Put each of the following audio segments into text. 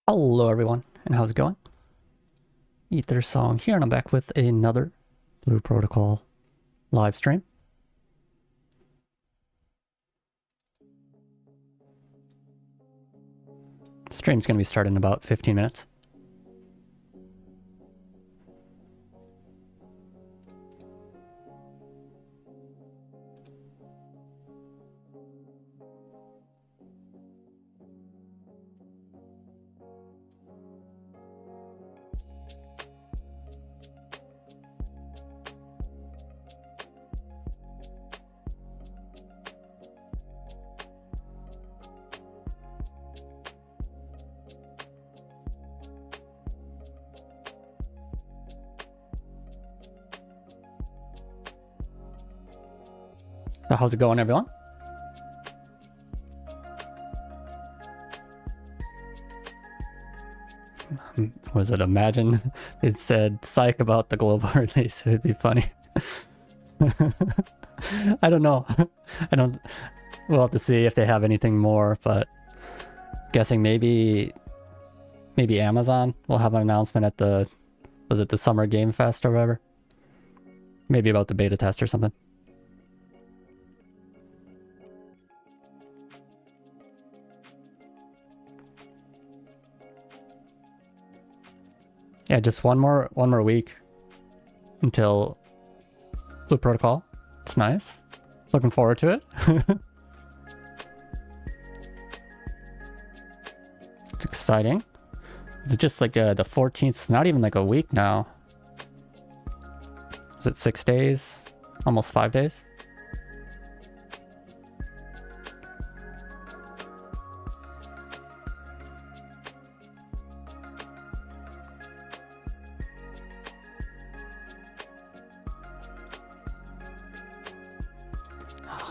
Hello everyone, and how's it going? Ether Song here, and I'm back with another Blue Protocol live stream. Stream's gonna be starting in about 15 minutes. So how's it going, everyone? Was it imagine it said psych about the global release? It'd be funny. I don't know. We'll have to see if they have anything more, but guessing maybe Amazon will have an announcement at the, was it the Summer Game Fest or whatever? Maybe about the beta test or something. Yeah, just one more week until Blue Protocol. It's nice. Looking forward to it. It's exciting. Is it just like the 14th? It's not even like a week now. Is it 6 days? Almost 5 days?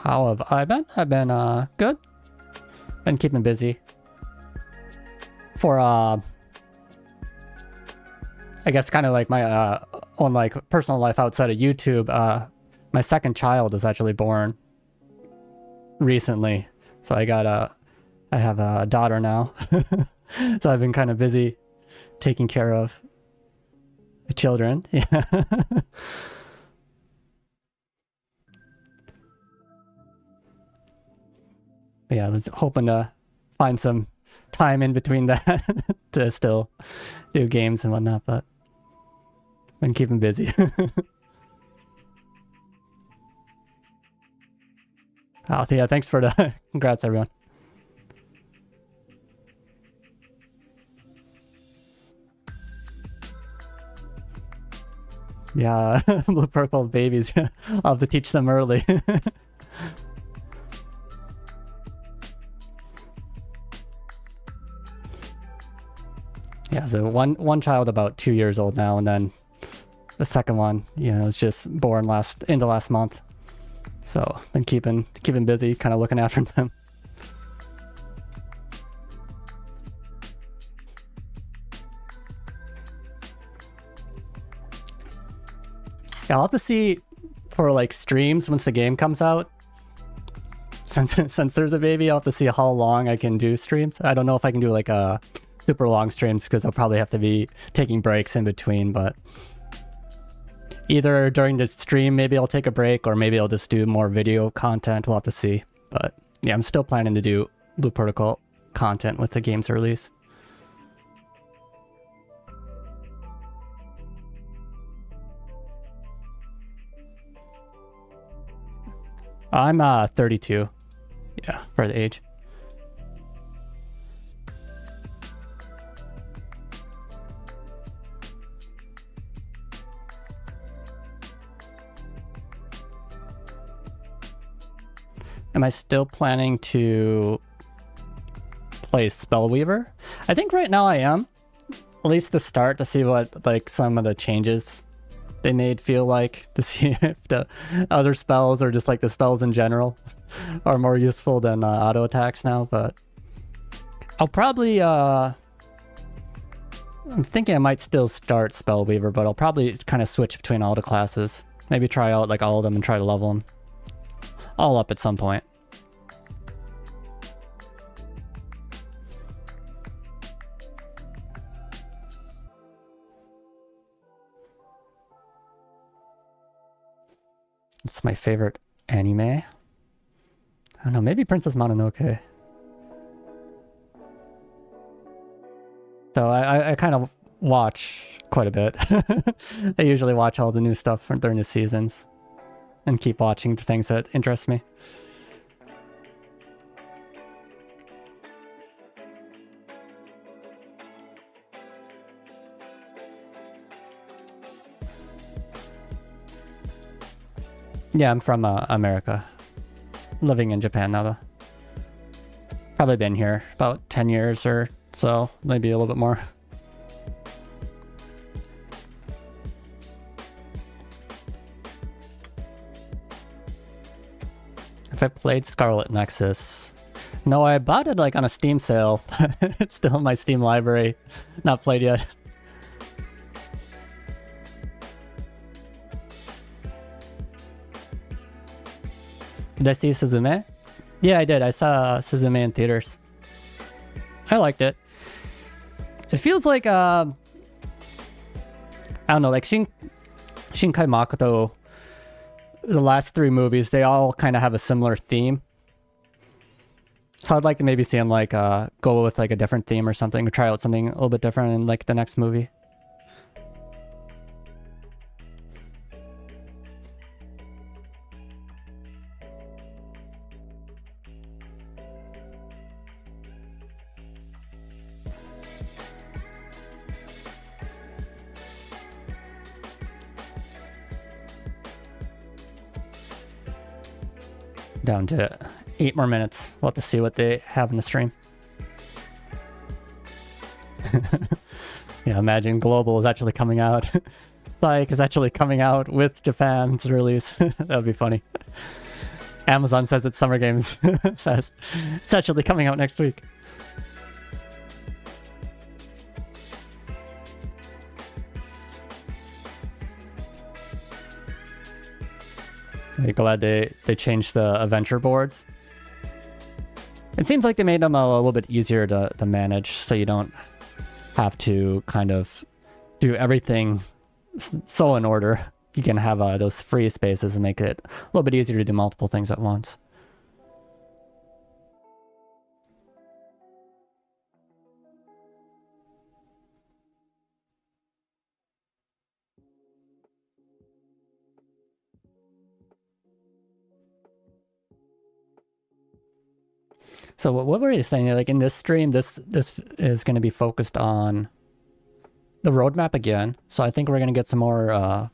How have I been? I've been good. Been keeping busy. For I guess kind of like my own like personal life outside of YouTube, my second child was actually born recently. So I have a daughter now. So I've been kind of busy taking care of the children. Yeah. Yeah, I was hoping to find some time in between that to still do games and whatnot, but been keeping busy. Oh, yeah, thanks for the congrats, everyone. Yeah, Blue Purple babies. I'll have to teach them early. Yeah, so one child about 2 years old now, and then the second one, you know, was just born into last month. So been keeping busy, kind of looking after them. Yeah, I'll have to see for like streams once the game comes out. Since there's a baby, I'll have to see how long I can do streams. I don't know if I can do like a super long streams because I'll probably have to be taking breaks in between, but either during the stream maybe I'll take a break, or maybe I'll just do more video content. We'll have to see. But yeah, I'm still planning to do Blue Protocol content with the game's release. I'm 32. Yeah, for the age. Am I still planning to play Spellweaver? I think right now I am. At least to start, to see what like some of the changes they made feel like, to see if the other spells or just like the spells in general are more useful than auto attacks now. But I'll probably I'm thinking I might still start Spellweaver, but I'll probably kind of switch between all the classes. Maybe try out like all of them and try to level them all up at some point. It's my favorite anime. I don't know, maybe Princess Mononoke. So I kind of watch quite a bit. I usually watch all the new stuff during the seasons and keep watching the things that interest me. Yeah, I'm from America. Living in Japan now, though. Probably been here about 10 years or so, maybe a little bit more. If I played Scarlet Nexus... No, I bought it like on a Steam sale. It's still in my Steam library. Not played yet. Did I see Suzume? Yeah, I did. I saw Suzume in theaters. I liked it. It feels like, I don't know, like Shinkai Makoto, the last 3 movies, they all kind of have a similar theme. So I'd like to maybe see him like go with like a different theme or something, or try out something a little bit different in like the next movie. Down to 8 more minutes. We'll have to see what they have in the stream. Yeah, imagine Global is actually coming out. Psych is actually coming out with Japan's release. That would be funny. Amazon says it's Summer Games Fest. It's actually coming out next week. I'm glad they changed the adventure boards. It seems like they made them a little bit easier to manage, so you don't have to kind of do everything so in order. You can have those free spaces and make it a little bit easier to do multiple things at once. So what were you saying? Like in this stream, this is going to be focused on the roadmap again. So I think we're going to get some more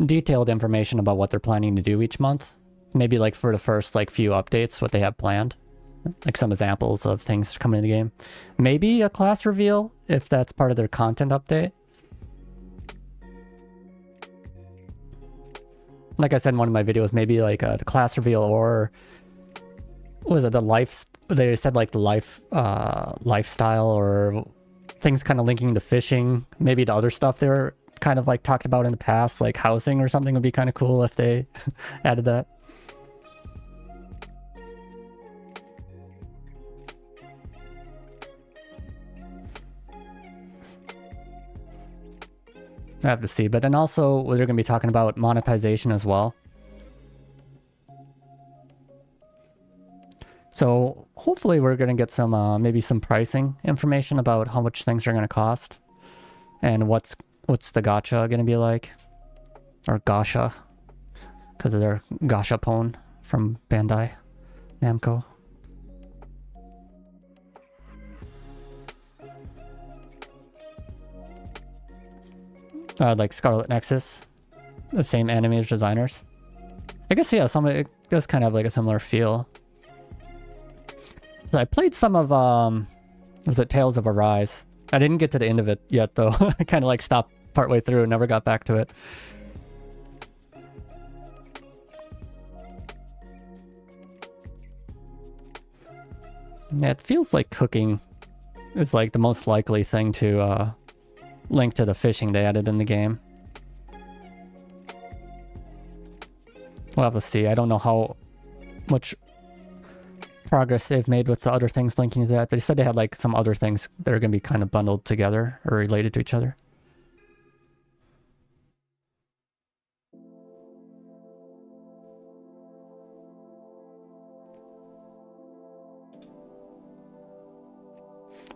detailed information about what they're planning to do each month. Maybe like for the first like few updates, what they have planned. Like some examples of things coming in the game. Maybe a class reveal if that's part of their content update. Like I said in one of my videos, maybe like the class reveal, or was it the life? They said like the lifestyle, or things kind of linking to fishing, maybe to other stuff they were kind of like talked about in the past, like housing or something would be kind of cool if they added that. I have to see, but then also they're going to be talking about monetization as well. So hopefully we're going to get some maybe some pricing information about how much things are going to cost, and what's the gacha going to be like, or gacha, because of their gashapon from Bandai Namco. Like Scarlet Nexus, the same animators, designers. I guess, yeah, it does kind of have like a similar feel. So I played some of, was it Tales of Arise? I didn't get to the end of it yet, though. I kind of like stopped partway through and never got back to it. Yeah, it feels like cooking is like the most likely thing to link to the fishing they added in the game. We'll have to see. I don't know how much progress they've made with the other things linking to that, but they said they had like some other things that are going to be kind of bundled together or related to each other.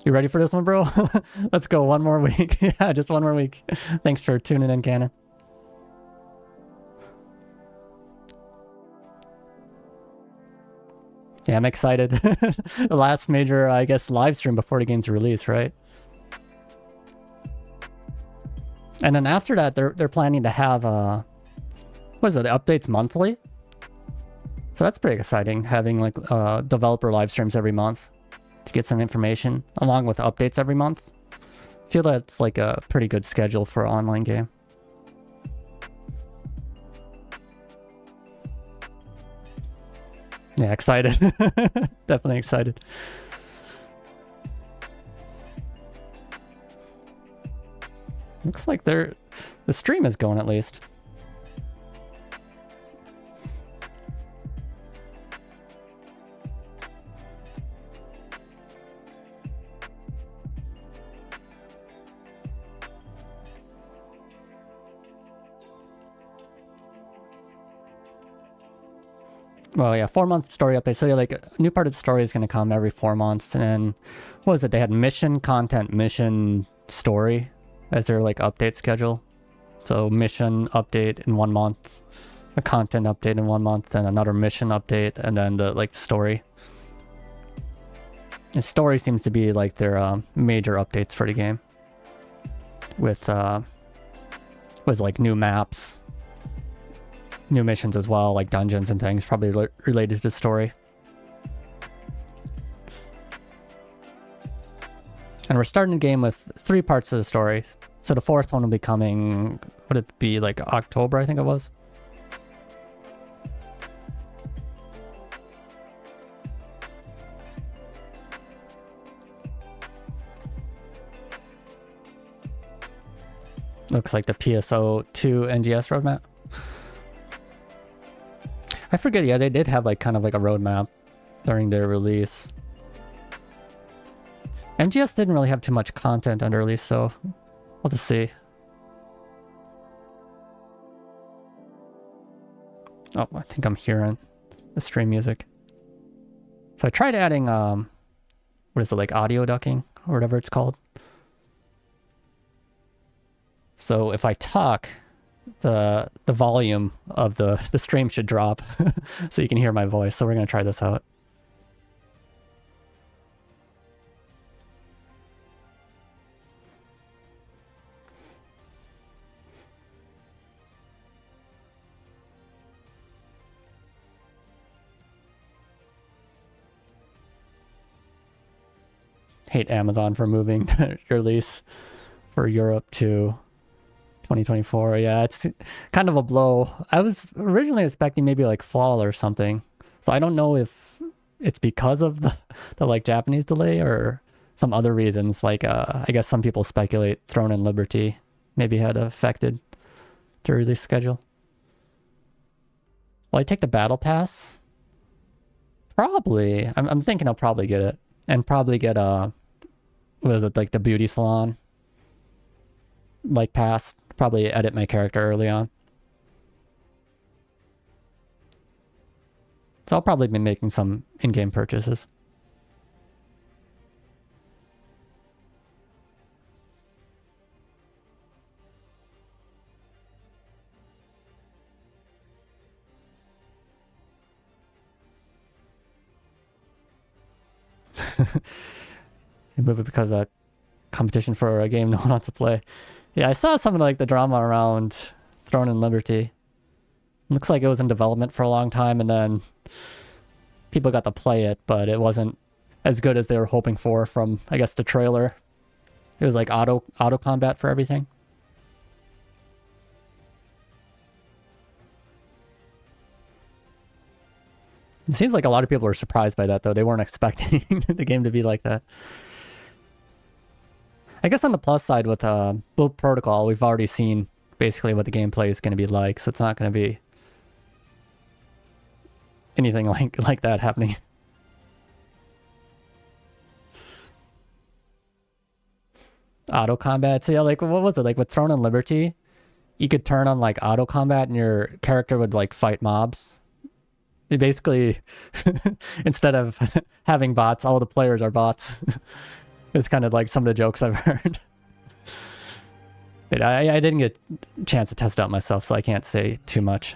You ready for this one, bro? Let's go. One more week. Yeah, just one more week. Thanks for tuning in, Cannon. Yeah, I'm excited. The last major, I guess, live stream before the game's release, right? And then after that, they're planning to have what is it? Updates monthly. So that's pretty exciting, having like developer live streams every month to get some information, along with updates every month. I feel that's like a pretty good schedule for an online game. Yeah, excited. Definitely excited. Looks like the stream is going at least. Well, yeah, 4-month story update. So yeah, like a new part of the story is going to come every 4 months. And then, what was it? They had mission, content, mission, story as their like update schedule. So mission update in 1 month, a content update in 1 month, then another mission update, and then the like story. The story seems to be like their major updates for the game. With was like new maps. New missions as well, like dungeons and things, probably related to the story. And we're starting the game with 3 parts of the story. So the 4th one will be coming, would it be like October, I think it was? Looks like the PSO2 NGS roadmap. I forget, yeah, they did have like kind of like a roadmap during their release. NGS didn't really have too much content under release, so we'll just see. Oh, I think I'm hearing the stream music. So I tried adding, what is it, like audio ducking or whatever it's called. So if I talk, the volume of the stream should drop so you can hear my voice. So we're going to try this out. Hate Amazon for moving their release for Europe to 2024. Yeah, it's kind of a blow. I was originally expecting maybe like fall or something. So I don't know if it's because of the like Japanese delay or some other reasons. Like I guess some people speculate Throne and Liberty maybe had affected the release schedule. Will I take the battle pass? Probably. I'm thinking I'll probably get it. And probably get what is it, like the beauty salon like pass. Probably edit my character early on. So I'll probably be making some in-game purchases. You move it because of competition for a game no one wants to play. Yeah, I saw something like the drama around Throne and Liberty. Looks like it was in development for a long time, and then people got to play it, but it wasn't as good as they were hoping for from, I guess, the trailer. It was like auto combat for everything. It seems like a lot of people were surprised by that, though. They weren't expecting the game to be like that. I guess on the plus side with Build Protocol, we've already seen basically what the gameplay is going to be like, so it's not going to be anything like that happening. Auto combat. So yeah, like what was it? Like with Throne and Liberty, you could turn on like auto combat and your character would like fight mobs. It basically, instead of having bots, all the players are bots. It's kind of like some of the jokes I've heard. But I didn't get a chance to test it out myself, so I can't say too much.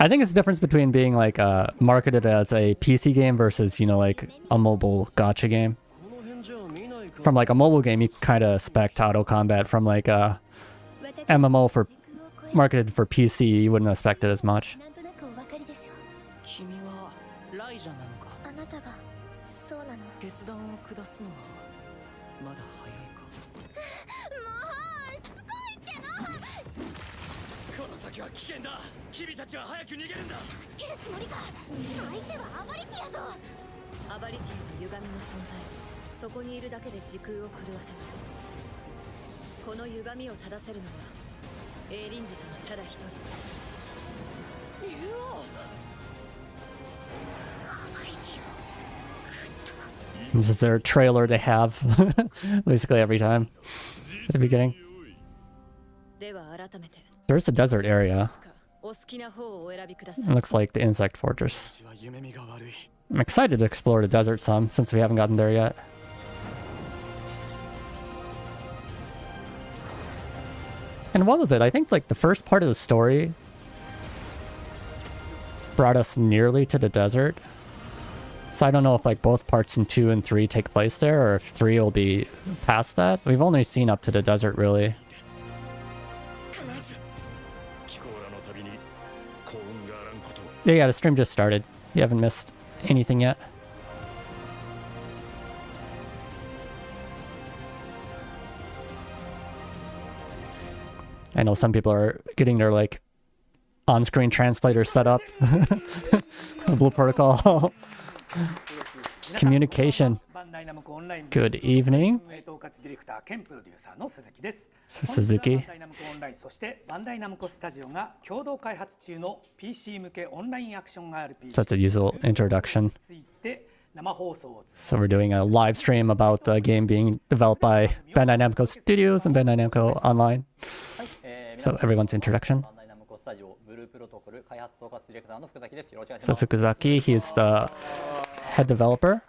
I think it's the difference between being like marketed as a PC game versus, you know, like a mobile gacha game. From like a mobile game, you kind of expect auto combat. From like a MMO for marketed for PC, you wouldn't expect it as much. This is their trailer they have basically every time at the beginning. There's a desert area. It looks like the insect fortress. I'm excited to explore the desert some since we haven't gotten there yet. And what was it? I think like the first part of the story brought us nearly to the desert. So I don't know if like both parts in 2 and 3 take place there, or if 3 will be past that. We've only seen up to the desert, really. Yeah, the stream just started. You haven't missed anything yet. I know some people are getting their like on-screen translator set up. Blue protocol. Communication. Good evening. Suzuki. That's a usual introduction. So we're doing a live stream about the game being developed by Bandai Namco Studios and Bandai Namco Online. So everyone's introduction. So Fukuzaki, he's the head developer.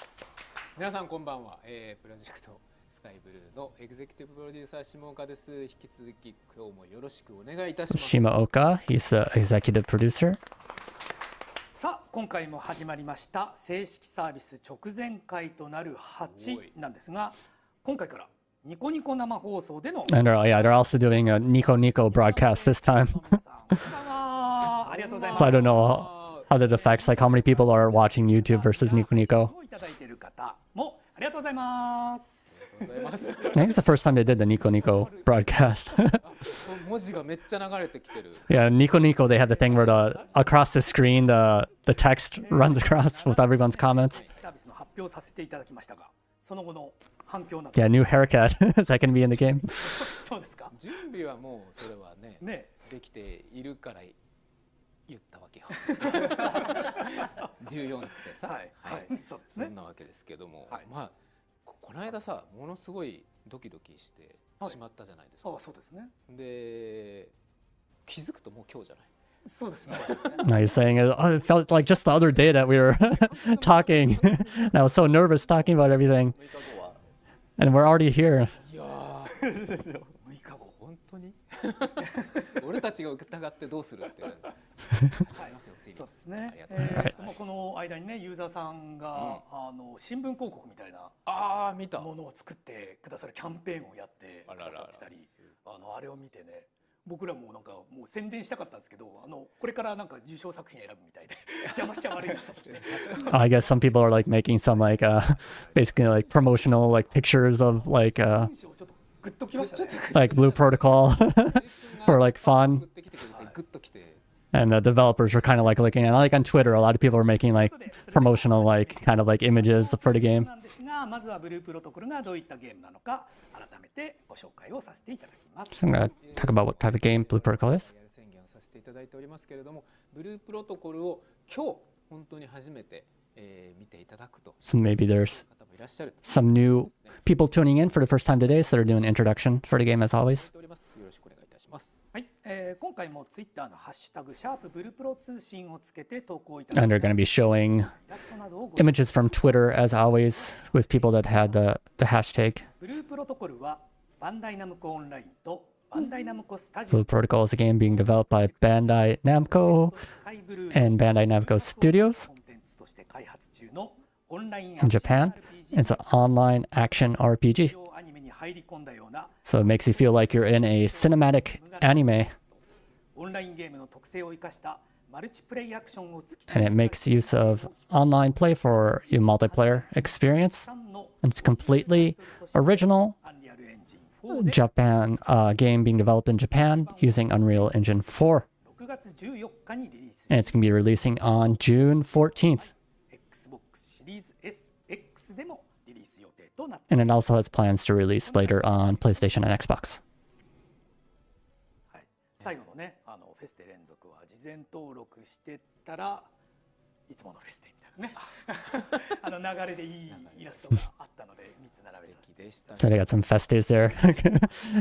Shimaoka, he's the executive producer. さあ今回も始まりました正式サービス直前回となる8なんですが、今回からニコニコ生放送での And yeah, they're also doing a Nico Nico broadcast this time. So I don't know how that affects like how many people are watching YouTube versus Nico Nico. I think it's the first time they did the Nico Nico broadcast. Yeah, Nico Nico, they had the thing where across the screen the text runs across with everyone's comments. Yeah, new haircut. Is that going to be in the game? 言ったわけよ。14ってさ、はい、そんなわけですけども、まあこの間さ、ものすごいドキドキしてしまったじゃないですか。そうですね。で、気づくともう今日じゃない。そうですね。Now he's saying it felt like just the other day that we were talking. And I was so nervous talking about everything. And we're already here. いやー、本当に俺たちが疑ってどうするって。そうですね。この間にね、ユーザーさんが新聞広告みたいなものを作ってくださるキャンペーンをやってくださってたり、あれを見てね、僕らもなんかもう宣伝したかったんですけど、これからなんか受賞作品選ぶみたいで邪魔しちゃ悪いなと思って。I guess some people are like making some like basically like promotional like pictures of like like Blue Protocol for like fun. And the developers were kind of like looking at, like on Twitter, a lot of people were making like promotional, like kind of like images for the game. So I'm going to talk about what type of game Blue Protocol is. So maybe there's some new people tuning in for the first time today, so they're doing an introduction for the game as always. はい、今回もツイッターのハッシュタグシャープブルプロ通信をつけて投稿いただき And they're going to be showing images from Twitter, as always, with people that had the hashtag. ブループロトコルはバンダイナムコオンラインとバンダイナムコスタジ Blue オ Protocol is a game being developed by Bandai Namco スカイブルー and Bandai Namco Studios コンテンツとして開発中のオンライン in Japan. It's an online action RPG, アニメに入り込んだような so it makes you feel like you're in a cinematic anime, オンラインゲームの特性を生かしたマルチプレイアクションを突き and it makes use of online play for your multiplayer experience. の And it's completely original アンリアルエンジン4で Japan game being developed in Japan using Unreal Engine 4. 6月14日にリリース And it's going to be releasing on June 14th. Xbox シリーズ SX でもリリース予定となって And it also has plans to release later on PlayStation and Xbox. はい、最後のねフェステ連続は事前登録してたらいつものフェステみたいなね流れでいいイラストがあったので3つ並べさせて So they got some festes there. I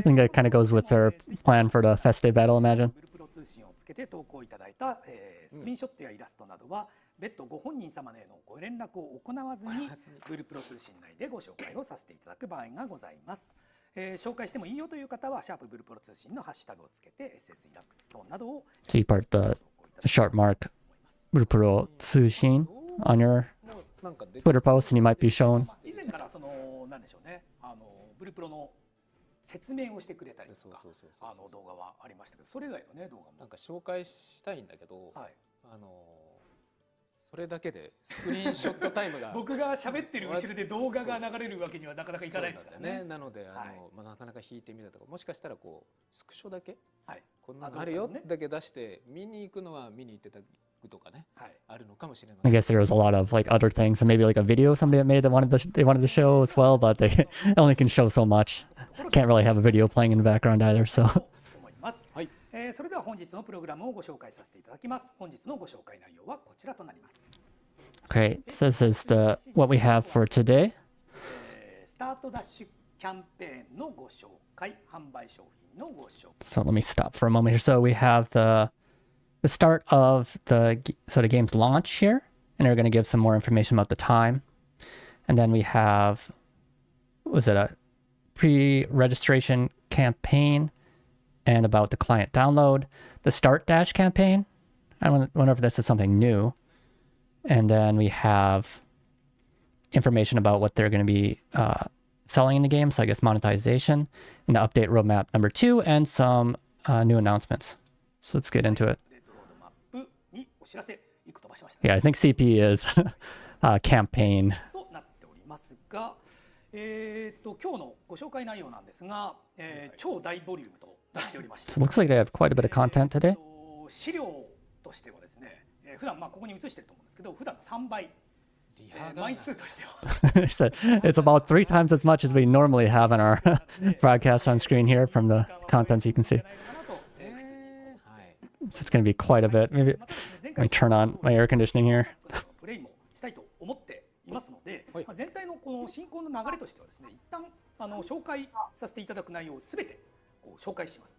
think that kind of goes with their plan for the feste battle, imagine. ブルプロ通信をつけて投稿いただいた、スクリーンショットやイラストなどは別途ご本人様へのご連絡を行わずにブルプロ通信内でご紹介をさせていただく場合がございます。紹介してもいいよという方はシャープブルプロ通信のハッシュタグをつけて SS イラストなどを So you part the short mark Burupuro Tsushin on your Twitter post and you might be shown. 以前からなんでしょうねブルプロの説明をしてくれたりとか動画はありましたけどそれ以外のね動画もなんか紹介したいんだけど、はい、それだけでスクリーンショットタイムが僕が喋ってる後ろで動画が流れるわけにはなかなかいかないですからね。なのではいなかなか弾いてみたとかもしかしたらこうスクショだけ、はい、こんなのあるよだけ出して見に行くのは見に行ってたとかね、はい、あるのかもしれない。I guess there was a lot of like other things and maybe like a video somebody had made that they wanted to show as well, but they only can show so much. Can't really have a video playing in the background either, so. 思います。はい。それでは本日のプログラムをご紹介させていただきます。本日のご紹介内容はこちらとなります。Great. So this is what we have for today. スタートダッシュキャンペーンのご紹介、販売商品のご紹介。 So let me stop for a moment here. So we have the start of the game's launch here, and we're going to give some more information about the time. And then we have, was it a pre-registration campaign and about the client download, the start dash campaign. I wonder if this is something new. And then we have information about what they're going to be selling in the game. So I guess monetization and the update roadmap number 2 and some new announcements. So let's get into it. Yeah, I think CP is campaign. となっておりますが、今日のご紹介内容なんですが、超大ボリュームとなっておりまして、 So it looks like they have quite a bit of content today. 資料としてはですね、普段ここに映してると思うんですけど、普段の3倍、枚数としては So it's about 3 times as much as we normally have in our broadcast on screen here from the contents you can see. So it's going to be quite a bit. Maybe let me turn on my air conditioning here. プレイもしたいと思っていますので、全体のこの進行の流れとしてはですね、一旦紹介させていただく内容をすべてこう紹介します。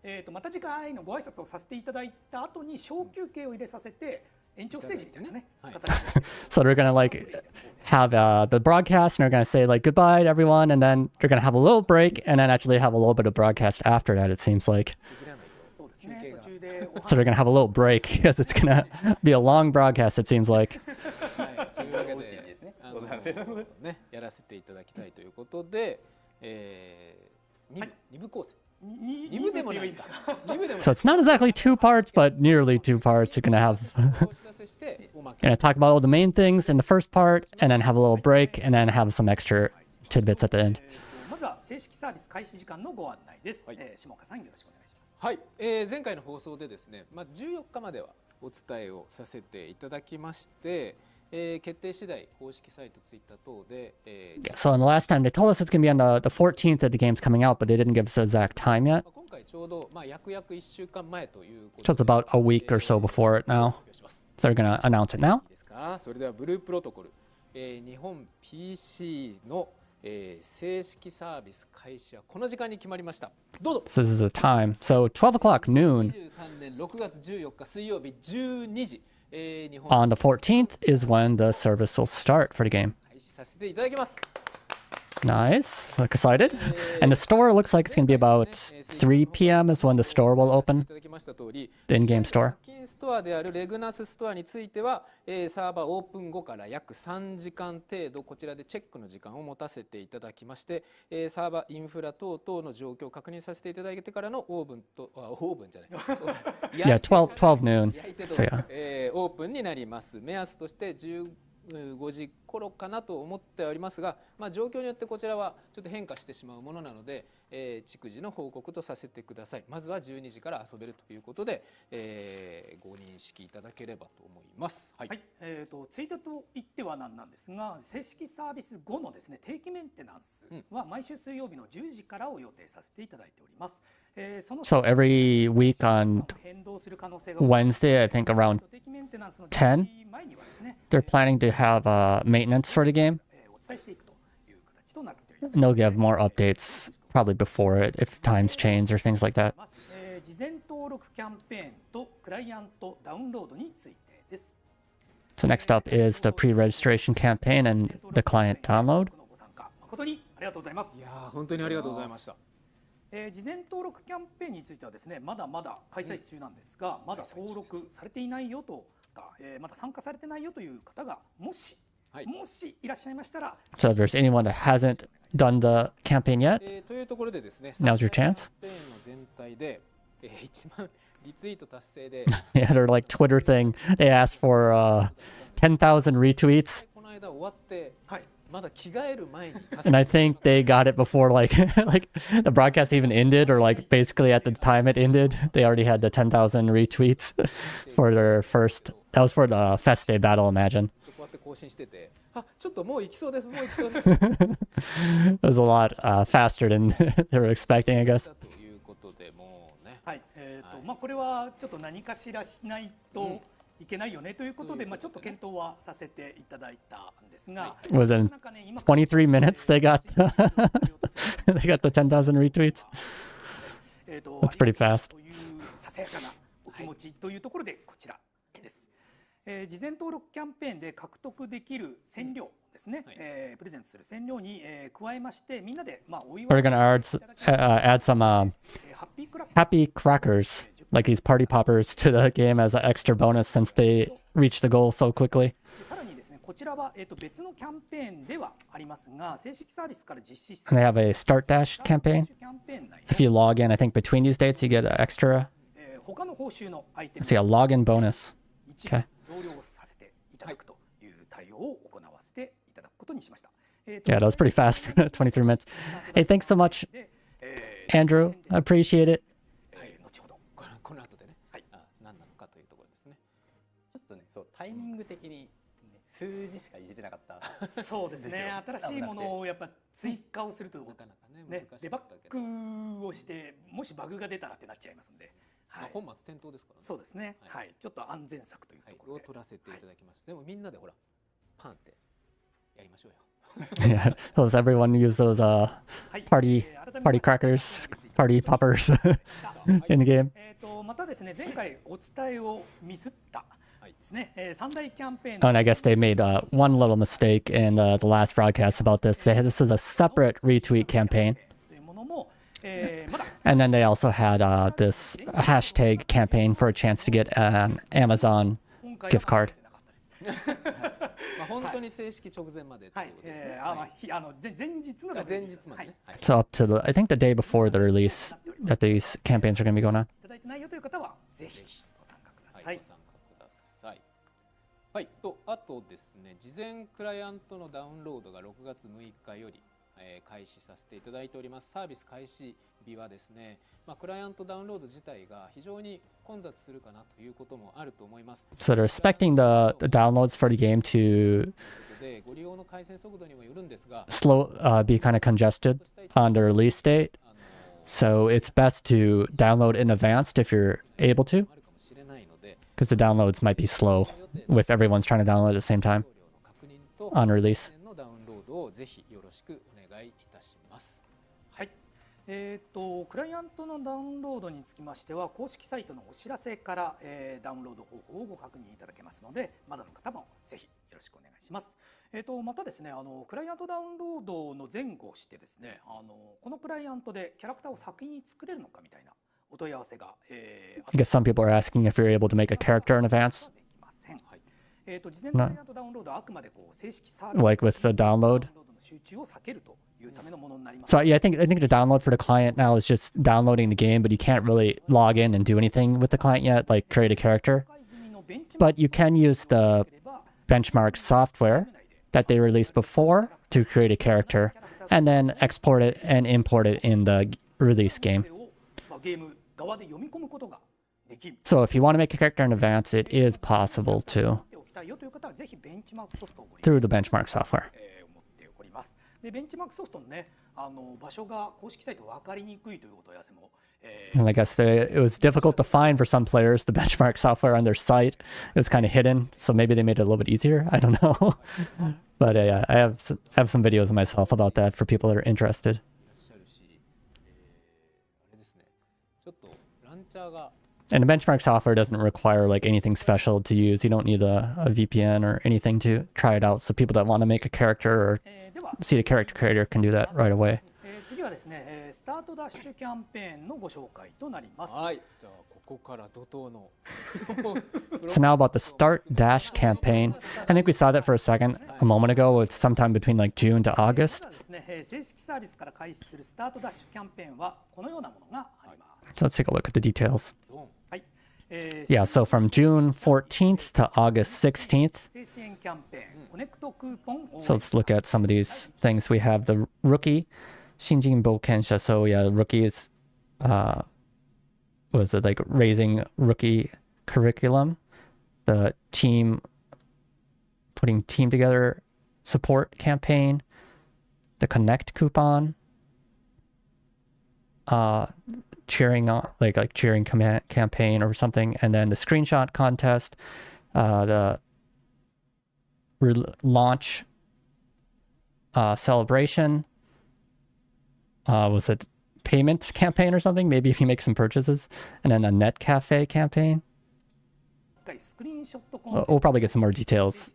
で、また次回のご挨拶をさせていただいた後に小休憩を入れさせて延長ステージみたいなね、形で So they're going to like have the broadcast and they're going to say like goodbye to everyone and then they're going to have a little break and then actually have a little bit of broadcast after that, it seems like. そうですね、途中で So they're going to have a little break because it's going to be a long broadcast, it seems like. というわけでねやらせていただきたいということで、2部構成。2部でもないか。So it's not exactly 2 parts, but nearly 2 parts. You're going to have, going to talk about all the main things in the first part, and then have a little break, and then have some extra tidbits at the end. まずは正式サービス開始時間のご案内です。下岡さんよろしくお願いします。はい、前回の放送でですね、14日まではお伝えをさせていただきまして、決定次第公式サイト、ツイッター等で、So in the last time, they told us it's going to be on the 14th that the game's coming out, but they didn't give us the exact time yet. 今回ちょうど約1週間前ということ So it's about a week or so before it now. So they're going to announce it now. いいですか。それではブループロトコル、日本 PC の、正式サービス開始はこの時間に決まりました。どうぞ。 So this is the time. So 12 o'clock noon. 2023年6月14日水曜日12時、日本 On the 14th is when the service will start for the game. 開始させていただきます。 Nice. Excited. And the store looks like it's going to be about 3 p.m. is when the store will open. いただきました通り、 The in-game store. 課金ストアであるレグナスストアについては、サーバーオープン後から約3時間程度こちらでチェックの時間を持たせていただきまして、サーバーインフラ等々の状況を確認させていただいてからのオーブンじゃない Yeah, 12 noon. 焼いてどう So yeah. オープンになります。目安として15時頃かなと思っておりますが、状況によってこちらはちょっと変化してしまうものなので、逐次の報告とさせてください。まずは12時から遊べるということで、ご認識いただければと思います。はい。ツイートと言ってはなんですが、正式サービス後のですね定期メンテナンスは毎週水曜日の10時からを予定させていただいております。So every week on Wednesday, I think around 10, they're planning to have maintenance for the game. And they'll give more updates probably before it if times change or things like that. 事前登録キャンペーンとクライアントダウンロードについてです。 So next up is the pre-registration campaign and the client download. ご参加誠にありがとうございます。いやー本当にありがとうございました。事前登録キャンペーンについてはですね、まだまだ開催中なんですが、まだ登録されていないよとか、まだ参加されてないよという方がもしいらっしゃいましたら、 So if there's anyone that hasn't done the campaign yet, というところでですね、 now's your chance. キャンペーンの全体で、1万リツイート達成で、 Yeah, their like Twitter thing, they asked for 10,000 retweets. この間終わって、まだ着替える前に達成 And I think they got it before like like the broadcast even ended, or like basically at the time it ended, they already had the 10,000 retweets for their first. That was for the Fest Day battle, imagine. こうやって更新してて、ちょっともう行きそうです、もう行きそうです。 It was a lot faster than they were expecting, I guess. ということでもうね、これはちょっと何かしらしないといけないよねということで、ちょっと検討はさせていただいたんですが、 Within 23 minutes they got they got the 10,000 retweets. That's pretty fast. というささやかなお気持ちというところでこちらです。事前登録キャンペーンで獲得できる染料ですね、プレゼントする染料に加えまして、みんなでお祝い We're gonna add some happy crackers, like these party poppers, to the game as an extra bonus since they reached the goal so quickly. さらにですね、こちらは別のキャンペーンではありますが、正式サービスから実施す And る they have a start dash campaign. キャンペーン内 So if you log in, I think between these dates you get an extra. 他の報酬のアイテム See a login bonus. 一部増量させていただくという対応を行わせていただくことにしました。Yeah, that was pretty fast for 23 minutes. Hey, thanks so much, Andrew. I appreciate it. 後ほどこの後でね、何なのかというところですね。ちょっとね、そうタイミング的に、数字しかいじれなかったそうですね、新しいものをやっぱ追加をすると、なかなかね、難しデバかったけど、ッグをしてもしバグが出たらってなっちゃいますんで、本末転倒ですからね。そうですね、ちょっと安全策というところを取らせていただきます。でもみんなでほらパンってやりましょうよ。Yeah, those everyone use those party crackers, party poppers in the game. またですね、前回お伝えをミスったですね、三大キャンペーン Oh, and I guess they made one little mistake in the last broadcast about this. This is a separate retweet campaign. というものも、まだ And then they also had this hashtag campaign for a chance to get an Amazon 今回 gift card. 本当に正式直前までっていうことですね。前日の前日までね。So up to I think the day before the release that these campaigns are going to be going on. いただいてないよという方はぜひご参加ください。ご参加ください。はい。あとですね、事前クライアントのダウンロードが6月6日より開始させていただいております。サービス開始日はですね、クライアントダウンロード自体が非常に混雑するかなということもあると思います。 So they're expecting the downloads for the game to ご利用の回線速度にもよるんですが、 be kind of congested on the release date. So it's best to download in advance if you're able to, あるかもしれないので、 because the downloads might be slow with everyone's trying to download at the same time 確認と on release. のダウンロードをぜひよろしくお願いいたします。はい、クライアントのダウンロードにつきましては公式サイトのお知らせから、ダウンロード方法をご確認いただけますので、まだの方もぜひよろしくお願いします。またですね、クライアントダウンロードの前後をしてですね、このクライアントでキャラクターを先に作れるのかみたいなお問い合わせが、I guess some people are asking if you're able to make a character in advance. できません。事前クライアントダウンロードはあくまでこう正式サービス Like with the download. の集中を避けるというためのものになります。So yeah, I think the download for the client now is just downloading the game, but you can't really log in and do anything with the client yet, like create a character. But you can use the benchmark software that they released before to create a character, and then export it and import it in the release game. ゲーム側で読み込むことができる。 So if you want to make a character in advance, it is possible to おきたいよという方はぜひベンチマークソフトをご利 through the benchmark software. 思っております。でベンチマークソフトのね、場所が公式サイト分かりにくいというお問い合わせも、And I guess it was difficult to find for some players the benchmark software on their site. It was kind of hidden, so maybe they made it a little bit easier. I don't know. But yeah, I have some videos of myself about that for people that are interested. あれですね。ちょっとランチャーが And the benchmark software doesn't require like anything special to use. You don't need a VPN or anything to try it out. So people that want to make a character or では see the character creator can do that right away. 次はですね、スタートダッシュキャンペーンのご紹介となります。はい。じゃあここから怒涛の So now about the Start Dash campaign. I think we saw that for a second a moment ago. It's sometime between like June to August. ですね、正式サービスから開始するスタートダッシュキャンペーンはこのようなものがあります。 So let's take a look at the details. はい。Yeah, so from June 14th to August 16th. 生支援キャンペーン、コネクトクーポンを So let's look at some of these things. We have the rookie, Shinjin Bokensha. So yeah, rookie is, was it like raising rookie curriculum? The team, putting team together support campaign, the connect coupon, cheering on like cheering campaign or something, and then the screenshot contest, the launch celebration, was it payment campaign or something? Maybe if you make some purchases, and then a net cafe campaign. スクリーンショットコンテスト We'll probably get some more details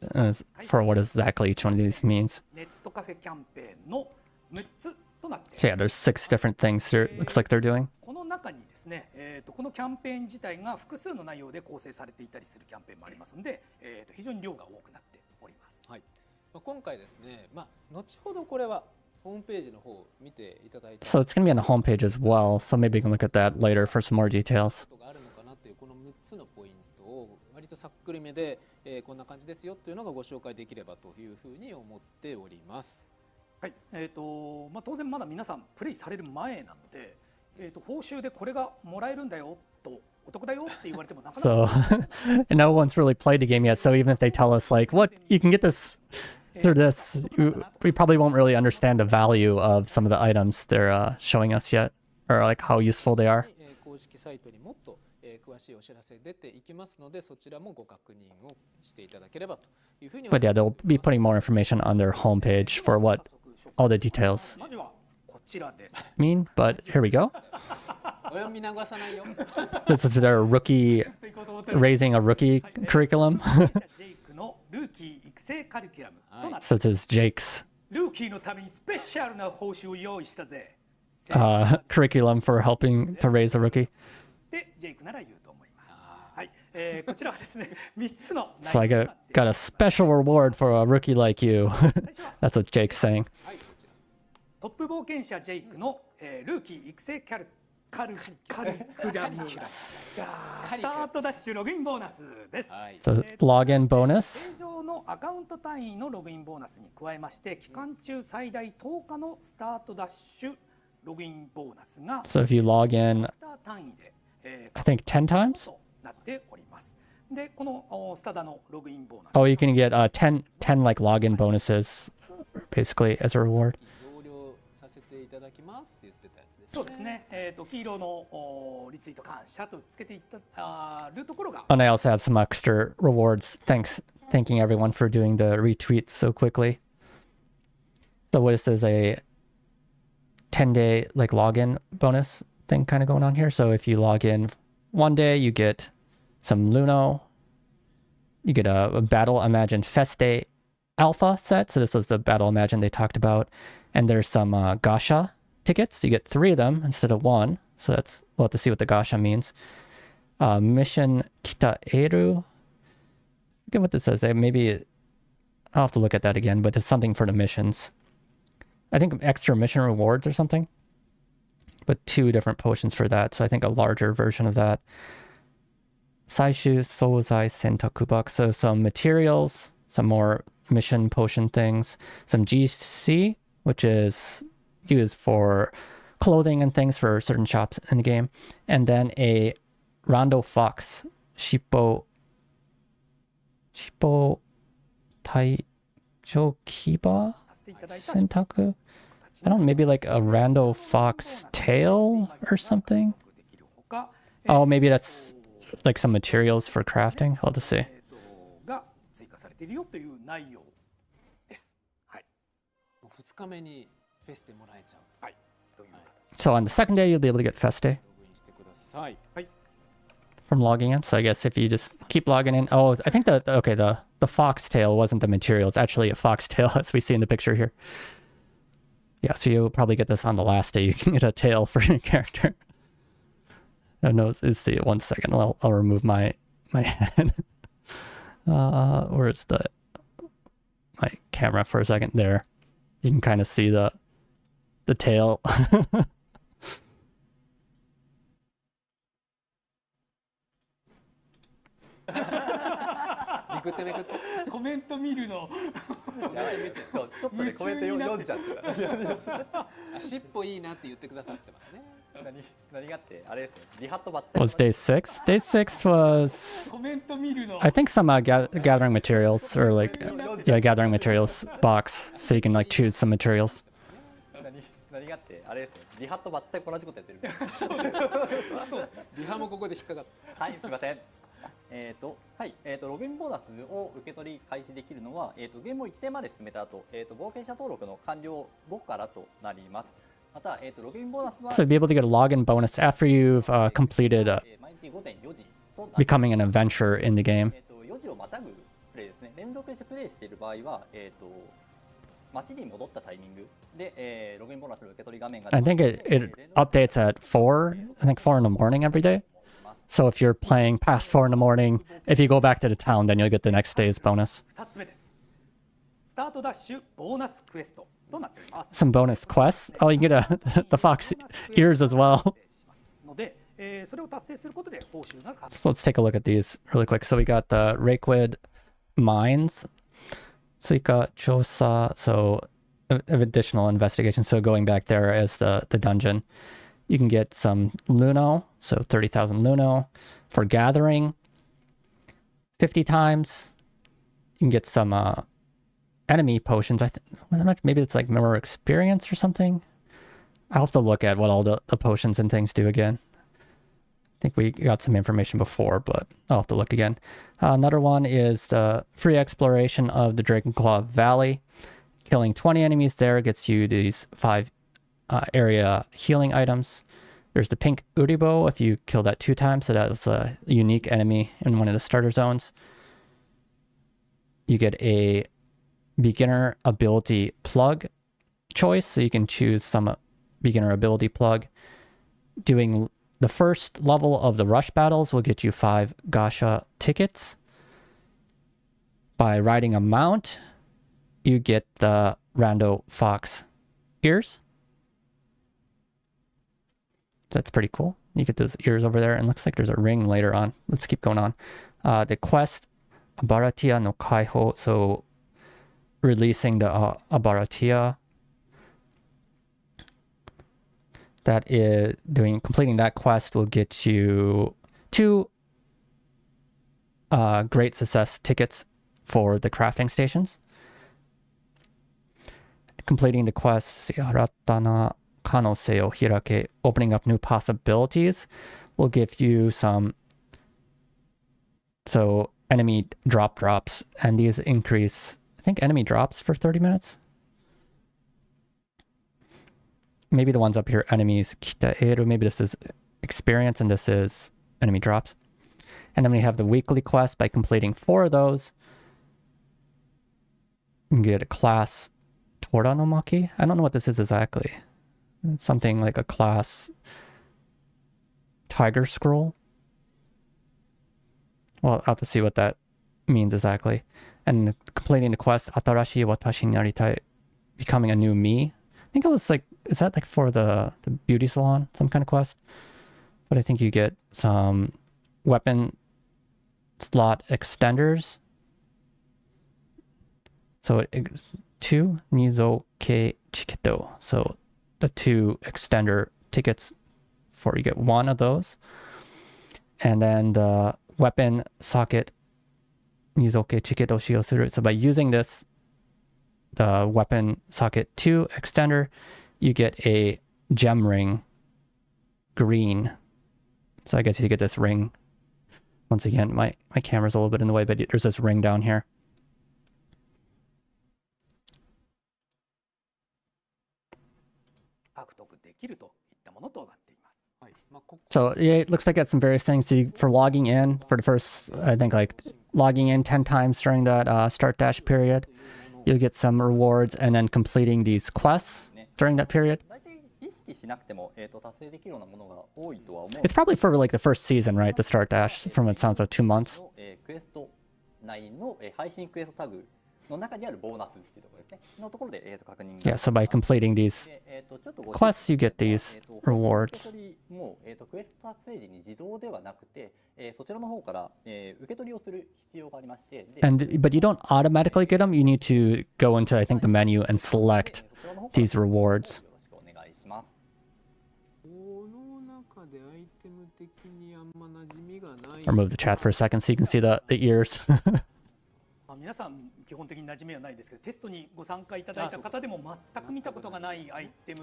for what exactly each one of these means. ネットカフェキャンペーンの6つとなって So yeah, there's 6 different things there looks like they're doing. この中にですね、このキャンペーン自体が複数の内容で構成されていたりするキャンペーンもありますので、非常に量が多くなっております。はい。今回ですね、後ほどこれはホームページの方を見ていただいて So it's going to be on the homepage as well. So maybe you can look at that later for some more details. ことがあるのかなというこの6つのポイントを割とさっくりめで、こんな感じですよというのがご紹介できればというふうに思っております。はい。当然まだ皆さんプレイされる前なので、報酬でこれがもらえるんだよとお得だよって言われてもなかなか So and no one's really played the game yet. So even if they tell us like, what, you can get this through this, we probably won't really understand the value of some of the items they're showing us yet, or like how useful they are. 公式サイトにもっと詳しいお知らせ出ていきますので、そちらもご確認をしていただければというふうに思い But ます。 yeah, they'll be putting more information on their homepage for what all the details まずはこちらです。 mean. But here we go. お読み流さないよ。 This is their rookie, raising a rookie curriculum. ジェイクのルーキー育成カリキュラムとなって So this is Jake's ルーキーのためにスペシャルな報酬を用意したぜ。 curriculum for helping to raise a rookie. でジェイクなら言うと思います。はい。こちらはですね、3つの So I got a special reward for a rookie like you. That's what Jake's saying. はい、こちら。トップ冒険者ジェイクの、ルーキー育成カリキュラムがスタートダッシュログインボーナスです。はい。 So login bonus. 正常のアカウント単位のログインボーナスに加えまして、期間中最大10日のスタートダッシュログインボーナスが So if you log in, 単位で、I think 10 times. となっております。で、このスタダのログインボーナス Oh, you can get 10 like login bonuses, basically as a reward. 増量させていただきますって言ってたやつですね。そうですね、黄色のリツイート感謝とつけていったるところが And I also have some extra rewards. Thanking everyone for doing the retweets so quickly. So what this is 10-day like login bonus thing kind of going on here. So if you log in one day, you get some Luno, you get a Battle Imagine Feste Alpha set. So this was the Battle Imagine they talked about. And there's some Gasha tickets. You get 3 of them instead of 1. So that's, we'll have to see what the Gasha means. Mission Kitaeru. I forget what this says. Maybe I'll have to look at that again, but it's something for the missions. I think extra mission rewards or something. But 2 different potions for that. So I think a larger version of that. Saishu Souzai Sentaku Box. So some materials, some more mission potion things, some GC, which is used for clothing and things for certain shops in the game, and then a Rando Fox Shippo Taicho Kiba Sentaku. I don't know, maybe like a Rando Fox tail or something. Oh, maybe that's like some materials for crafting. I'll just see. が追加されているよという内容です。はい。2日目にフェステもらえちゃう。はい。という形。So on the second day, you'll be able to get Feste ログインしてください。はい。 from logging in. So I guess if you just keep logging in. Oh, I think that, okay, the foxtail wasn't the material. It's actually a foxtail as we see in the picture here. Yeah, so you'll probably get this on the last day. You can get a tail for your character. Oh, no, let's see it 1 second. I'll remove my head. Where's my camera for a second there? You can kind of see the tail. めくってめくって。コメント見るの。そうちょっとねコメント読んじゃってた。あ、尻尾いいなって言ってくださってますね。何がってあれですね。リハとばった Was day 6? Day 6 was, コメント見るの。 I think some gathering materials or like, yeah, gathering materials box. So you can like choose some materials. 何がってあれですね。リハと全く同じことやってる。リハもここで引っかかった。はい、すみません。はい、ログインボーナスを受け取り開始できるのは、ゲームを一定まで進めた後、冒険者登録の完了後からとなります。また、ログインボーナスは So you'll be able to get a login bonus after you've completed 毎日午前4時となります。 becoming an adventure in the game. 4時をまたぐプレイですね。連続してプレイしている場合は、街に戻ったタイミングで、ログインボーナスの受け取り画面が I think it updates at 4, I think 4 in the morning every day. So if you're playing past 4 in the morning, if you go back to the town, then you'll get the next day's bonus. 2つ目です。スタートダッシュボーナスクエストとなっております。 Some bonus quests. Oh, you can get the fox ears as well. ので、それを達成することで報酬が変わる。 So let's take a look at these really quick. So we got the Rakewood Mines. Suika Chosa. So additional investigation. So going back there as the dungeon. You can get some Luno, so 30,000 Luno for gathering 50 times. You can get some enemy potions. Maybe it's like more experience or something. I'll have to look at what all the potions and things do again. I think we got some information before, but I'll have to look again. Another one is the free exploration of the Dragonclaw Valley. Killing 20 enemies there gets you these 5 area healing items. There's the pink Uribo if you kill that 2 times, so that was a unique enemy in one of the starter zones. You get a beginner ability plug choice, so you can choose some beginner ability plug. Doing the first level of the rush battles will get you 5 Gasha tickets. By riding a mount, you get the Rando Fox ears. That's pretty cool. You get those ears over there, and looks like there's a ring later on. Let's keep going on. The quest, Abaratia no Kaiho, so releasing the Abaratia. That is completing that quest will get you 2 great success tickets for the crafting stations. Completing the quest, Haratana Kanose o Hirake, opening up new possibilities, will give you some enemy drops, and these increase, I think, enemy drops for 30 minutes. maybe the ones up here, enemies, kitaeru, maybe this is experience and this is enemy drops. And then we have the weekly quest. By completing 4 of those, you can get a class Tora no Maki. I don't know what this is exactly. It's something like a class Tiger Scroll. Well, I'll have to see what that means exactly. And completing the quest, Atarashi watashi ni naritai, becoming a new me. I think it was like, is that like for the beauty salon, some kind of quest? But I think you get some weapon slot extenders. So 2 Nizo Ke Chiketo. So the 2 extender tickets for, you get 1 of those. And then the weapon socket Nizo Ke Chiketo Shio Suru. So by using this, the weapon socket 2 extender, you get a gem ring green. So I guess you get this ring. Once again, my camera's a little bit in the way, but there's this ring down here. So yeah, it looks like it's some various things. So for logging in, for the first, I think like logging in 10 times during that start dash period, you'll get some rewards, and then completing these quests during that period. It's probably for like the first season, right? The start dash, from what it sounds like 2 months. Yeah, so by completing these quests, you get these rewards. But you don't automatically get them. You need to go into, I think, the menu and select these rewards. Or move the chat for a second so you can see the ears.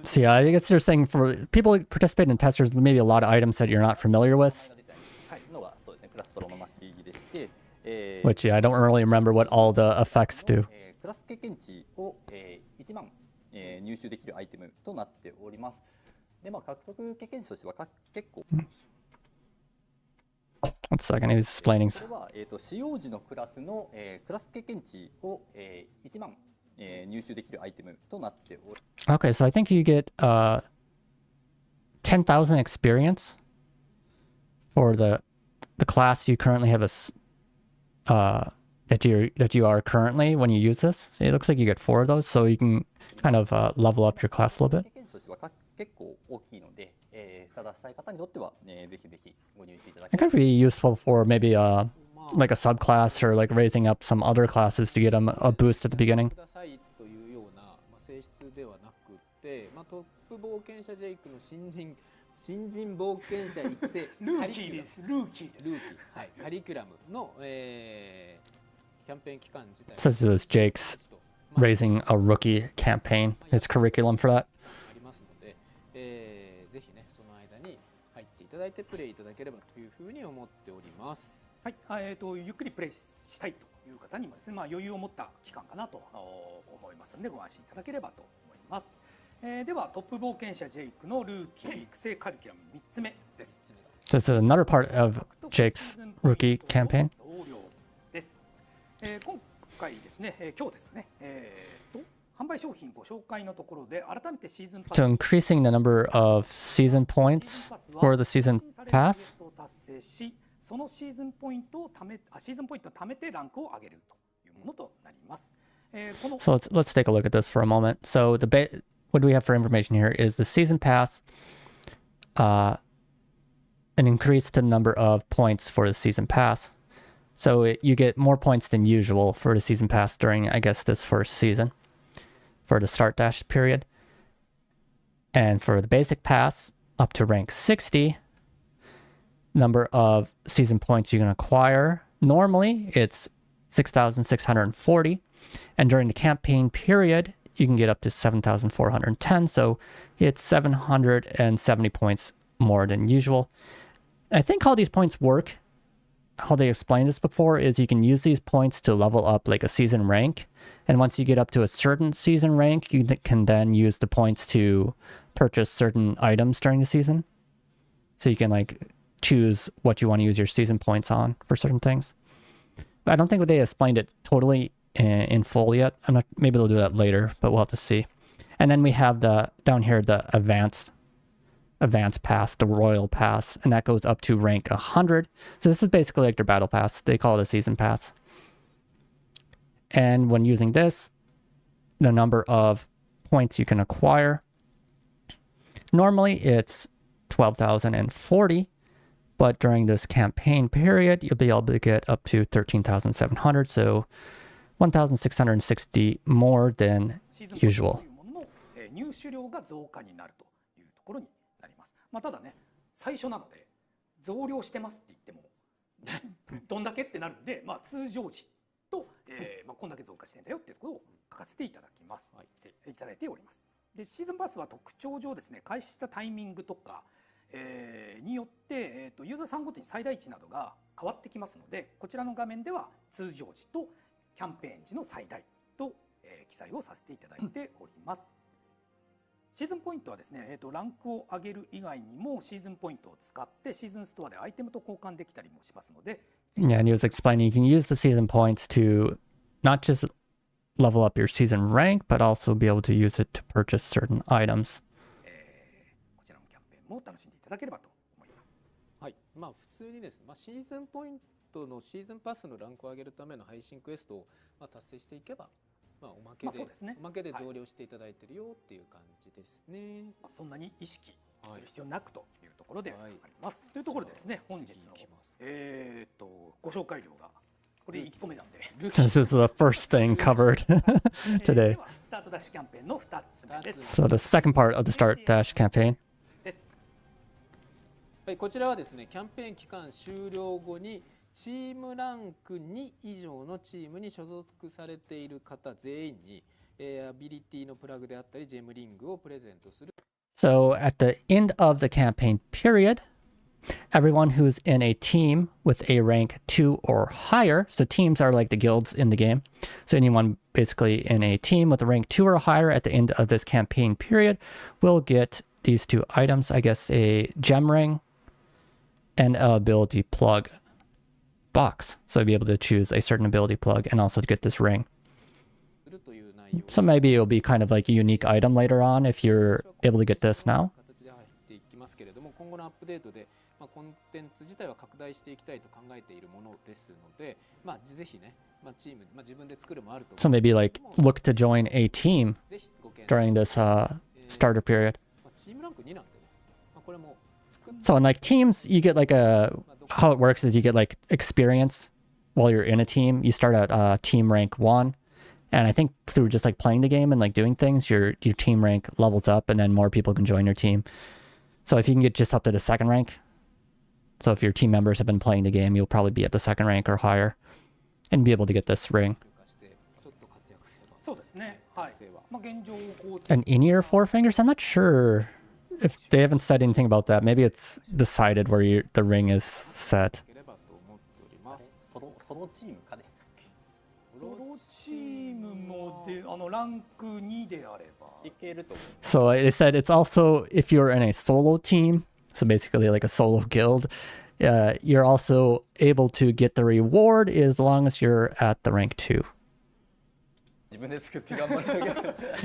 See, I guess they're saying for people who participate in testers, maybe a lot of items that you're not familiar with. Which, yeah, I don't really remember what all the effects do. One second, he's explaining. Okay, so I think you get 10,000 experience for the class you currently have that you are currently when you use this. So it looks like you get 4 of those, so you can kind of level up your class a little bit. It could be useful for maybe like a subclass or like raising up some other classes to get them a boost at the beginning. So this is Jake's raising a rookie campaign, his curriculum for that. いただいてプレイいただければというふうに思っております。はい、ゆっくりプレイしたいという方にもですね、余裕を持った期間かなと思いますのでご安心いただければと思います。ではトップ冒険者ジェイクのルーキー育成カリキュラム3つ目です。So this is another part of Jake's rookie campaign. です。今回ですね、今日ですね、販売商品ご紹介のところで改めてシーズンパス So increasing the number of season points for the season pass. そのシーズンポイントを貯めてランクを上げるというものとなります。So let's take a look at this for a moment. So what we have for information here is the season pass, an increase to the number of points for the season pass. So you get more points than usual for the season pass during, I guess, this first season for the start dash period. And for the basic pass, up to rank 60, number of season points you can acquire. Normally, it's 6,640. And during the campaign period, you can get up to 7,410. So it's 770 points more than usual. I think how these points work how they explained this before is you can use these points to level up like a season rank. And once you get up to a certain season rank, you can then use the points to purchase certain items during the season. So you can like choose what you want to use your season points on for certain things. But I don't think they explained it totally in full yet. I'm not, maybe they'll do that later, but we'll have to see. And then we have the down here the advanced pass, the royal pass, and that goes up to rank 100. So this is basically like their battle pass. They call it a season pass. And when using this, the number of points you can acquire, normally it's 12,040, but during this campaign period, you'll be able to get up to 13,700, so 1,660 more than usual. 入手量が増加になるというところになります。まあただね、最初なので増量してますって言ってもどんだけってなるんで、まあ通常時と、まあこんだけ増加してんだよっていうところを書かせていただきます。いただいております。でシーズンパスは特徴上ですね、開始したタイミングとか、によって、ユーザーさんごとに最大値などが変わってきますので、こちらの画面では通常時とキャンペーン時の最大と、記載をさせていただいております。シーズンポイントはですね、ランクを上げる以外にもシーズンポイントを使ってシーズンストアでアイテムと交換できたりもしますので。Yeah, and he was explaining you can use the season points to not just level up your season rank, but also be able to use it to purchase certain items. こちらのキャンペーンも楽しんでいただければと思います。はい、まあ普通にですね、まあ、シーズンポイントのシーズンパスのランクを上げるための配信クエストを、まあ、達成していけば、まあ、おまけで、おまけで増量していただいているよっていう感じですね。まあ、そんなに意識する必要なくというところであります。というところでですね、本日のご紹介料がこれ1個目なんで。This is the first thing covered today. スタートダッシュキャンペーンの2つ目です。So the second part of the Start Dash campaign. はい、こちらはですね、キャンペーン期間終了後にチームランク2以上のチームに所属されている方全員に、アビリティのプラグであったりジェムリングをプレゼントする。So at the end of the campaign period, everyone who's in a team with a rank 2 or higher, so teams are like the guilds in the game, so anyone basically in a team with a rank 2 or higher at the end of this campaign period will get these two items, I guess a gem ring and an ability plug box. So you'll be able to choose a certain ability plug and also to get this ring. So maybe it'll be kind of like a unique item later on if you're able to get this now. 今後のアップデートで、まあ、コンテンツ自体は拡大していきたいと考えているものですので、まあ、ぜひね、まあ、チーム、まあ、自分で作るもあると思う。So maybe like look to join a team during this starter period. チームランク2なんでね、まあ、これも So in like teams, you get like how it works is you get like experience while you're in a team. You start at team rank 1. And I think through just like playing the game and like doing things, your team rank levels up and then more people can join your team. So if you can get just up to the second rank, so if your team members have been playing the game, you'll probably be at the second rank or higher and be able to get this ring. And in-ear four fingers, I'm not sure if they haven't said anything about that. Maybe it's decided where the ring is set. So it said it's also if you're in a solo team, so basically like a solo guild, you're also able to get the reward as long as you're at the rank 2.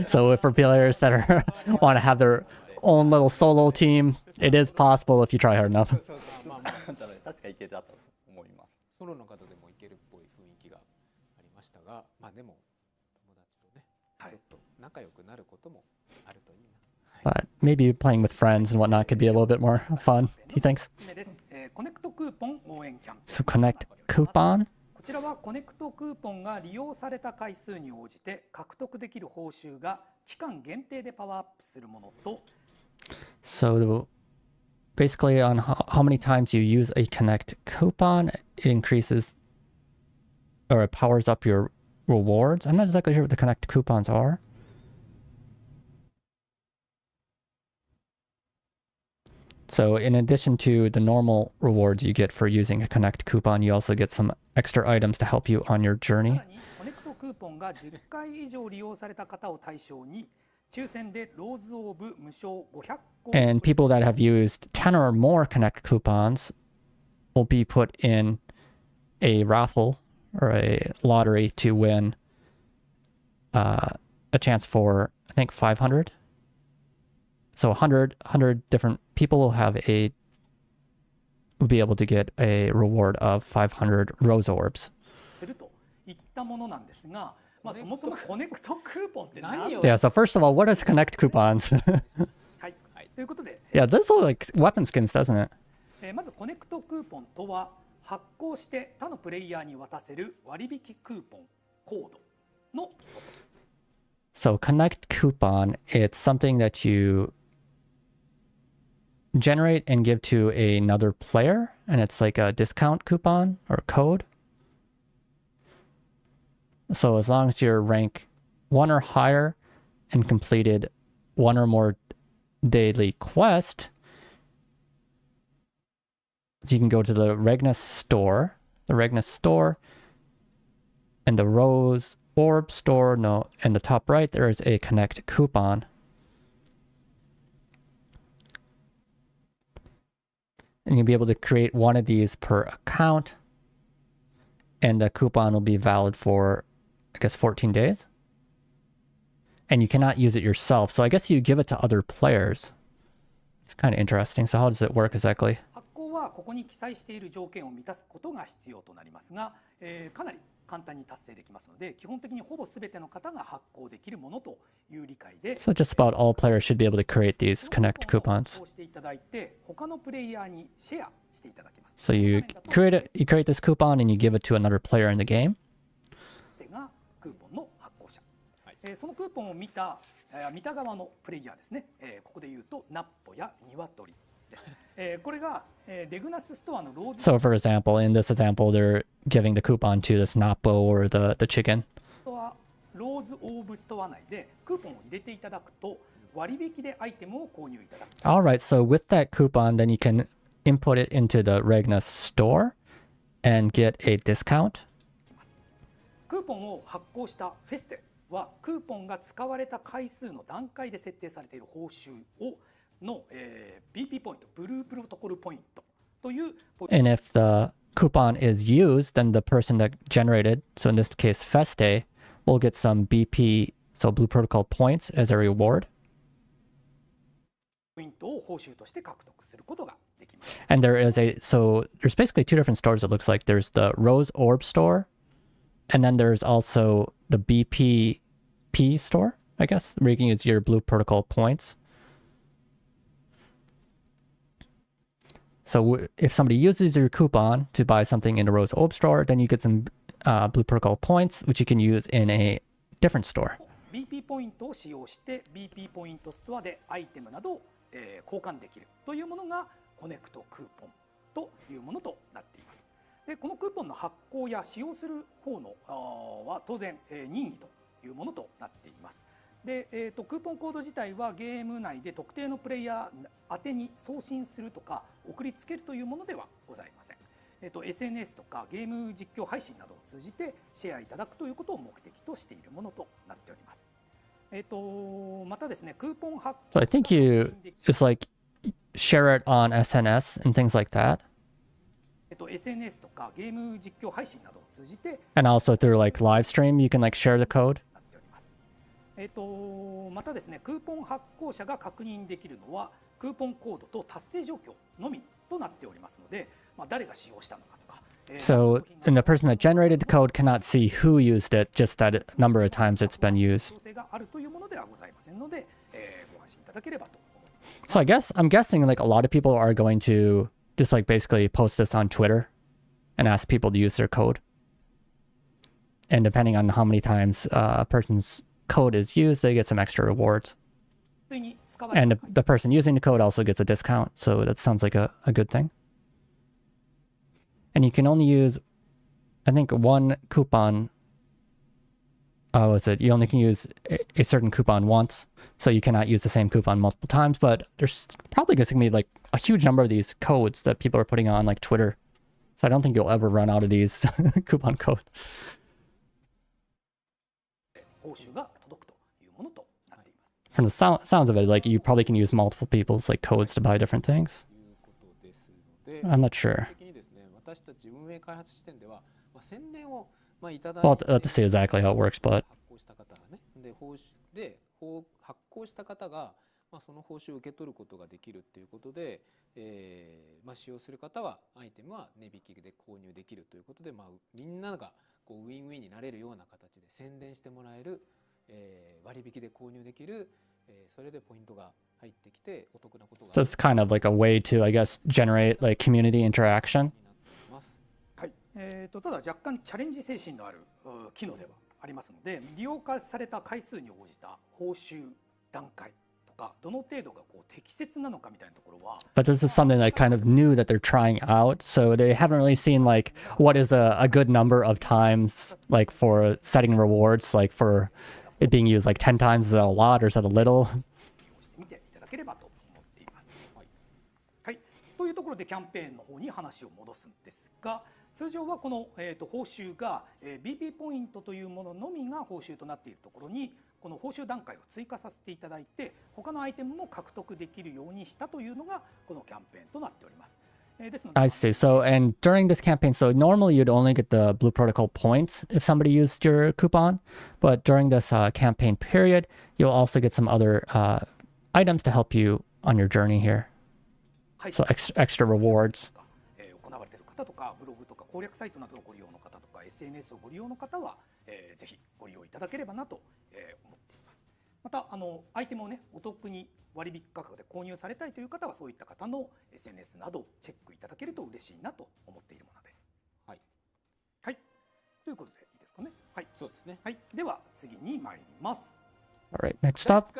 So for players that are want to have their own little solo team, it is possible if you try hard enough. ソロの方でもいけるっぽい雰囲気がありましたが、まあでも友達とね、ちょっと仲良くなることもあるといいな。But maybe playing with friends and whatnot could be a little bit more fun, he thinks. So connect coupon. こちらはコネクトクーポンが利用された回数に応じて獲得できる報酬が期間限定でパワーアップするものと。So basically on how many times you use a connect coupon, it increases or it powers up your rewards. I'm not exactly sure what the connect coupons are. So in addition to the normal rewards you get for using a Connect coupon, you also get some extra items to help you on your さ journey. らにコネクトクーポンが10回以上利用された方を対象に抽選でローズオーブ無償500個 And people that have used 10 or more Connect coupons will be put in a raffle or a lottery to win a chance for, I think, 500. So 100 different people will be able to get a reward of 500 rose orbs. するといったものなんですが、まあ、そもそもコネクトクーポンって何を Yeah, so first of all, what is Connect coupons? はい、ということで、 Yeah, this looks like weapon skins, doesn't it? まずコネクトクーポンとは発行して他のプレイヤーに渡せる割引クーポンコードのこと。 So Connect coupon, it's something that you generate and give to another player, and it's like a discount coupon or code. So as long as you're rank 1 or higher and completed 1 or more daily quest, you can go to the Regnus store, and the Rose Orb store, no, in the top right, there is a Connect coupon. And you'll be able to create one of these per account. And the coupon will be valid for, I guess, 14 days. And you cannot use it yourself. So I guess you give it to other players. It's kind of interesting. So how does it work exactly? 発行はここに記載している条件を満たすことが必要となりますが、かなり簡単に達成できますので、基本的にほぼすべての方が発行できるものという理解で、 So just about all players should be able to create these Connect coupons. 発行していただいて、他のプレイヤーにシェアしていただきます。 So you create this coupon and you give it to another player in the game. がクーポンの発行者、そのクーポンを見た側のプレイヤーですね、ここで言うとナッポやニワトリです。これがレグナスストアのローズ So for example, in this example, they're giving the coupon to this Napo or the chicken. ストアローズオーブストア内でクーポンを入れていただくと割引でアイテムを購入いただく。 All right, so with that coupon, then you can input it into the Regnus store and get a discount. クーポンを発行したフェステはクーポンが使われた回数の段階で設定されている報酬の、BP ポイント、ブループロトコルポイントというポイント。 And if the coupon is used, then the person that generated, so in this case Feste, will get some BP, so Blue Protocol points as a reward. ポイントを報酬として獲得することができます。 And there's basically two different stores, it looks like. There's the Rose Orb store, and then there's also the BPP store, I guess, where you can use your Blue Protocol points. So if somebody uses your coupon to buy something in the Rose Orb store, then you get some Blue Protocol points, which you can use in a different store. BP ポイントを使用して BP ポイントストアでアイテムなどを、交換できるというものがコネクトクーポンというものとなっています。でこのクーポンの発行や使用する方のは当然、任意というものとなっています。で、クーポンコード自体はゲーム内で特定のプレイヤー宛てに送信するとか送りつけるというものではございません。SNS とかゲーム実況配信などを通じてシェアいただくということを目的としているものとなっております。またですね、クーポン発行 So I think it's like share it on SNS and things like that. SNS とかゲーム実況配信などを通じて And also through like Livestream, you can like share the code. なっております。またですね、クーポン発行者が確認できるのはクーポンコードと達成状況のみとなっておりますので、誰が使用したのかとか。So, and the person that generated the code cannot see who used it, just that number of times it's been used. 調整があるというものではございませんので、ご安心いただければと思います。 So I'm guessing like a lot of people are going to just like basically post this on Twitter and ask people to use their code. And depending on how many times a person's code is used, they get some extra rewards. And the person using the code also gets a discount. So that sounds like a good thing. And you can only use, I think, one coupon was it? You only can use a certain coupon once, so you cannot use the same coupon multiple times. But there's probably going to be like a huge number of these codes that people are putting on like Twitter. So I don't think you'll ever run out of these coupon codes. 報酬が届くというものとなっています。 From the sounds of it, like you probably can use multiple people's like codes to buy different things. I'm not sure. Well, I'll have to see exactly how it works, but 発行した方がその報酬を受け取ることができるっていうことで、使用する方はアイテムは値引きで購入できるということで、みんながこうウィンウィンになれるような形で宣伝してもらえる、割引で購入できる、それでポイントが入ってきてお得なことが。So it's kind of like a way to, I guess, generate like community interaction. はい。ただ若干チャレンジ精神のある機能ではありますので、利用化された回数に応じた報酬段階とかどの程度がこう適切なのかみたいなところは。But this is something like kind of new that they're trying out, so they haven't really seen like what is a good number of times like for setting rewards, like for it being used like 10 times. Is that a lot or is that a little? 見ていただければと思っています。はい。というところでキャンペーンの方に話を戻すんですが。通常はこの、報酬が、BP ポイントというもののみが報酬となっているところにこの報酬段階を追加させていただいて他のアイテムも獲得できるようにしたというのがこのキャンペーンとなっております。ですので I see. So, and during this campaign, so normally you'd only get the Blue Protocol points if somebody used your coupon, but during this campaign period, you'll also get some other items to help you on your journey here. So extra rewards. 行われている方とかブログとか攻略サイトなどをご利用の方とか SNS をご利用の方は、ぜひご利用いただければなと、思っています。またアイテムをねお得に割引価格で購入されたいという方はそういった方の SNS などをチェックいただけると嬉しいなと思っているものです。はい、はい、ということでいいですかね。はい、そうですね。はい、では次に参ります。 All right, next up.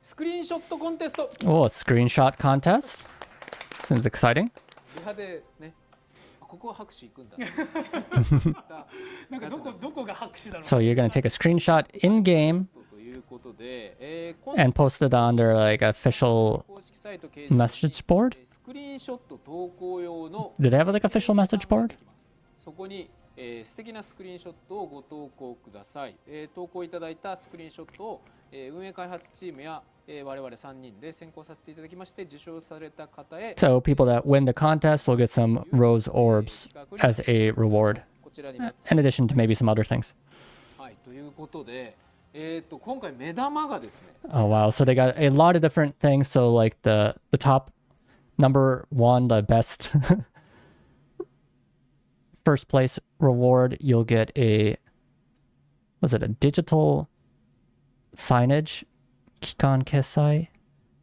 スクリーンショットコンテスト。Oh, a screenshot contest. Seems exciting. リハでね。ここは拍手いくんだ。なんかどこが拍手だろう。 So you're going to take a screenshot in game ということで、and post it on their like official message board. スクリーンショット投稿用の Do they have like official message board? そこに、素敵なスクリーンショットをご投稿ください。投稿いただいたスクリーンショットを、運営開発チームや、我々3人で選考させていただきまして受賞された方へ So people that win the contest will get some rose orbs as a reward, こちらに in addition to maybe some other things. はい、ということで、今回目玉がですね Oh wow, so they got a lot of different things. So like the top number one, the best first place reward, you'll get was it a digital signage? Kikan Kesai?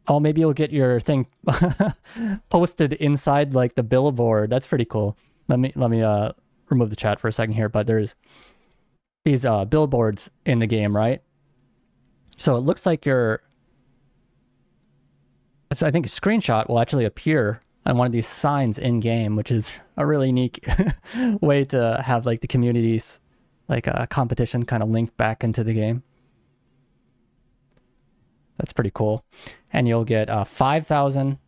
Oh, maybe you'll get your thing posted inside like the billboard. That's pretty cool. Let me remove the chat for a second here, but there's these billboards in the game, right? So it looks like I think a screenshot will actually appear on one of these signs in game, which is a really unique way to have like the communities, like a competition kind of linked back into the game. That's pretty cool. And you'll get 5,000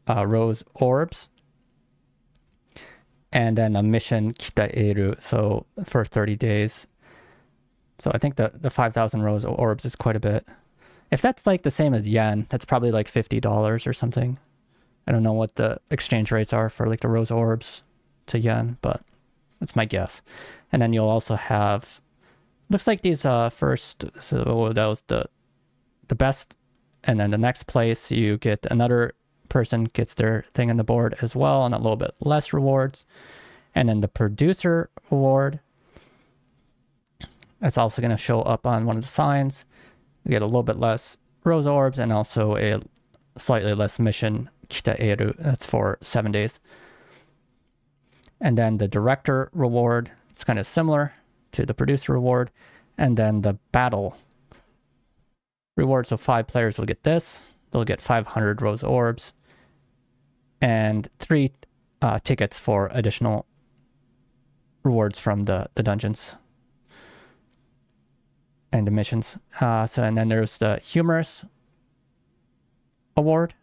rose orbs. And then a mission Kitaeru, so for 30 days. So I think the 5,000 rose orbs is quite a bit. If that's like the same as yen, that's probably like $50 or something. I don't know what the exchange rates are for like the rose orbs to yen, but that's my guess. And then you'll also have, looks like these first, so that was the best, and then the next place you get another person gets their thing on the board as well, and a little bit less rewards. And then the producer reward, that's also going to show up on one of the signs. You get a little bit less rose orbs and also a slightly less mission Kitaeru, that's for 7 days. And then the director reward, it's kind of similar to the producer reward. And then the battle reward, so 5 players will get this. They'll get 500 rose orbs and 3 tickets for additional rewards from the dungeons. and the missions. And then there's the humorous award,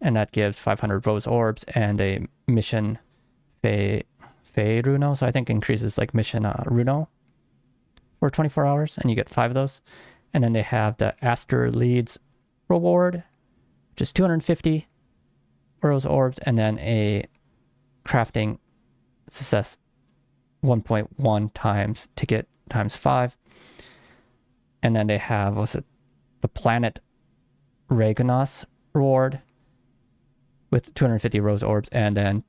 and that gives 500 rose orbs and a mission Fei Runo. So I think increases like mission Runo for 24 hours, and you get 5 of those. And then they have the Aster Leads reward, which is 250 rose orbs, and then a crafting success 1.1 times ticket times 5. And then they have, the Planet Reganos reward with 250 rose orbs, and then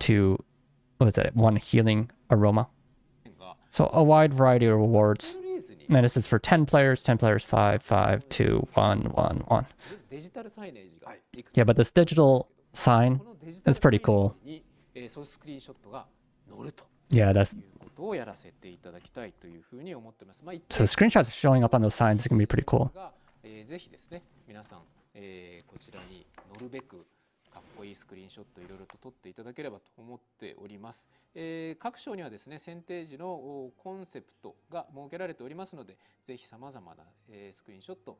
1 healing aroma. So a wide variety of rewards. And this is for 10 players, 5, 5, 2, 1, 1, 1. Yeah, but this digital sign is pretty cool. Yeah, that's... So the screenshots showing up on those signs is going to be pretty cool. かっこいいスクリーンショットいろいろと撮っていただければと思っております。各章にはですね、選定時のコンセプトが設けられておりますので、ぜひ様々なスクリーンショット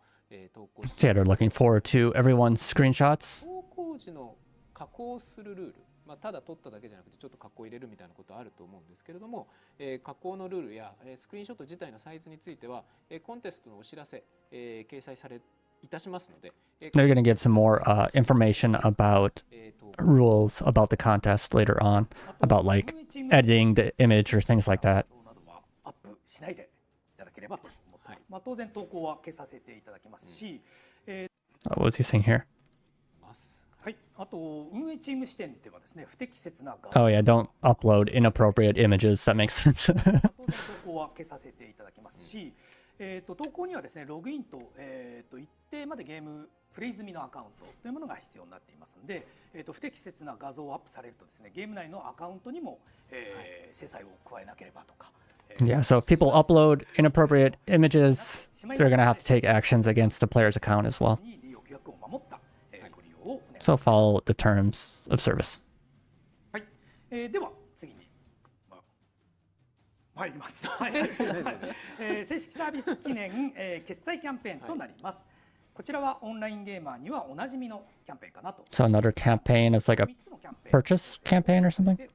投稿して。Yeah, they're looking forward to everyone's screenshots. 投稿時の加工するルール、ただ撮っただけじゃなくてちょっと加工入れるみたいなことあると思うんですけれども、加工のルールやスクリーンショット自体のサイズについてはコンテストのお知らせ、掲載されいたしますので、They're going to give some more information about rules about the contest later on, about like editing the image or things like that. アップしないでいただければと思ってます。当然投稿は消させていただきますし、What was he saying here? はい、あと運営チーム視点ではですね、不適切な画像。Oh yeah, don't upload inappropriate images. That makes sense. 当然投稿は消させていただきますし。投稿にはですね、ログインと、一定までゲームプレイ済みのアカウントというものが必要になっていますので、不適切な画像をアップされるとですね、ゲーム内のアカウントにも、制裁を加えなければとか。Yeah, so if people upload inappropriate images, they're going to have to take actions against the player's account as well. So follow the terms of service. はい、では次に。参ります。正式サービス記念、決済キャンペーンとなります。こちらはオンラインゲーマーにはおなじみのキャンペーンかなと。So another campaign is like a purchase campaign or something?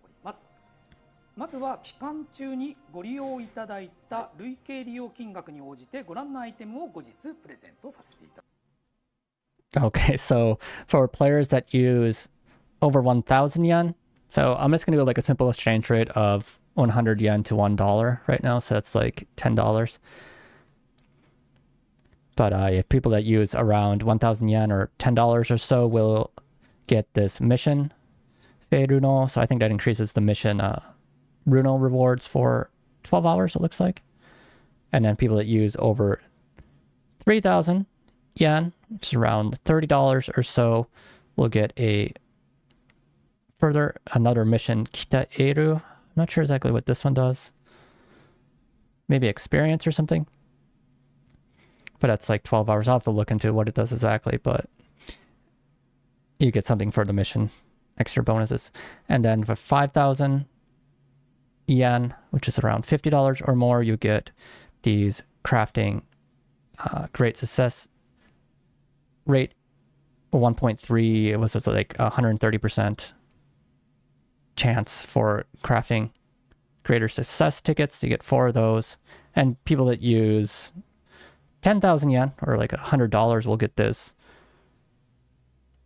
まずは期間中にご利用いただいた累計利用金額に応じてご覧のアイテムを後日プレゼントさせていただきます。Okay, so for players that use over 1,000 yen, so I'm just going to go like a simple exchange rate of 100 yen to $1 right now, so that's like $10. But if people that use around 1,000 yen or $10 or so will get this mission Fei Runo, so I think that increases the mission Runo rewards for 12 hours, it looks like. And then people that use over 3,000 yen, which is around $30 or so, will get another mission Kita Eru. I'm not sure exactly what this one does. Maybe experience or something. But that's like 12 hours. I'll have to look into what it does exactly, but you get something for the mission, extra bonuses. And then for 5,000 yen, which is around $50 or more, you get these crafting great success rate 1.3. It was like 130% chance for crafting greater success tickets. You get 4 of those, and people that use 10,000 yen or like $100 will get this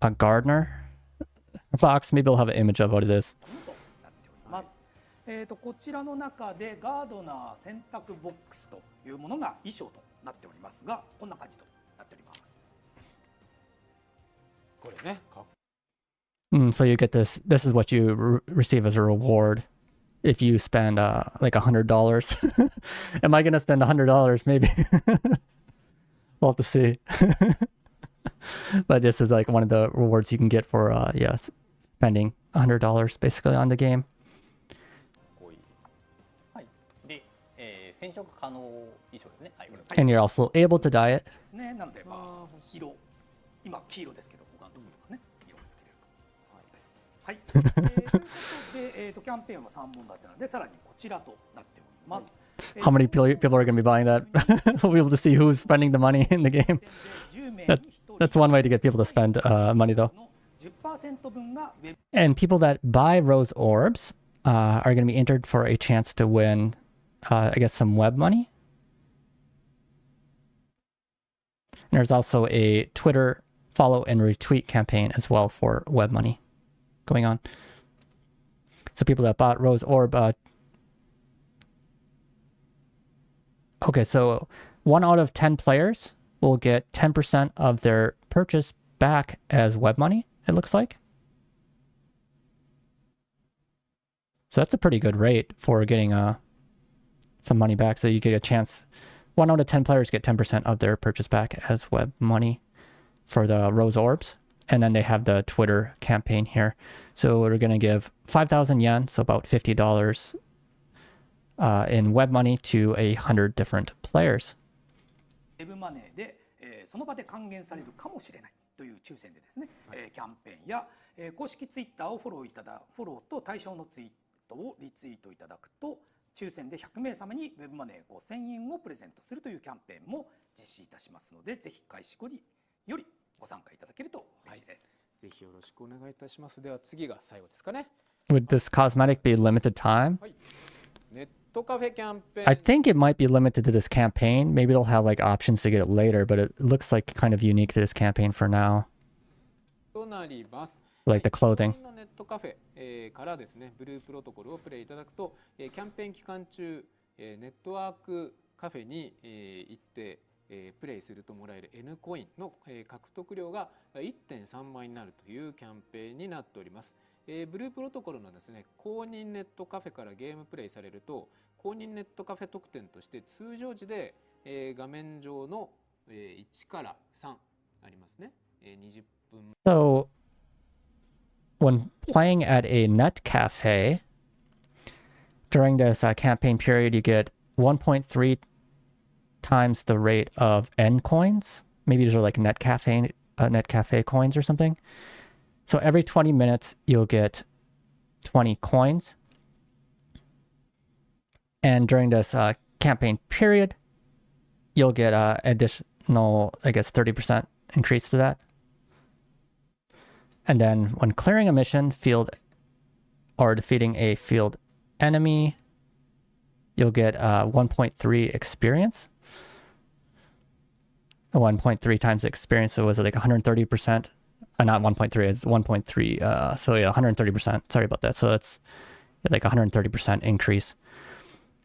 a gardener box. Maybe we'll have an image of what it is. こちらの中でガードナー選択ボックスというものが衣装となっておりますが、こんな感じとなっております。これね。So you get this. This is what you receive as a reward if you spend like $100. Am I gonna spend $100? Maybe. We'll have to see. But this is like one of the rewards you can get for spending $100 basically on the game. はい。で、染色可能衣装ですね。はい。And you're also able to dye it. ですね。なので色、今黄色ですけど他のところとかね色がつけれるです。はい。ということでキャンペーンは3本立てなのでさらにこちらとなっております。ます。How many people are going to be buying that? We'll be able to see who's spending the money in the game. That's one way to get people to spend money, though. And people that buy Rose Orbs are going to be entered for a chance to win, I guess, some web money. And there's also a Twitter follow and retweet campaign as well for web money going on. So people that bought Rose Orb, okay, so 1 out of 10 players will get 10% of their purchase back as web money, it looks like. So that's a pretty good rate for getting some money back. So you get a chance, 1 out of 10 players get 10% of their purchase back as web money for the Rose Orbs. And then they have the Twitter campaign here. So we're going to give 5,000 yen, so about $50 in web money to 100 different players. ウェブマネーで、その場で還元されるかもしれないという抽選でですね、キャンペーンや、公式ツイッターをフォローと対象のツイートをリツイートいただくと抽選で100名様にウェブマネー5000円をプレゼントするというキャンペーンも実施いたしますので、ぜひ開始後によりご参加いただけると嬉しいです。ぜひよろしくお願いいたします。では次が最後ですかね。Would this cosmetic be limited time? はい。ネットカフェキャンペーン。I think it might be limited to this campaign. Maybe it'll have like options to get it later, but it looks like kind of unique to this campaign for now. となります。Like the clothing. ネットカフェからですね、ブループロトコルをプレイいただくと、キャンペーン期間中、ネットワークカフェに行ってプレイするともらえる N コインの獲得量が 1.3 倍になるというキャンペーンになっております。ブループロトコルのですね、公認ネットカフェからゲームプレイされると、公認ネットカフェ特典として通常時で画面上の1から3ありますね。20分。So when playing at a net cafe during this campaign period, you get 1.3 times the rate of N coins. Maybe these are like net cafe coins or something. So every 20 minutes, you'll get 20 coins. And during this campaign period, you'll get additional, I guess, 30% increase to that. And then when clearing a mission field or defeating a field enemy, you'll get 1.3 experience. 1.3 times the experience, so was it like 130%? Not 1.3, it's 1.3. So yeah, 130%. Sorry about that. So it's like 130% increase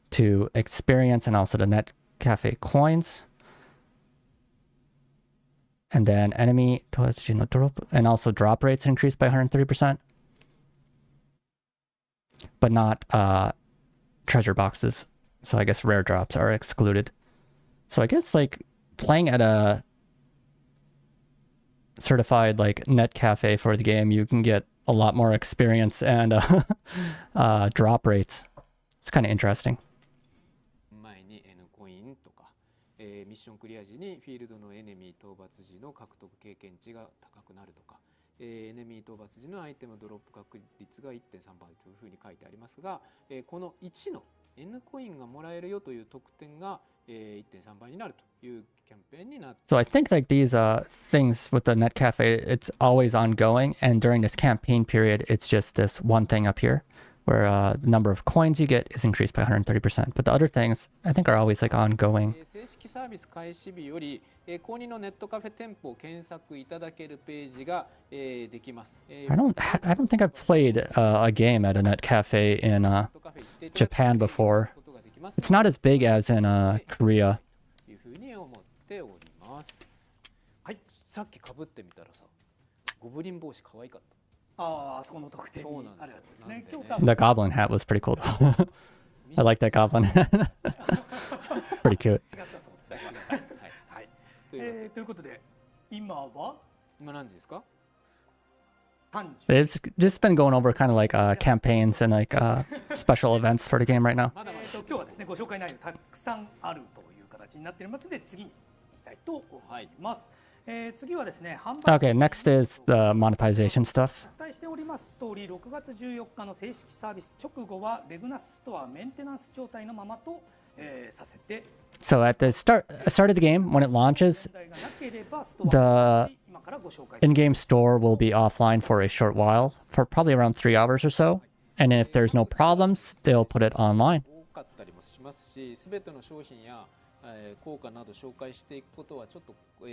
to experience and also the net cafe coins. And then enemy drop and also drop rates increased by 130%. But not treasure boxes. So I guess rare drops are excluded. So I guess like playing at a certified like net cafe for the game, you can get a lot more experience and drop rates. It's kind of interesting. 前に N コインとか、ミッションクリア時にフィールドのエネミー討伐時の獲得経験値が高くなるとか、エネミー討伐時のアイテムドロップ確率が 1.3 倍というふうに書いてありますが、この1の N コインがもらえるよという特典が 1.3 倍になるというキャンペーンになって。 So I think like these things with the net cafe, it's always ongoing, and during this campaign period, it's just this one thing up here where the number of coins you get is increased by 130%. But the other things I think are always like ongoing. 正式サービス開始日より公認のネットカフェ店舗を検索いただけるページができます。I don't think I've played a game at a net cafe in Japan before. It's not as big as in Korea. というふうに思っております。はい、さっき被ってみたらさ、ゴブリン帽子可愛かった。あそこの特典にあるやつですね。The goblin hat was pretty cool though. I like that goblin. Pretty cute. ということで今何時ですか？It's just been going over kind of like campaigns and like special events for the game right now. 今日はですねご紹介内容たくさんあるという形になっておりますので次に行きたいと思います。次はですね、販売 Okay, next is the monetization stuff. お伝えしております通り、6月14日の正式サービス直後はレグナスストアメンテナンス状態のままと、させて So at the start of the game, when it launches, 問題がなければストア 今からご紹介する in-game store will be offline for a short while, for probably around 3 hours or so. And if there's no problems, they'll put it online. 多かったりもしますし、すべての商品や効果など紹介していくことはちょっと、難しい。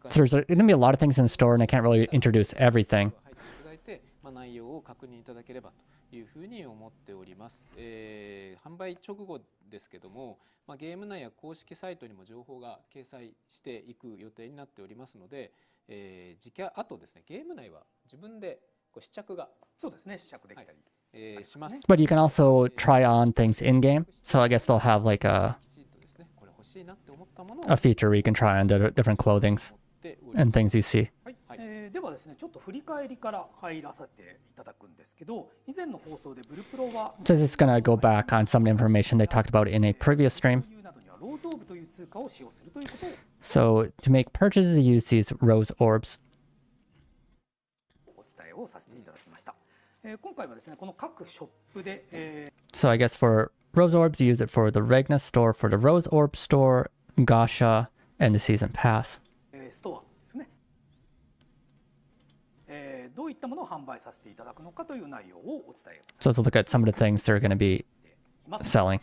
So there's going to be a lot of things in the store, and I can't really introduce everything. 入っていただいて、内容を確認いただければというふうに思っております。販売直後ですけども、ゲーム内や公式サイトにも情報が掲載していく予定になっておりますので、あとですね、ゲーム内は自分で試着がそうですね、試着できたり、します。 But you can also try on things in-game. So I guess they'll have like a きちんとですね、これ欲しいなって思ったものを feature where you can try on different clothings 持っております。 and things you see. はいではですね、ちょっと振り返りから入らせていただくんですけど、以前の放送でブルプロは So this is going to go back on some information they talked about in a previous stream. などにはローズオーブという通貨を使用するということを So to make purchases, you use these rose orbs. お伝えをさせていただきました。今回はですね、この各ショップで、So I guess for rose orbs, you use it for the Regna store, for the rose orb store, Gasha, and the season pass. ストアですね、どういったものを販売させていただくのかという内容をお伝え So let's look at some of the things they're going to be します。 selling.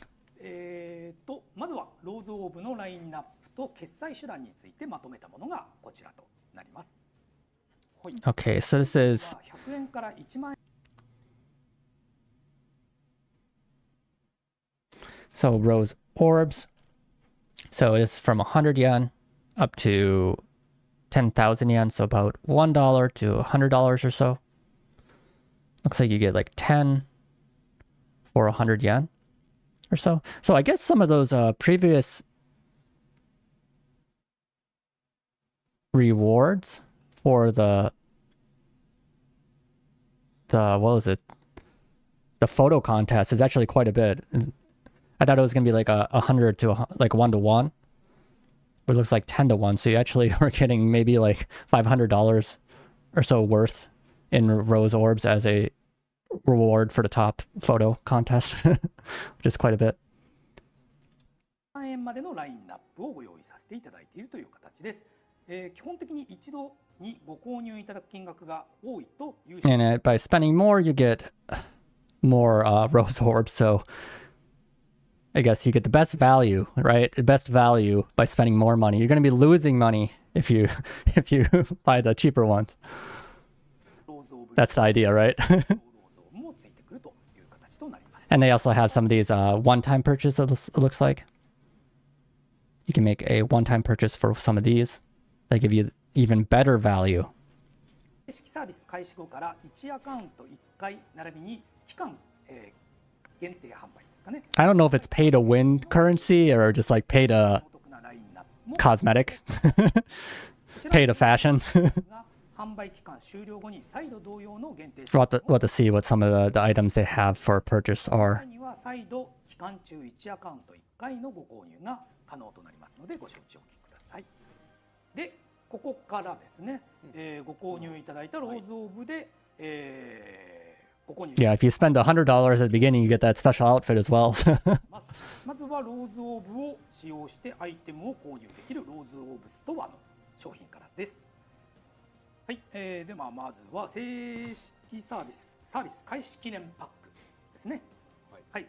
まずはローズオーブのラインナップと決済手段についてまとめたものがこちらとなります。 Okay, so this is 100円から1万円 so rose orbs. So it's from 100 yen up to 10,000 yen, so about $1 to $100 or so. Looks like you get like 10 for 100 yen or so. So I guess some of those previous rewards for the what was it? The photo contest is actually quite a bit. I thought it was gonna be like 100 to like 1 to 1, but it looks like 10 to 1. So you actually are getting maybe like $500 or so worth in rose orbs as a reward for the top photo contest, which is quite a bit. 万円までのラインナップをご用意させていただいているという形です。基本的に一度にご購入いただく金額が多いという And by spending more, you get more rose orbs. So I guess you get the best value, right? The best value by spending more money. You're going to be losing money if you buy the cheaper ones. ローズオブ That's the idea, right? ローズオブもついてくるという形となります。 And they also have some of these one-time purchases, it looks like. You can make a one-time purchase for some of these. They give you even better value. 正式サービス開始後から1アカウント1回並びに期間、限定販売ですかね。 I don't know if it's pay to win currency or just like pay to お得なラインナップも cosmetic, pay to fashion. が販売期間終了後に再度同様の限定 We'll have to see what some of the items they have for purchase さら are. には再度期間中1アカウント1回のご購入が可能となりますのでご承知おきください。で、ここからですね、ご購入いただいたローズオーブで、ご購入 Yeah, if you spend $100 at the beginning, you get that special outfit as well. まずはローズオーブを使用してアイテムを購入できるローズオーブストアの商品からです。はい、ではまずは正式サービス開始記念パックですね。はい。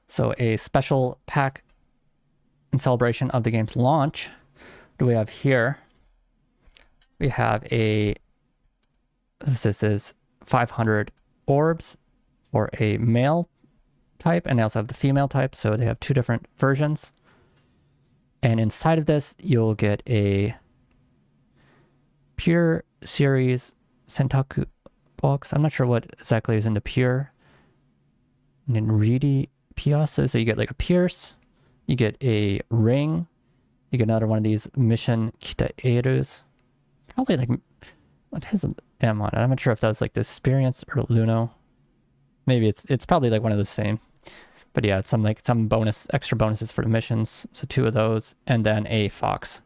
So a special pack in celebration of the game's launch. What do we have here? We have this is 500 orbs for a male type, and they also have the female type, so they have two different versions. And inside of this, you'll get a Pure Series Sentaku box. I'm not sure what exactly is in the Pure. And then Reedy Piazza, so you get like a pierce, you get a ring, you get another one of these Mission Kitaerus. Probably like, what has an M on it? I'm not sure if that's like the Experience or Luno. Maybe it's probably like one of the same. But yeah, it's some extra bonuses for the missions. So 2 of those, and then a fox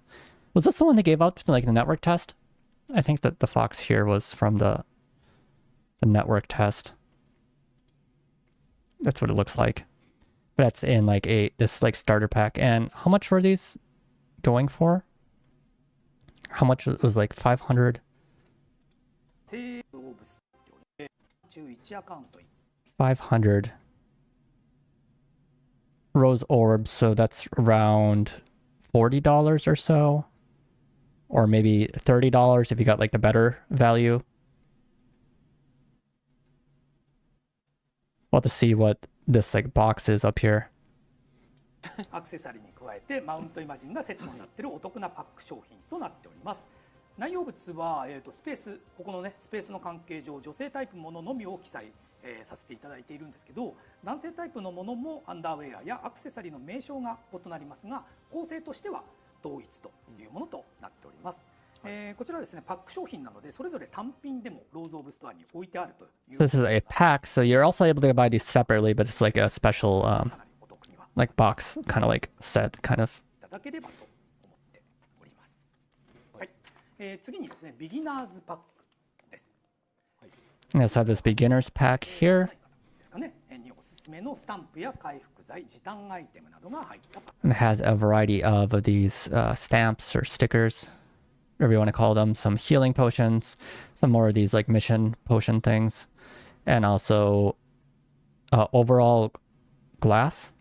Was this the one they gave out to like the network test? I think that the fox here was from the network test. That's what it looks like. But that's in like this like starter pack. And how much were these going for? How much was like 500? 500 rose orbs, so that's around $40 or so, or maybe $30 if you got like the better value. We'll have to see what this like box is up here. アクセサリーに加えてマウントイマジンがセットになっているお得なパック商品となっております。内容物は、スペース、ここのねスペースの関係上女性タイプもののみを記載、させていただいているんですけど、男性タイプのものもアンダーウェアやアクセサリーの名称が異なりますが、構成としては同一というものとなっております。こちらですね、パック商品なのでそれぞれ単品でもローズオブストアに置いてあるという。This is a pack, so you're also able to buy these separately, but it's like a special like box kind of like set kind of. いただければと思っております。はい。次にですね、ビギナーズパックです。Let's have this beginner's pack here. ですかね。におすすめのスタンプや回復剤、時短アイテムなどが入ったパック。And it has a variety of these stamps or stickers, whatever you want to call them. Some healing potions, some more of these like mission potion things, and also overall glass.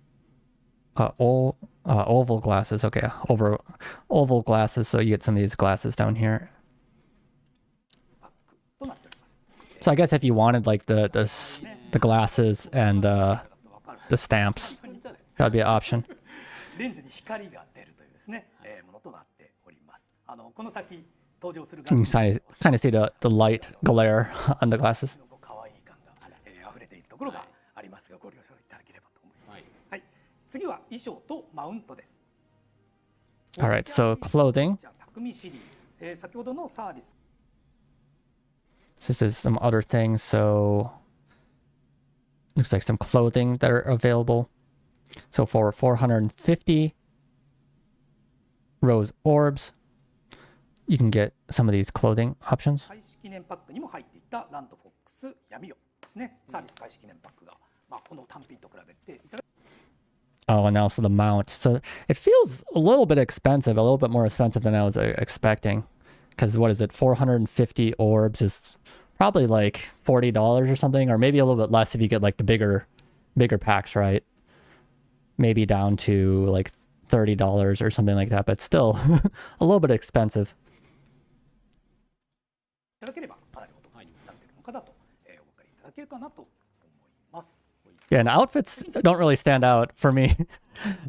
Oval glasses. Okay, oval glasses. So you get some of these glasses down here. So I guess if you wanted like the glasses and the stamps, that'd be an option. レンズに光が出るというですね、ものとなっております。この先登場する You can kind of see the light glare on the glasses. 可愛い感が溢れているところがありますが、ご了承いただければと思います。はい。次は衣装とマウントです。All right, so clothing. じゃあ匠シリーズ、先ほどのサービス。This is some other things. So looks like some clothing that are available. So for 450 rose orbs, you can get some of these clothing options. 開始記念パックにも入っていたランドフォックス闇夜ですね。サービス開始記念パックが、この単品と比べていただく。Oh, and also the mount. So it feels a little bit expensive, a little bit more expensive than I was expecting. Because what is it? 450 orbs is probably like $40 or something, or maybe a little bit less if you get like the bigger packs, right? Maybe down to like $30 or something like that, but still a little bit expensive. いただければかなりお得になっているのかなとお分かりいただけるかなと思います。 Yeah, and outfits don't really stand out for me.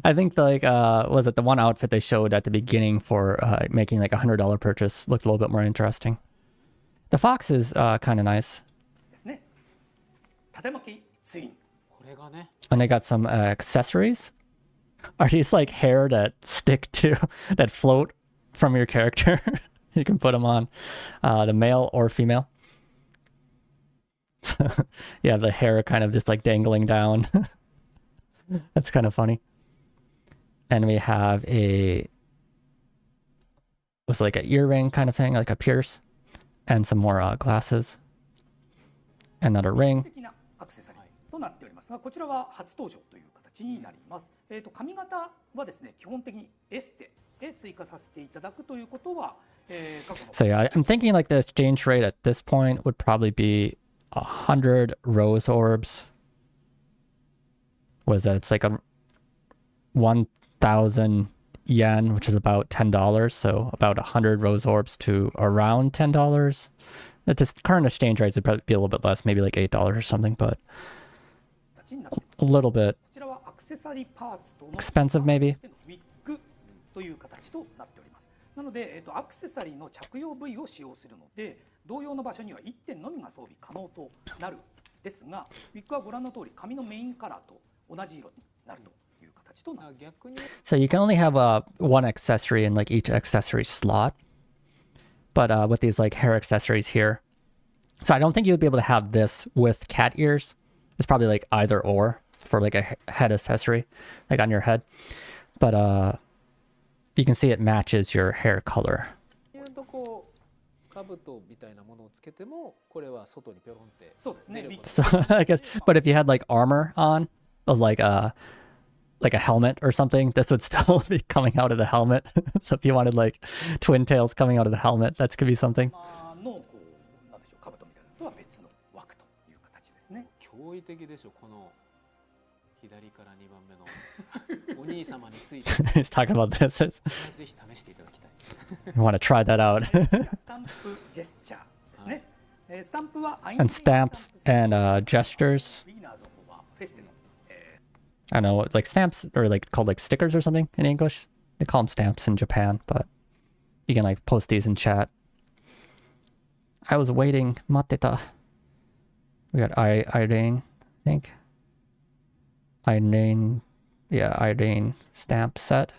I think like was it the one outfit they showed at the beginning for making like $100 purchase looked a little bit more interesting. The fox is kind of nice. ですね。縦巻きツイン。これがね。 And they got some accessories. Are these like hair that stick to that float from your character? You can put them on the male or female. Yeah, the hair kind of just like dangling down. That's kind of funny. And we have was like an earring kind of thing, like a pierce, and some more glasses. Another ring. 的なアクセサリーとなっておりますが、こちらは初登場という形になります。髪型はですね、基本的にエステで追加させていただくということは、過去の So yeah, I'm thinking like the exchange rate at this point would probably be 100 rose orbs. What is that? It's like 1,000 yen, which is about $10. So about 100 rose orbs to around $10. At this current exchange rates, it'd probably be a little bit less, maybe like $8 or something, but a little bit こちらはアクセサリーパーツとの expensive, maybe. ウィッグという形となっております。なので、アクセサリーの着用部位を使用するので、同様の場所には1点のみが装備可能となるですが、ウィッグはご覧の通り髪のメインカラーと同じ色になるという形となる。逆に So you can only have one accessory in like each accessory slot. But with these like hair accessories here. So I don't think you would be able to have this with cat ears. It's probably like either or for like a head accessory, like on your head. But you can see it matches your hair color. こう兜みたいなものをつけてもこれは外にピョロンってそうですね。出ること So I guess, but if you had like armor on, like a helmet or something, this would still be coming out of the helmet. So if you wanted like twin tails coming out of the helmet, that could be something. のこうなんでしょう、兜みたいなのとは別の枠という形ですね。驚異的でしょこの左から2番目のお兄様について He's talking about this. ぜひ試していただきたい You want to try that out. スタンプジェスチャーですね。スタンプは And stamps and gestures. ビギナーズの方はフェステの I don't know, like stamps or like called like stickers or something in English. They call them stamps in Japan, but you can like post these in chat. I was waiting. Mateta. We got Irene, I think. Irene, yeah, Irene stamp set.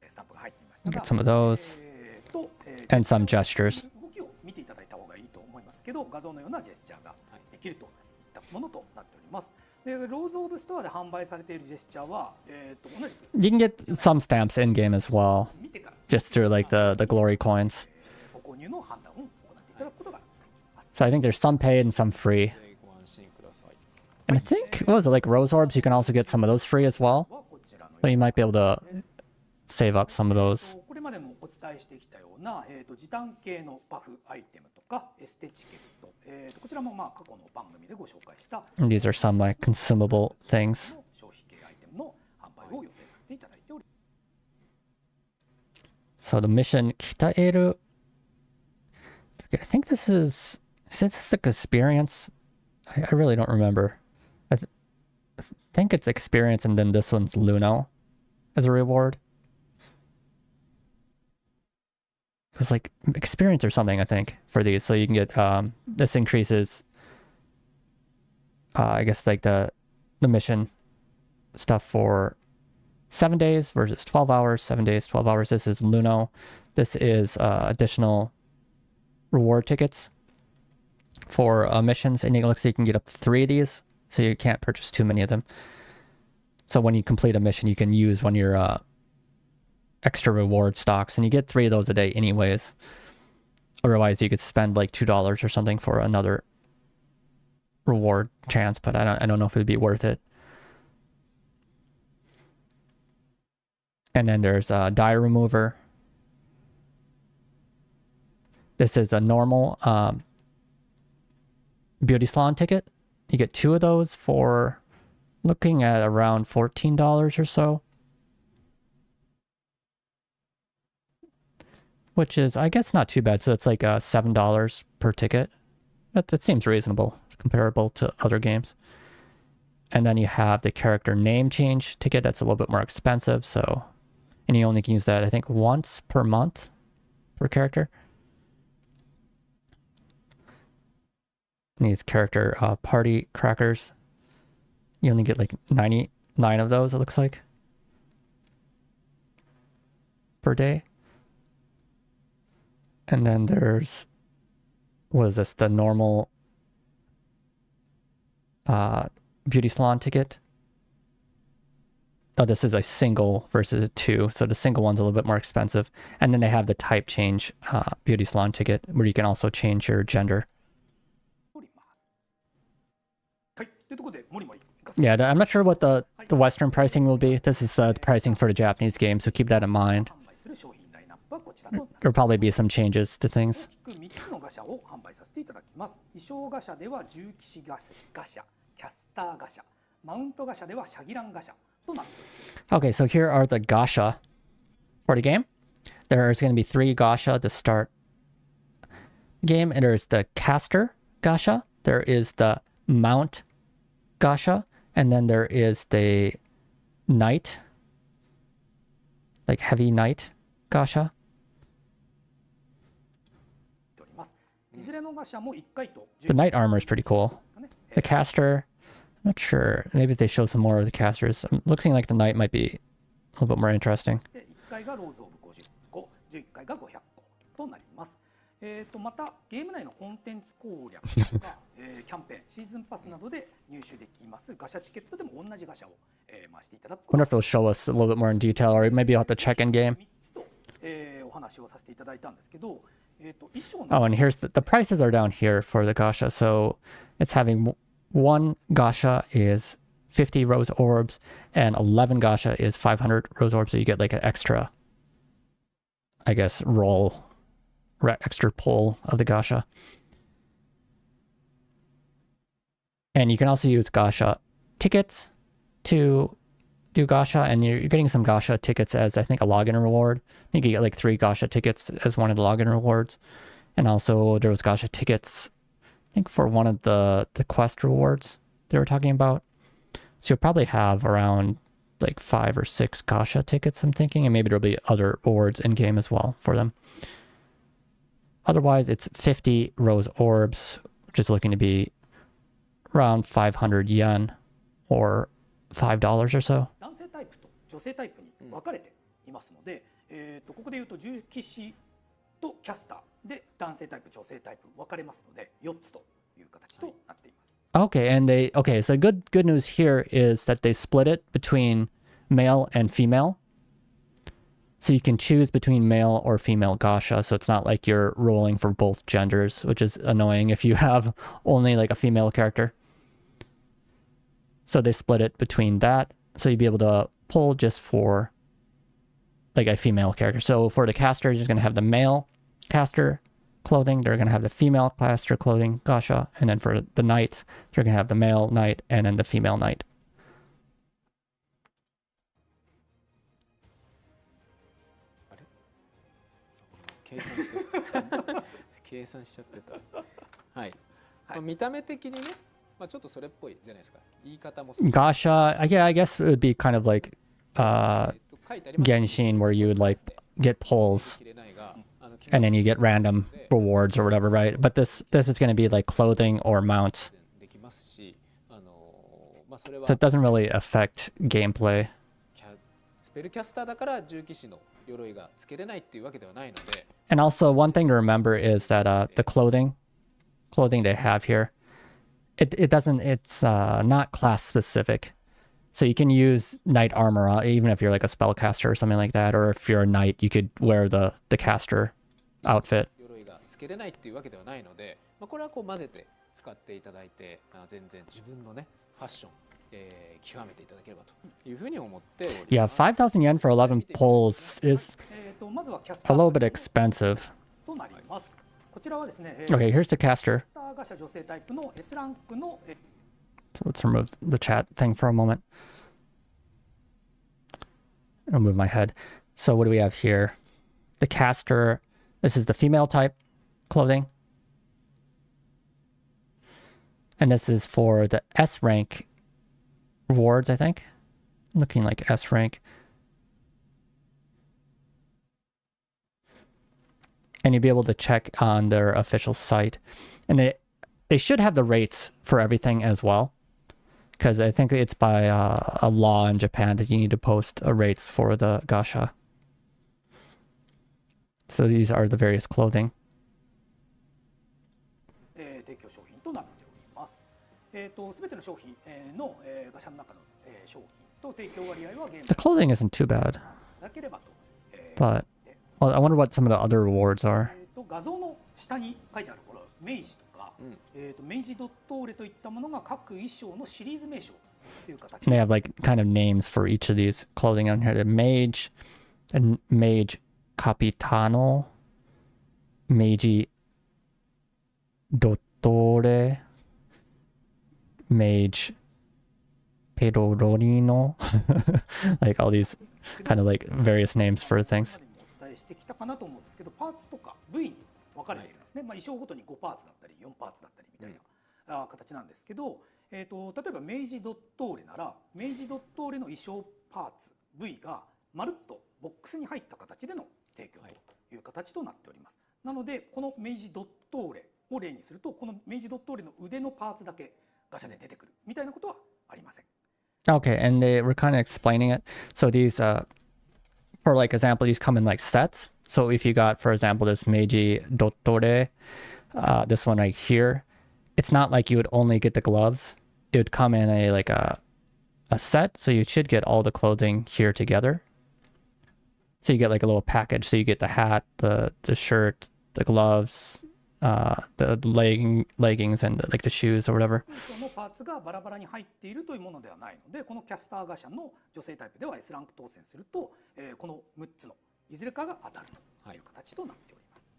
スタンプが入っていましたが Get some of those と and some gestures. 動きを見ていただいた方がいいと思いますけど、画像のようなジェスチャーができるといったものとなっております。で、ローズオブストアで販売されているジェスチャーは、同じく You can get some stamps in game as well, 見てから just through like the glory coins. ご購入の判断を行っていただくことができます。 So I think there's some paid and some free. ご安心ください And I think, what was it, like rose orbs? You can also get some of those free as well. はこちらの So you might be able to save up some of those. これまでもお伝えしてきたような、時短系のバフアイテムとかエステチケット、こちらもまあ過去の番組でご紹介した And these are some like consumable things. 消費系アイテムの販売を予定させていただいております。 So the mission Kitaeru. I think this is this like experience? I really don't remember. I think it's experience and then this one's Luno as a reward. It was like experience or something, I think, for these. So you can get this increases I guess like the mission stuff for 7 days versus 12 hours, 7 days, 12 hours. This is Luno. This is additional reward tickets for missions, and it looks like you can get up to 3 of these, so you can't purchase too many of them. So when you complete a mission, you can use one of your extra reward stocks, and you get 3 of those a day anyways. Otherwise, you could spend like $2 or something for another reward chance, but I don't know if it would be worth it. And then there's a dye remover. This is a normal beauty salon ticket. You get 2 of those for looking at around $14 or so. Which is, I guess, not too bad. So it's like $7 per ticket. That seems reasonable, comparable to other games. And then you have the character name change ticket. That's a little bit more expensive. So, and you only can use that, I think, once per month per character. And these character party crackers. You only get like 99 of those, it looks like, per day. And then there's, what is this, the normal beauty salon ticket. Oh, this is a single versus a 2, so the single one's a little bit more expensive. And then they have the type change beauty salon ticket, where you can also change your gender. Yeah, I'm not sure what the Western pricing will be. This is the pricing for the Japanese game, so keep that in mind. There'll probably be some changes to things. 3つのガシャを販売させていただきます。衣装ガシャでは重騎士ガシャ、キャスターガシャ、マウントガシャではシャギランガシャとなっております。 Okay, so here are the gacha for the game. There's going to be 3 gacha to start the game, and there's the caster gacha, there is the mount gacha, and then there is the knight, like heavy knight gacha. The knight armor is pretty cool. The caster, I'm not sure. Maybe if they show some more of the casters. Looking like the knight might be a little bit more interesting. またゲーム内のコンテンツ攻略とか、キャンペーン、シーズンパスなどで入手できますガシャチケットでも同じガシャを、回していただくこと Wonder if they'll show us a little bit more in detail, or maybe you'll have to check in game. 3つと、お話をさせていただいたんですけど、衣装の Oh, and here's the prices are down here for the gacha. So it's having one gacha is 50 rose orbs, and 11 gacha is 500 rose orbs. So you get like an extra, I guess, extra pull of the gacha. And you can also use gacha tickets to do gacha, and you're getting some gacha tickets as, I think, a login reward. I think you get like 3 gacha tickets as one of the login rewards. And also there was gacha tickets, I think, for one of the quest rewards they were talking about. So you'll probably have around like 5 or 6 gacha tickets, I'm thinking, and maybe there'll be other rewards in game as well for them. Otherwise, it's 50 rose orbs, which is looking to be around 500 yen or $5 or so. 男性タイプと女性タイプに分かれていますので、ここで言うと重機士とキャスターで男性タイプ女性タイプ分かれますので4つという形となっています。Okay, and so good news here is that they split it between male and female. So you can choose between male or female gacha, so it's not like you're rolling for both genders, which is annoying if you have only like a female character. So they split it between that, so you'd be able to pull just for like a female character. So for the caster, you're going to have the male caster clothing, they're going to have the female caster clothing gacha, and then for the knights, you're going to have the male knight and then the female knight. 計算しちゃってた。はい。見た目的にね、まあちょっとそれっぽいじゃないですか。言い方も。Gacha, yeah, I guess it would be kind of like Genshin, where you would like get pulls and then you get random rewards or whatever, right? But this is going to be like clothing or mounts. So it doesn't really affect gameplay. スペルキャスターだから重機士の鎧がつけれないっていうわけではないので。And also one thing to remember is that the clothing they have here, it's not class specific. So you can use knight armor even if you're like a spellcaster or something like that, or if you're a knight, you could wear the caster outfit. 鎧がつけれないっていうわけではないので、まあこれはこう混ぜて使っていただいて、全然自分のねファッション極めていただければというふうに思っております。Yeah, 5,000 yen for 11 pulls is a little bit expensive. となります。こちらはですね。Okay, here's the caster. ガシャ女性タイプの S ランクの。So let's remove the chat thing for a moment. I'll move my head. So what do we have here? The caster. This is the female type clothing. And this is for the S rank rewards, I think. Looking like S rank. And you'll be able to check on their official site. And they should have the rates for everything as well. Because I think it's by a law in Japan that you need to post rates for the gacha. So these are the various clothing. 提供商品となっております。すべての商品のガシャの中の商品と提供割合はゲーム The clothing isn't too bad. だければと。But well, I wonder what some of the other rewards are. 画像の下に書いてあるこれ明治とか、明治ドットーレといったものが各衣装のシリーズ名称という形。They have like kind of names for each of these clothing on here. The mage and mage capitano, Meiji dottore, mage perorino, like all these kind of like various names for things. お伝えしてきたかなと思うんですけど、パーツとか部位に分かれているんですね。まあ衣装ごとに5パーツだったり4パーツだったりみたいな形なんですけど、例えば明治ドットーレなら明治ドットーレの衣装パーツ部位がまるっとボックスに入った形での提供という形となっております。なのでこの明治ドットーレを例にすると、この明治ドットーレの腕のパーツだけガシャで出てくるみたいなことはありません。Okay, and they were kind of explaining it. So these, for like example, these come in like sets. So if you got, for example, this Meiji Dottore, this one right here, it's not like you would only get the gloves. It would come in a set, so you should get all the clothing here together. So you get like a little package. So you get the hat, the shirt, the gloves, the leggings, and like the shoes or whatever. そのパーツがバラバラに入っているというものではないので、このキャスターガシャの女性タイプでは S ランク当選すると、この6つのいずれかが当たるという形となっております。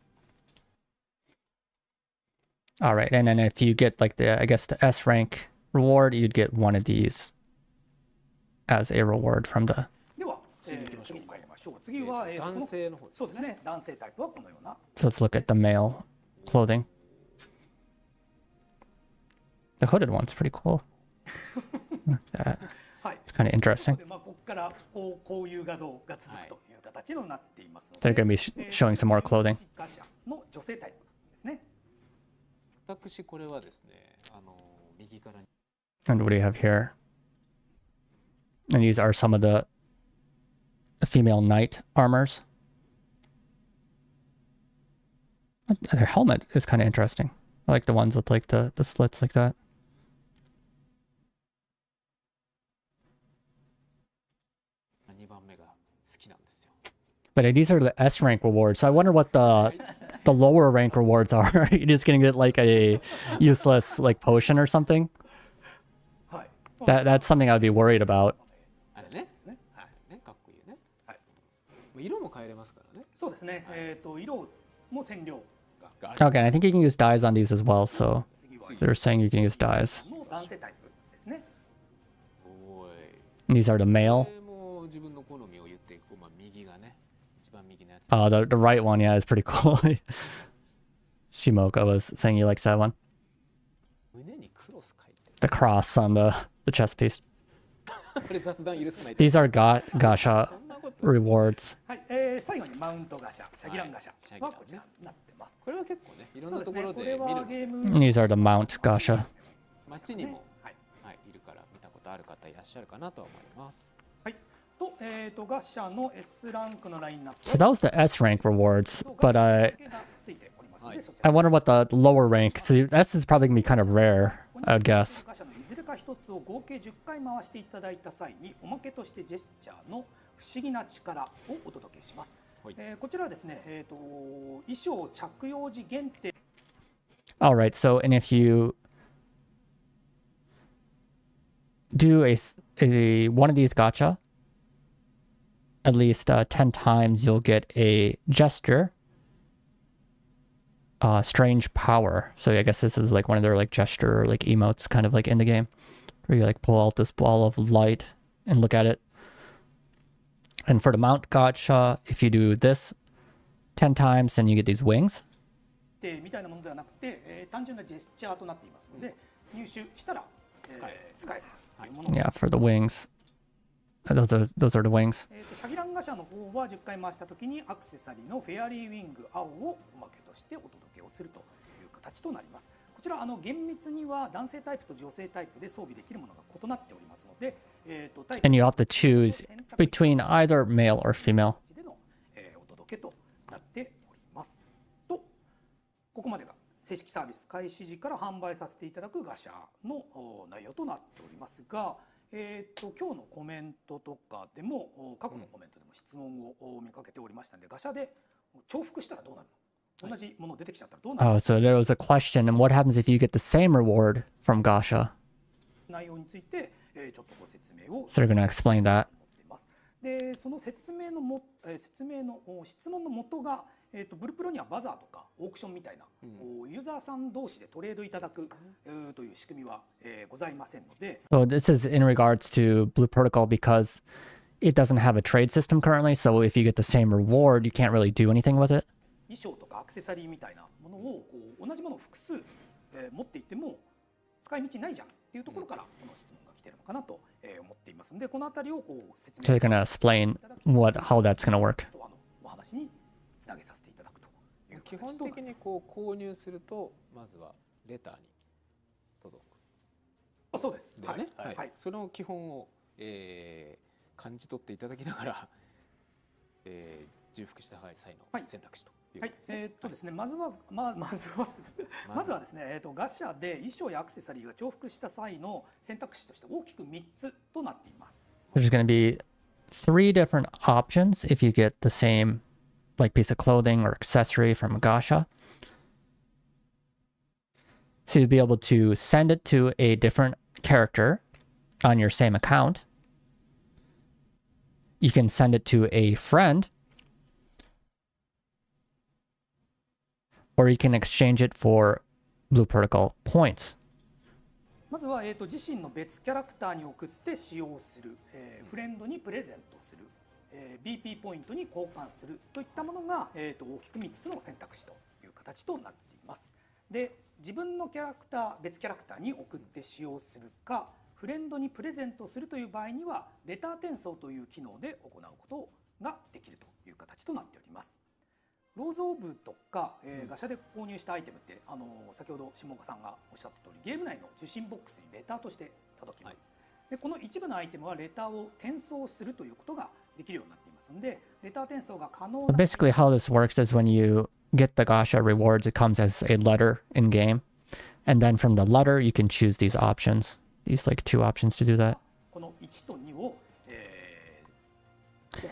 All right, and then if you get like the, I guess the S rank reward, you'd get one of these as a reward from the. では、次に参りましょう。次は、男性の方ですね。そうですね。男性タイプはこのような。So let's look at the male clothing. The hooded one's pretty cool. Look at that. はい。 It's kind of interesting. ここからこういう画像が続くという形になっていますの They're で。 going to be showing some more clothing. ガシャの女性タイプですね。私これはですね、右から。 And what do you have here? And these are some of the female knight armors. Their helmet is kind of interesting. I like the ones with like the slits like that. 2番目が好きなんですよ。 But these are the S rank rewards. So I wonder what the lower rank rewards are. You're just gonna get like a useless like potion or something. はい。 That's something I'd be worried about. あれね。はい。ね、かっこいいよね。はい。色も変えれますからね。そうですね。色も染料が。 Okay, I think you can use dyes on these as well. So they're saying you can use dyes. の男性タイプですね。おい。 And these are the male. これも自分の好みを言っていく。まあ右がね、一番右のやつ。 The right one, yeah, is pretty cool. Shimoka was saying he likes that one. 胸にクロス書いて。 The cross on the chest piece. これ雑談許さない。 These are gacha rewards. はい。最後にマウントガシャ、シャギランガシャはこちらになってます。これは結構ね、いろんなところそうですね。これで見るので。はゲーム And these are the mount gacha. 街にも、はい。はい、いるから見たことある方いらっしゃるかなとは思います。はい。と、ガシャの S ランクのラインナップ。 So that was the S rank rewards, but がついておりますので、そちら I wonder what the lower rank. So S is probably gonna be kind of rare, I would guess. ガシャのいずれか一つを合計10回回していただいた際におまけとしてジェスチャーの不思議な力をお届けします。はい。こちらはですね、衣装着用時限定 All right. So, and if you do a one of these gacha, at least 10 times, you'll get a gesture, strange power. So I guess this is like one of their like gesture or like emotes kind of like in the game, where you like pull out this ball of light and look at it. And for the mount gacha, if you do this 10 times, then you get these wings. みたいなものではなくて、単純なジェスチャーとなっていますので、入手したら、使えるというもの。 Yeah, for the wings. Those are the wings. シャギランガシャの方は10回回したときにアクセサリーのフェアリーウィング青をおまけとしてお届けをするという形となります。こちら厳密には男性タイプと女性タイプで装備できるものが異なっておりますので、And you have to choose between either male or female. での、お届けとなっております。と、ここまでが正式サービス開始時から販売させていただくガシャの内容となっておりますが、今日のコメントとかでも過去のコメントでも質問を見かけておりましたので、ガシャで重複したらどうなるの？同じもの出てきちゃったらどうなるの？ Oh, so there was a question. And what happens if you get the same reward from gacha? 内容についてちょっとご説明を So they're going to explain that. でその説明の質問の元が、ブルプロにはバザーとかオークションみたいな、ユーザーさん同士でトレードいただくという仕組みは、ございませんので、 So this is in regards to Blue Protocol because it doesn't have a trade system currently. So if you get the same reward, you can't really do anything with it. 衣装とかアクセサリーみたいなものを同じものを複数、持っていても使い道ないじゃんっていうところからこの質問が来てるのかなと、思っていますので、このあたりを説 So 明 they're going to explain how that's going to work. お話につなげさせていただくという基本形となります。的に購入するとまずはレターに届く。そうです。だよね。はい。はい。その基本を、感じ取っていただきながら、重複した際はいの選択肢というはいことですね。ですね、まずはですね、ガシャで衣装やアクセサリーが重複した際の選択肢として大きく3つとなっています。There's going to be 3 different options if you get the same like piece of clothing or accessory from a gacha. So you'll be able to send it to a different character on your same account. You can send it to a friend, or you can exchange it for blue particle points. まずは、自身の別キャラクターに送って使用する、フレンドにプレゼントする、BP ポイントに交換するといったものが、大きく3つの選択肢という形となっています。で、自分のキャラクター、別キャラクターに送って使用するか、フレンドにプレゼントするという場合にはレター転送という機能で行うことができるという形となっております。ローズオブとか、ガシャで購入したアイテムって先ほど下岡さんがおっしゃった通りゲーム内の受信ボックスにレターとして届きます。でこの一部のアイテムはレターを転送するということができるようになっていますので、レター転送が可能な。Basically, how this works is when you get the gacha rewards, it comes as a letter in game, and then from the letter you can choose these options. These like 2 options to do that. この1と2を、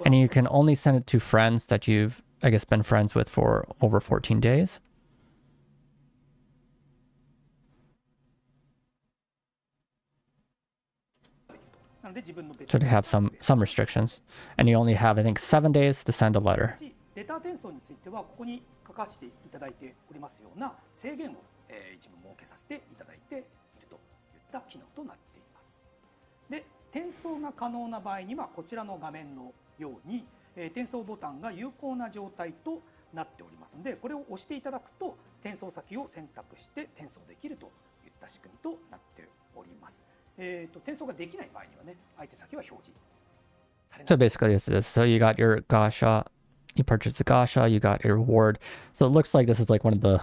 And you can only send it to friends that you've, I guess, been friends with for over 14 days. So they have some restrictions. And you only have, I think, 7 days to send a letter. レター転送についてはここに書かせていただいておりますような制限を、一部設けさせていただいているといった機能となっています。で、転送が可能な場合にはこちらの画面のように、転送ボタンが有効な状態となっておりますので、これを押していただくと転送先を選択して転送できるといった仕組みとなっております。転送ができない場合にはね、相手先は表示されない。 So basically this is, so you got your gacha, you purchased a gacha, you got a reward. So it looks like this is like one of the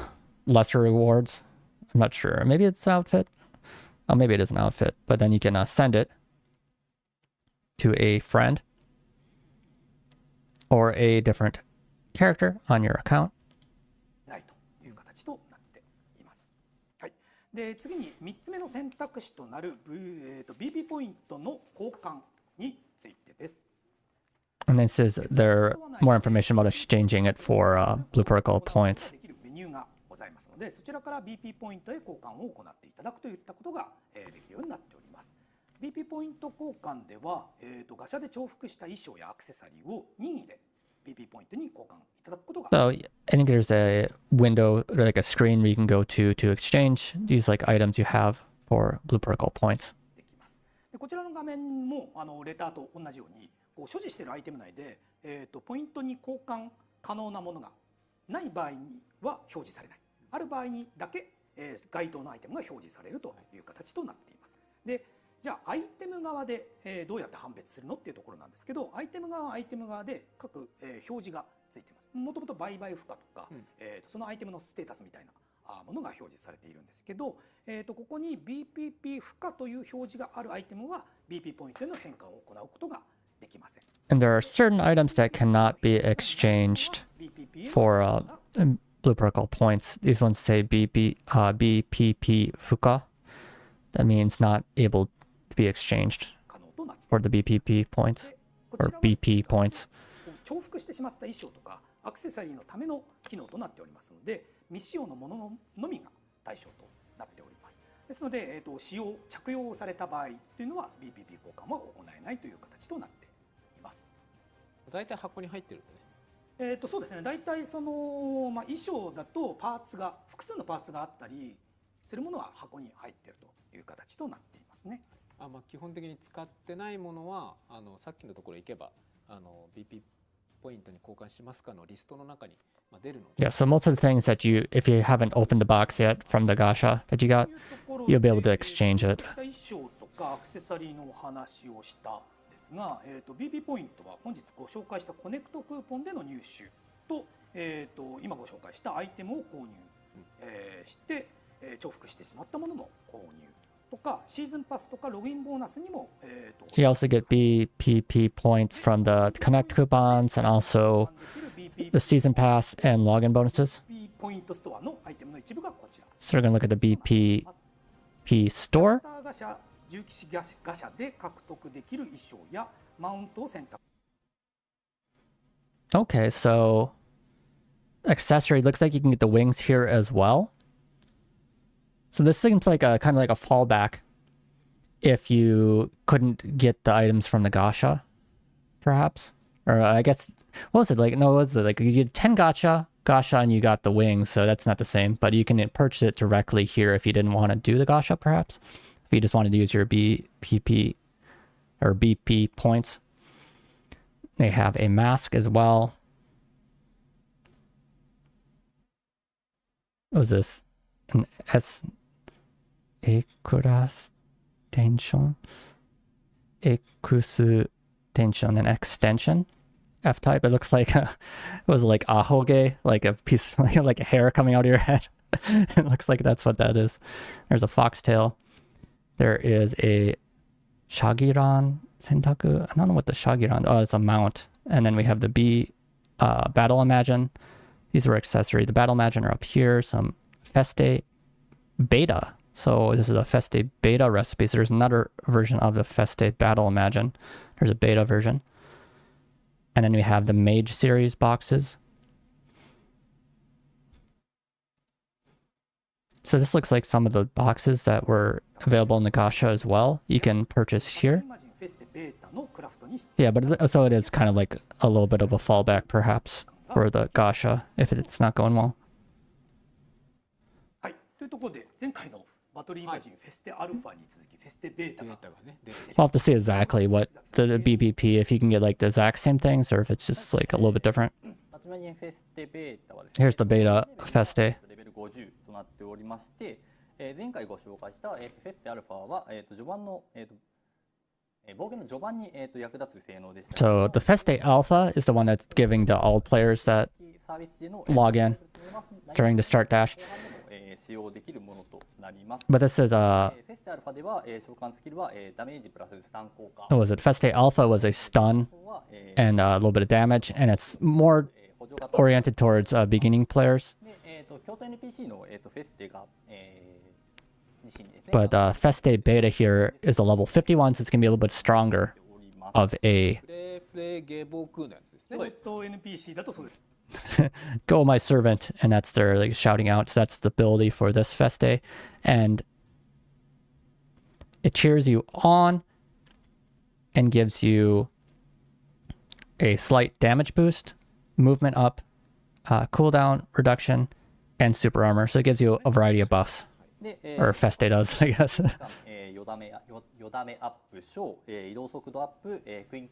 lesser rewards. I'm not sure. Maybe it's an outfit. Oh, maybe it is an outfit. But then you can send it to a friend or a different character on your account. ないという形となっています。はい。で、次に3つ目の選択肢となる、BP ポイントの交換についてです。And then it says there more information about exchanging it for blue particle points. できるメニューがございますので、そちらから BP ポイントへ交換を行っていただくといったことができるようになっております。BP ポイント交換では、ガシャで重複した衣装やアクセサリーを任意で BP ポイントに交換いただくことが。So I think there's a window or like a screen where you can go to exchange these like items you have for blue particle points. できます。でこちらの画面もレターと同じようにこう所持しているアイテム内で、ポイントに交換可能なものがない場合には表示されない。ある場合にだけ、該当のアイテムが表示されるという形となっています。で、じゃあアイテム側で、どうやって判別するのっていうところなんですけど、アイテム側はアイテム側で各、表示がついています。もともと売買不可とか、そのアイテムのステータスみたいなものが表示されているんですけど、ここに BPP 不可という表示があるアイテムは BP ポイントへの変換を行うことができません。And there are certain items that cannot be exchanged for blue particle points. These ones say BPP fuka. That means not able to be exchanged for the BPP points or BP points. 重複してしまった衣装とかアクセサリーのための機能となっておりますので、未使用のもののみが対象となっております。ですので、着用された場合というのは BPP 交換は行えないという形となっています。大体箱に入ってるとね。そうですね。大体その、衣装だとパーツが複数のパーツがあったりするものは箱に入っているという形となっていますね。基本的に使ってないものはさっきのところ行けばBP ポイントに交換しますかのリストの中に出るので。Yeah, so most of the things that you, if you haven't opened the box yet from the gacha that you got, you'll be able to exchange it. 衣装とかアクセサリーのお話をしたですが、BP ポイントは本日ご紹介したコネクトクーポンでの入手と、今ご紹介したアイテムを購入、して、重複してしまったものの購入とかシーズンパスとかログインボーナスにも、You also get BPP points from the Connect coupons and also the season pass and login bonuses. ポイントストアのアイテムの一部がこちら。 So we're going to look at the BPP store. ガシャ、重機ガシャで獲得できる衣装やマウントを選択。 Okay, so accessory looks like you can get the wings here as well. So this seems like a kind of like a fallback if you couldn't get the items from the gacha, perhaps. Or I guess, what was it like? No, what was it like? You get 10 gacha and you got the wings, so that's not the same. But you can purchase it directly here if you didn't want to do the gacha, perhaps. If you just wanted to use your BPP or BP points. They have a mask as well. What was this? An extension, an extension. F-type. It looks like it was like ahoge, like a piece, like a hair coming out of your head. It looks like that's what that is. There's a foxtail. There is a shagiran sentaku. I don't know what the shagiran. Oh, it's a mount. And then we have the battle imagine. These are accessory. The battle imagine are up here. Some Feste beta. So this is a Feste beta recipe. So there's another version of the Feste battle imagine. There's a beta version. And then we have the Mage series boxes. So this looks like some of the boxes that were available in the gacha as well. You can purchase here. Yeah, but so it is kind of like a little bit of a fallback perhaps for the gacha if it's not going well. はい、というところで前回のバトルイマジンフェステアルファに続きフェステベータが We'll have to see exactly what the BBP, if you can get like the exact same things or if it's just like a little bit different. Here's the beta Feste. レベル50となっておりまして、前回ご紹介したフェステアルファは序盤の冒険の序盤に役立つ性能でした。 So the Feste Alpha is the one that's giving the all players that log in during the start dash. 使用できるものとなります。 But this is フェステアルファでは召喚スキルはダメージプラススタン効果。 what was it? Feste Alpha was a stun and a little bit of damage, and it's more oriented towards beginning players. 京都 NPC のフェステがBut Feste Beta here is a level 51, so it's going to be a little bit stronger of a プレイゲーボークーのやつですね。京都 NPC だとそうです。 Go my servant, and that's their like shouting out. So that's the ability for this Feste, and it cheers you on and gives you a slight damage boost, movement up, cooldown reduction, and super armor. So it gives you a variety of buffs, or Feste does, I guess. よだめアップ小、移動速度アップ、クイッ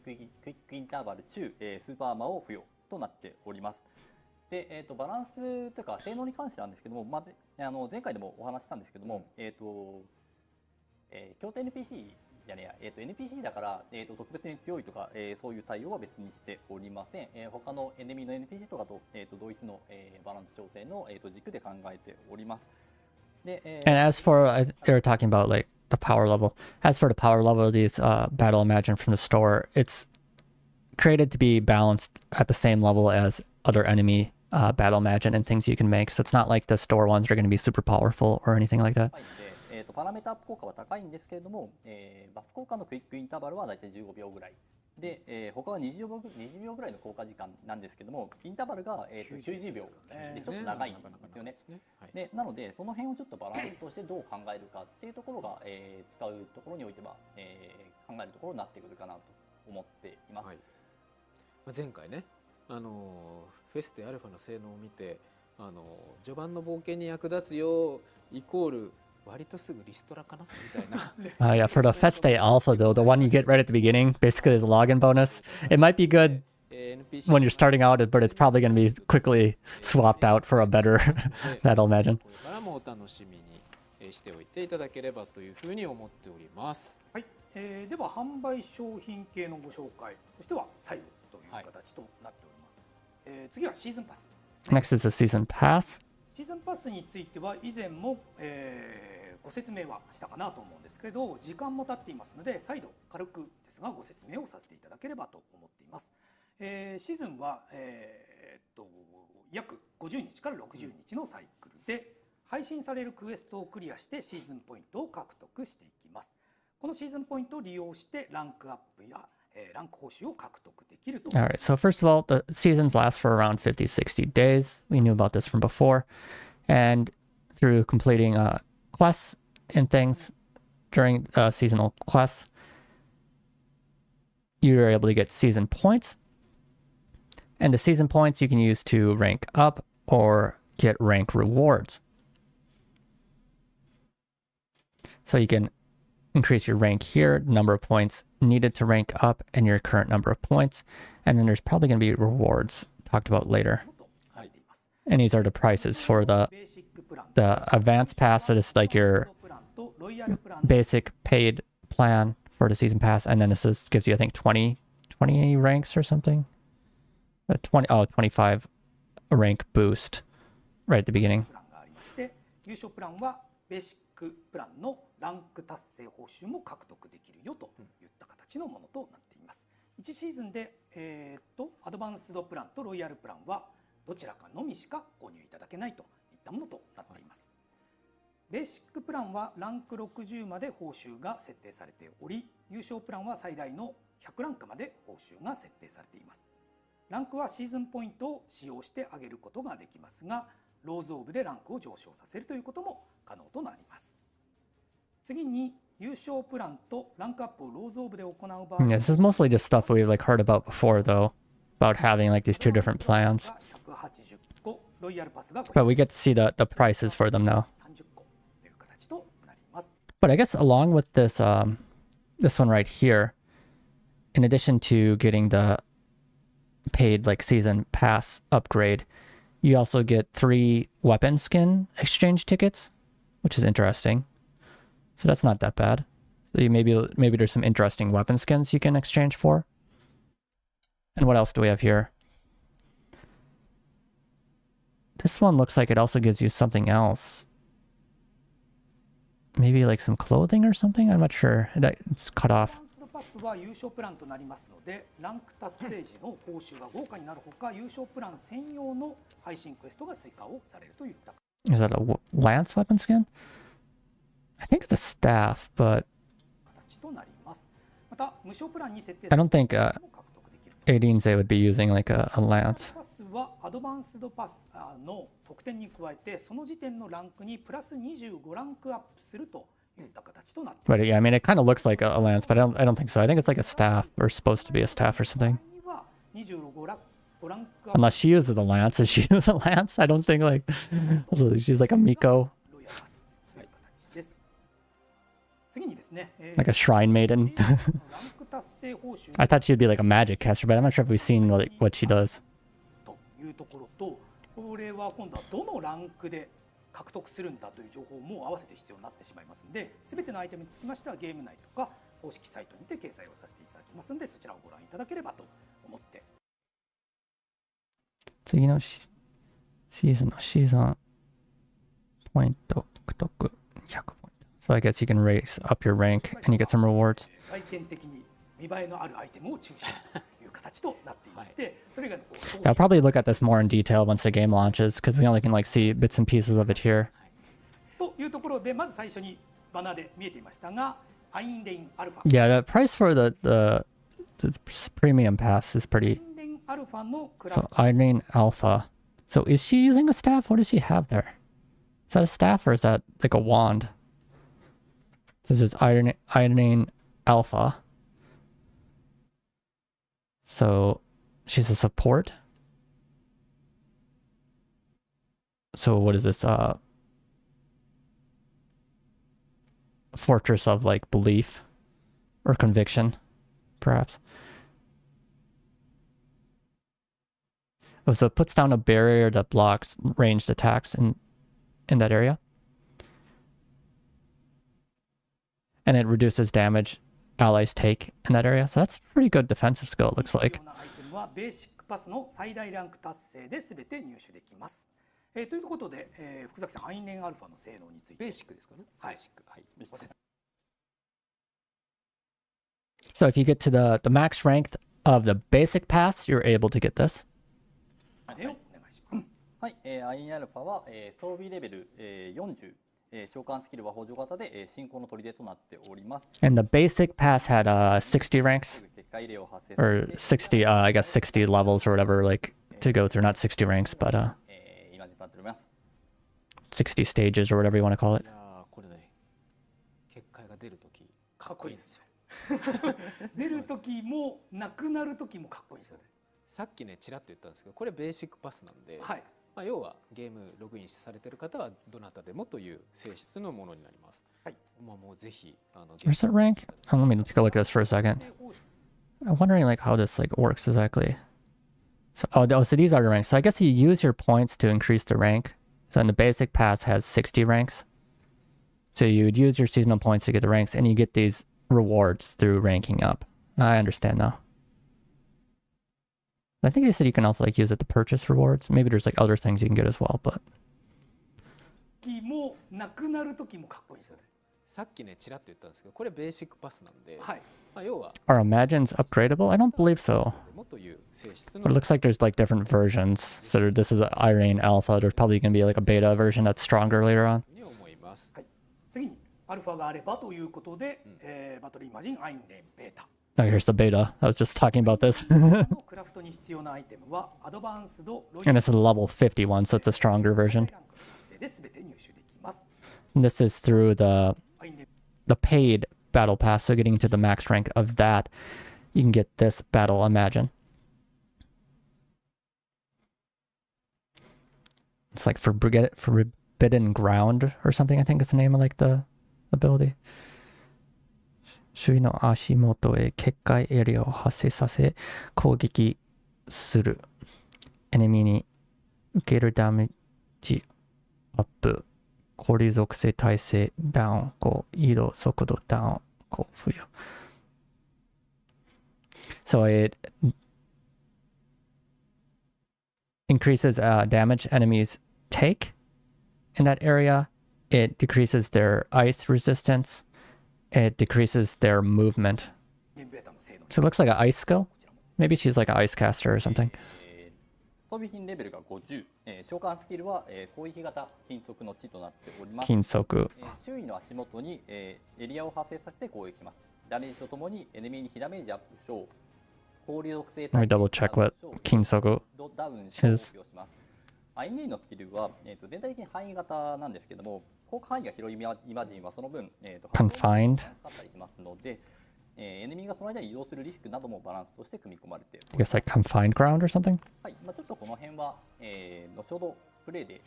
クインターバル中、スーパーアーマーを付与となっております。で、バランスというか性能に関してなんですけども、前回でもお話ししたんですけども、京都 NPC じゃねえや、NPC だから、特別に強いとか、そういう対応は別にしておりません。他のエネミーの NPC とかと、同一の、バランス調整の、軸で考えております。で、And as for they were talking about like the power level. As for the power level of these Battle Imagine from the store, it's created to be balanced at the same level as other enemy Battle Imagine and things you can make. So it's not like the store ones are going to be super powerful or anything like that. パラメータアップ効果は高いんですけれども、バフ効果のクイックインターバルはだいたい15秒ぐらいで、他は20秒ぐらいの効果時間なんですけども、インターバルが、90秒でちょっと長いんですよね。でなのでその辺をちょっとバランスとしてどう考えるかっていうところが、使うところにおいては、考えるところになってくるかなと思っています。はい、前回ね、フェステアルファの性能を見て、序盤の冒険に役立つよイコール割とすぐリストラかなみたいな。Yeah, for the Feste Alpha though, the one you get right at the beginning, basically is a login bonus. It might be good when you're starting out, but it's probably going to be quickly swapped out for a better Battle Imagine. これからもお楽しみにしておいていただければというふうに思っております。はい、では販売商品系のご紹介としては最後という形となっております。次はシーズンパス。Next is the Season Pass. シーズンパスについては以前も、ご説明はしたかなと思うんですけれど、時間も経っていますので再度軽くですがご説明をさせていただければと思っています。シーズンは、約50日から60日のサイクルで配信されるクエストをクリアしてシーズンポイントを獲得していきます。このシーズンポイントを利用してランクアップやランク報酬を獲得できると。All right, so first of all, the seasons last for around 50, 60 days. We knew about this from before. And through completing quests and things during seasonal quests, you're able to get season points. And the season points you can use to rank up or get rank rewards. So you can increase your rank here, number of points needed to rank up, and your current number of points. And then there's probably going to be rewards talked about later. And these are the prices for the advanced pass. So it's like your basic paid plan for the season pass. And then this gives you, I think, 20 ranks or something. 25 rank boost right at the beginning. 優勝プランはベーシックプランのランク達成報酬も獲得できるよといった形のものとなっています。1シーズンで、アドバンスドプランとロイヤルプランはどちらかのみしか購入いただけないといったものとなっています。ベーシックプランはランク60まで報酬が設定されており、優勝プランは最大の100ランクまで報酬が設定されています。ランクはシーズンポイントを使用して上げることができますが、ローズオブでランクを上昇させるということも可能となります。次に優勝プランとランクアップをローズオブで行う場合、Yeah, this is mostly just stuff we've like heard about before though, about having like these two different plans. 180個、ロイヤルパスが But we get to see the prices for them now. 30個という形となります。 But I guess along with this this one right here, in addition to getting the paid like season pass upgrade, you also get 3 weapon skin exchange tickets, which is interesting. So that's not that bad. So maybe there's some interesting weapon skins you can exchange for. And what else do we have here? This one looks like it also gives you something else. Maybe like some clothing or something? I'm not sure. It's cut off. パスは優勝プランとなりますので、ランク達成時の報酬が豪華になるほか、優勝プラン専用の配信クエストが追加をされるといった。 Is that a lance weapon skin? I think it's a staff, but 形となります。また無償プランに設定 I don't think 獲得できる。 Aidinze would be using like a lance. パスはアドバンスドパスの得点に加えて、その時点のランクにプラス25ランクアップすると。But yeah, I mean, it kind of looks like a lance, but I don't think so. I think it's like a staff, or supposed to be a staff or something. Unless she uses a lance. Does she use a lance? I don't think like she's like a Miko, like a shrine maiden. I thought she'd be like a magic caster, but I'm not sure if we've seen what she does. 獲得するんだという情報も合わせて必要になってしまいますので、すべてのアイテムにつきましてはゲーム内とか公式サイトにて掲載をさせていただきますので、そちらをご覧いただければと思って。次のシーズンポイント獲得100ポイント。So I guess you can raise up your rank and you get some rewards. 外見的に見栄えのあるアイテムを中心という形となっていまして、それが I'll probably look at this more in detail once the game launches, because we only can like see bits and pieces of it here. というところで、まず最初にバナーで見えていましたが、アインレインアルファ。Yeah, the price for the premium pass is pretty. So Irene Alpha. So is she using a staff? What does she have there? Is that a staff or is that like a wand? This is Irene Alpha. So she's a support. So what is this? Fortress of like belief or conviction, perhaps. Oh, so it puts down a barrier that blocks ranged attacks in that area. And it reduces damage allies take in that area. So that's a pretty good defensive skill, it looks like. ベーシックパスの最大ランク達成で全て入手できます。ということで、福崎さん、アインレンアルファの性能について。ベーシックですかね。はい。 So if you get to the max rank of the basic pass, you're able to get this. はい、INα は、装備レベル、40、召喚スキルは補助型で、進行の砦となっております。And the basic pass had 60 ranks 結界例を発生 or 60, I guess 60 levels or whatever, like to go through. Not 60 ranks, but 今になっております。60 stages or whatever you want to call it. いやーこれね結界が出るときかっこいいですよ。出る時もなくなる時もかっこいいですよね。さっきねちらっと言ったんですけどこれベーシックパスなんで、はい。まあ、要はゲームログインされてる方はどなたでもという性質のものになります。はい。まあもうぜひWhere's that rank? Let me take a look at this for a second. I'm wondering like how this like works exactly. So so these are the ranks. So I guess you use your points to increase the rank. So in the basic pass has 60 ranks. So you would use your seasonal points to get the ranks, and you get these rewards through ranking up. I understand now. I think they said you can also like use it to purchase rewards. Maybe there's like other things you can get as well, but 時もなくなる時もかっこいいですよね。さっきねちらっと言ったんですけどこれベーシックパスなんで、はい。まあ、要は are Imagines upgradable? I don't believe so. もという性質 But の it looks like there's like different versions. So this is an Irene Alpha. There's probably going to be like a beta version that's stronger later on. に思います。はい。次にアルファがあればということで、バトルイマジンアインレンベータ。Oh, here's the beta. I was just talking about this. クラフトに必要なアイテムはアドバンスドロイ And it's a level 51, so it's a stronger version. ランクの達成で全て入手できます。 And this is through the アインレン the paid battle pass. So getting to the max rank of that, you can get this battle Imagine. It's like Forbidden Ground or something, I think is the name of like the ability. 周囲の足元へ結界エリアを発生させ攻撃する。エネミーに受けるダメージアップ。氷属性耐性ダウン。移動速度ダウン。付与。So it increases damage enemies take in that area. It decreases their ice resistance. It decreases their movement. ベータの性能 So it looks like an ice skill. Maybe she's like an ice caster or something. 装備品レベルが50、召喚スキルは、攻撃型金属の地となっております。金属。周囲の足元に、エリアを発生させて攻撃します。ダメージとともにエネミーに被ダメージアップ小、氷属性 Let me double check what 金属ダウン小を is. 付与します。アインレイのスキルは、全体的に範囲型なんですけども、効果範囲が広いイマジンはその分、Confined かかったりしますので、エネミーがその間に移動するリスクなどもバランスとして組み込まれて I guess like confined ground or something. はい、ちょっとこの辺は、後ほどプレイで、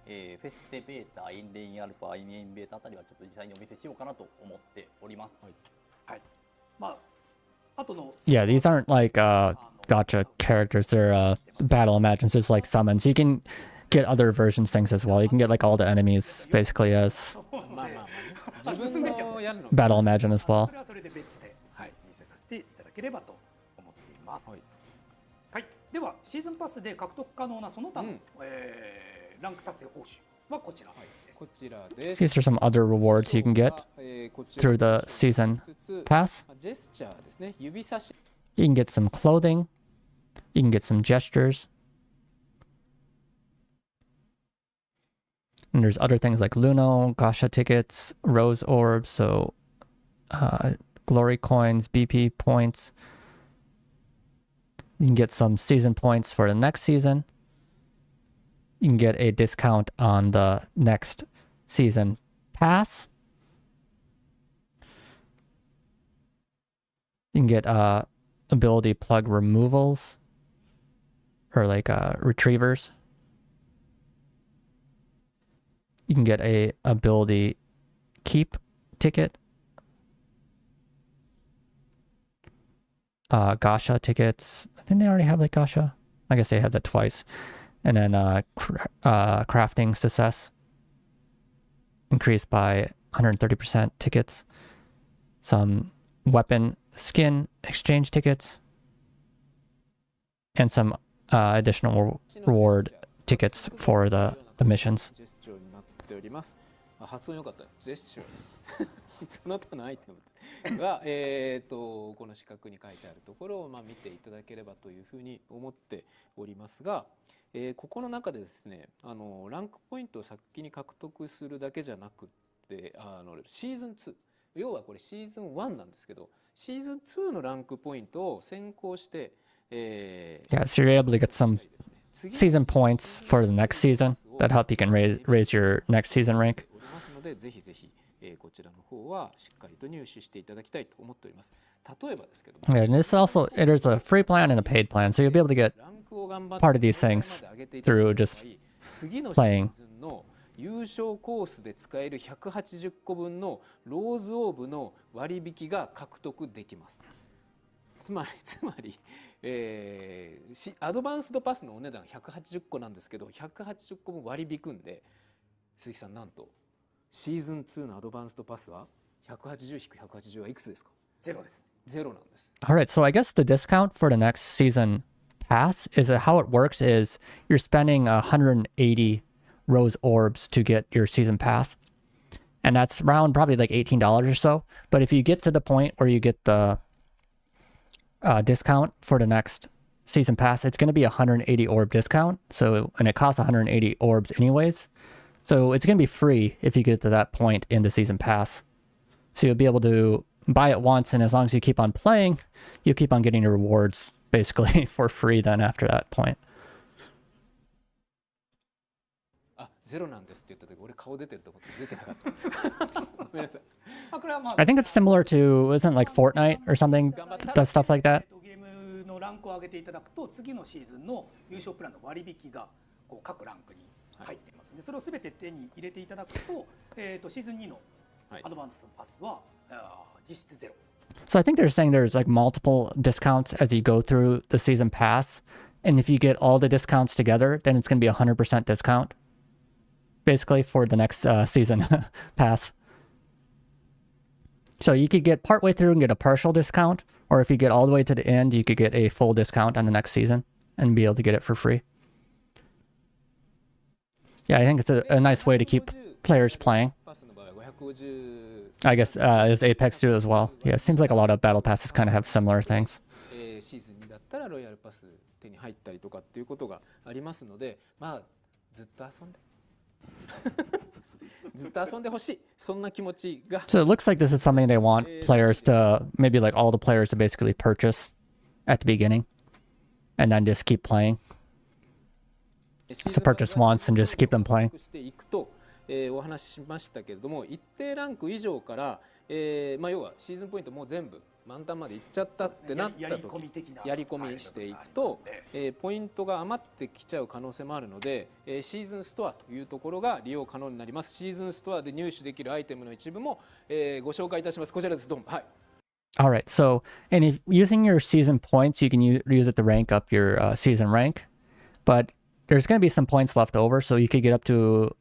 フェステベータ、アインレインアルファ、アインレインベータあたりはちょっと実際にお見せしようかなと思っております。はい。まあ後の Yeah, these aren't like gotcha characters. They're battle imagines. There's like summons. You can get other versions things as well. You can get like all the enemies basically as まあまあまあ自分のやるの battle imagine as well. それはそれで別で、はい、見せさせていただければと思っています。はい。ではシーズンパスで獲得可能なその他の、ランク達成報酬はこちらです。こちらです。 These are some other rewards you can get through the season pass. ジェスチャーですね。指差し You can get some clothing. You can get some gestures. And there's other things like Luno, Gacha tickets, Rose orbs, so glory coins, BP points. You can get some season points for the next season. You can get a discount on the next season pass. You can get ability plug removals or like retrievers. You can get a ability keep ticket. Gacha tickets. I think they already have like Gacha. I guess they had that twice. And then crafting success increased by 130% tickets. Some weapon skin exchange tickets. And some additional reward tickets for the missions. ジェスチャーになっております。発音良かった。ジェスチャー。その他のアイテムがこの四角に書いてあるところを見ていただければというふうに思っておりますが、ここの中でですね、ランクポイントを先に獲得するだけじゃなくて、シーズン2、要はこれシーズン1なんですけど、シーズン2のランクポイントを先行して、Yeah, so you're able to get some season points for the next season that help you can raise your next season rank. おりますので、ぜひぜひ、こちらの方はしっかりと入手していただきたいと思っております。例えばですけども、Yeah, and this also, there's a free plan and a paid plan, so you'll be able to get ランクを頑張って part of these things そのままで上げていただ through く just 場合、次のシ playing. ーズンの優勝コースで使える180個分のローズオーブの割引が獲得できます。つまり、アドバンスドパスのお値段180個なんですけど、180個分割り引くんで、鈴木さん、なんとシーズン2のアドバンスドパスは 180-180 はいくつですか？ゼロです。ゼロなんです。 All right, so I guess the discount for the next season pass is that how it works is you're spending 180 rose orbs to get your season pass. And that's around probably like $18 or so. But if you get to the point where you get the discount for the next season pass, it's going to be a 180 orb discount. So, and it costs 180 orbs anyways. So it's going to be free if you get to that point in the season pass. So you'll be able to buy it once, and as long as you keep on playing, you keep on getting your rewards basically for free then after that point. ゼロなんですって言った時、俺顔出てると思って出てなかった。ごめんなさい。I think it's similar to, isn't like Fortnite or something, does stuff like that? ゲームのランクを上げていただくと、次のシーズンの優勝プランの割引がこう各ランクに入っていますので、それをすべて手に入れていただくと、シーズン2のアドバンスパスは、実質ゼロ。So I think they're saying there's like multiple discounts as you go through the season pass. And if you get all the discounts together, then it's going to be 100% discount basically for the next season pass. So you could get partway through and get a partial discount, or if you get all the way to the end, you could get a full discount on the next season and be able to get it for free. Yeah, I think it's a nice way to keep players playing. I guess is Apex do as well. Yeah, it seems like a lot of battle passes kind of have similar things. シーズン2だったらロイヤルパス手に入ったりとかっていうことがありますので、まあずっと遊んでずっと遊んでほしい、そんな気持ちが。So it looks like this is something they want players to, maybe like all the players to basically purchase at the beginning and then just keep playing. So purchase once and just keep them playing. していくと、お話ししましたけれども、一定ランク以上から、まあ要はシーズンポイントもう全部満タンまでいっちゃったってなった時、やり込みしていくと、ポイントが余ってきちゃう可能性もあるので、シーズンストアというところが利用可能になります。シーズンストアで入手できるアイテムの一部も、ご紹介いたします。こちらです。どうも。はい。All right. So, and if using your season points, you can use it to rank up your season rank, but there's going to be some points left over, so you could get up to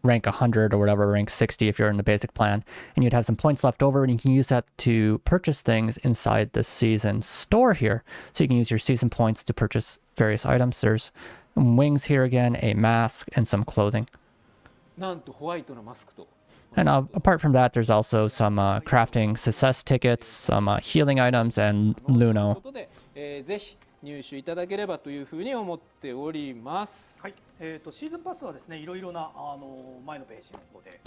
rank 100 or whatever, rank 60 if you're in the basic plan, and you'd have some points left over, and you can use that to purchase things inside the season store here. So you can use your season points to purchase various items. There's wings here again, a mask, and some clothing. なんとホワイトのマスクと。And apart from that, there's also some crafting success tickets, some healing items, and Luno. ということで、ぜひ入手いただければというふうに思っております。はい。シーズンパスはですね、いろいろな前のページの方で、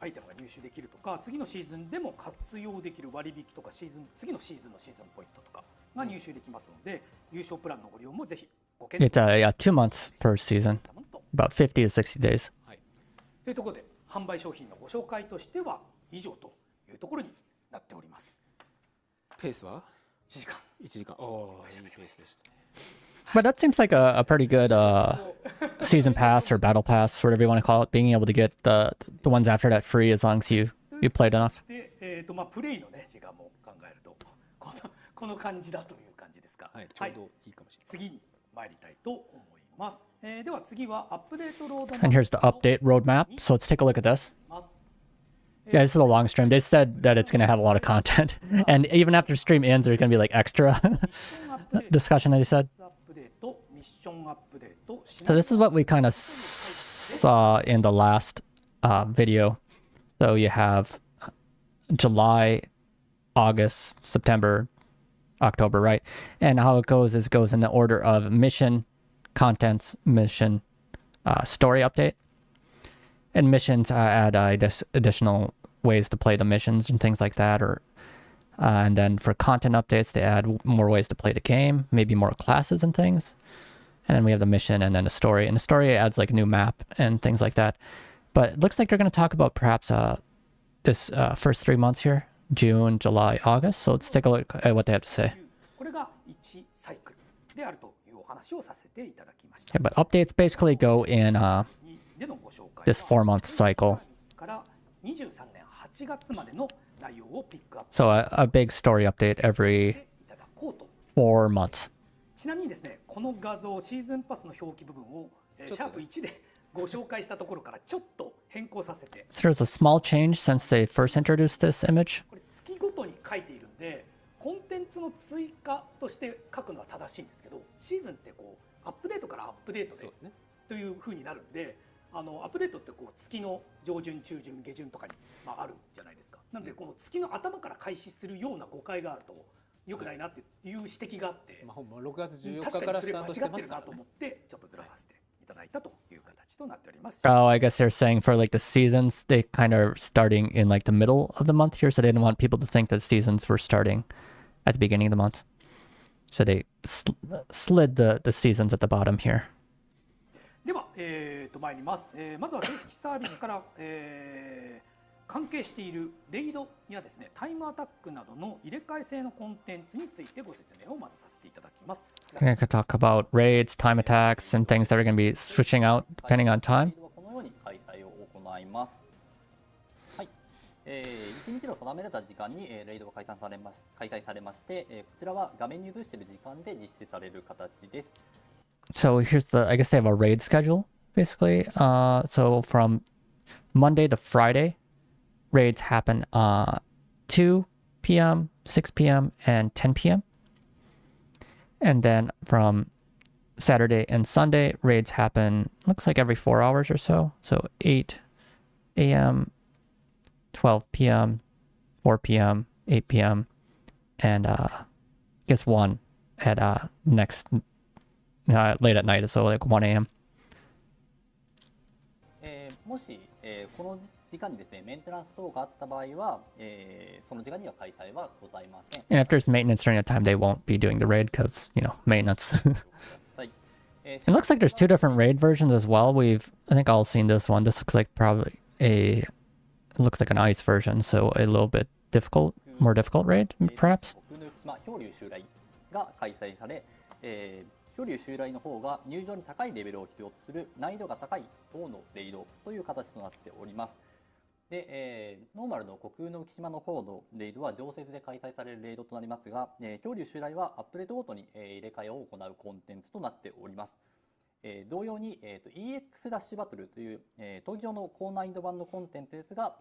アイテムが入手できるとか、次のシーズンでも活用できる割引とか、次のシーズンのシーズンポイントとかが入手できますので、優勝プランのご利用もぜひご検討。It's yeah, 2 months per season, about 50 to 60 days. はい。というところで販売商品のご紹介としては以上というところになっております。ペースは1時間。1時間。おー、いいペースでしたね。But that seems like a pretty good season pass or battle pass, whatever you want to call it, being able to get the ones after that free as long as you played enough. で、まあプレイのね時間も考えるとこの感じだという感じですか。はい、ちょうどいいかもしれない。次に参りたいと思います。では次はアップデートロード。And here's the update roadmap. So let's take a look at this. Yeah, this is a long stream. They said that it's going to have a lot of content. And even after stream ends, there's going to be like extra discussion that they said. So this is what we kind of saw in the last video. So you have July, August, September, October, right? And how it goes is it goes in the order of mission contents, mission, story update. And missions add additional ways to play the missions and things like that. And then for content updates, they add more ways to play the game, maybe more classes and things. And then we have the mission and then the story. And the story adds like a new map and things like that. But it looks like they're going to talk about perhaps this first 3 months here, June, July, August. So let's take a look at what they have to say. Yeah, but updates basically go in this 4-month cycle. So a big story update every 4 months. ちなみにですね、この画像シーズンパスの表記部分をシャープ1でご紹介したところからちょっと変更させて。So there's a small change since they first introduced this image. これ月ごとに書いているんで、コンテンツの追加として書くのは正しいんですけど、シーズンってこうアップデートからアップデートで、という風になるんで、アップデートってこう月の上旬、中旬、下旬とかにあるじゃないですか。なのでこの月の頭から開始するような誤解があると。良くないなっていう指摘があって、6月14日からスタートしてますからね。と思ってちょっとずらさせていただいたという形となっております。Oh, I guess they're saying for like the seasons, they kind of starting in like the middle of the month here, so they didn't want people to think that seasons were starting at the beginning of the month. So they slid the seasons at the bottom here. では、参ります。まずは正式サービスから、関係しているレイドやですね、タイムアタックなどの入れ替え制のコンテンツについてご説明をまずさせていただきます。We're going to talk about raids, time attacks, and things that are going to be switching out depending on time. このように開催を行います。はい。1日の定められた時間にレイドが開催されまして、こちらは画面に映している時間で実施される形です。So here's I guess they have a raid schedule, basically. So from Monday to Friday, raids happen 2 p.m., 6 p.m., and 10 p.m. And then from Saturday and Sunday, raids happen, looks like every 4 hours or so. So 8 a.m., 12 p.m., 4 p.m., 8 p.m., and I guess 1 at next late at night, so like 1 a.m. もし、この時間にですね、メンテナンス等があった場合は、その時間には開催はございません。And if there's maintenance during that time, they won't be doing the raid because, you know, maintenance. It looks like there's 2 different raid versions as well. I think all seen this one. This looks like probably it looks like an ice version, so a little bit more difficult raid, perhaps. 漂流襲来が開催され、漂流襲来の方が入場に高いレベルを必要とする難易度が高い方のレイドという形となっております。で、ノーマルの虚空の浮島の方のレイドは常設で開催されるレイドとなりますが、漂流襲来はアップデートごとに入れ替えを行うコンテンツとなっております。同様に、EX ラッシュバトルという、闘技場の高難易度版のコンテンツですが、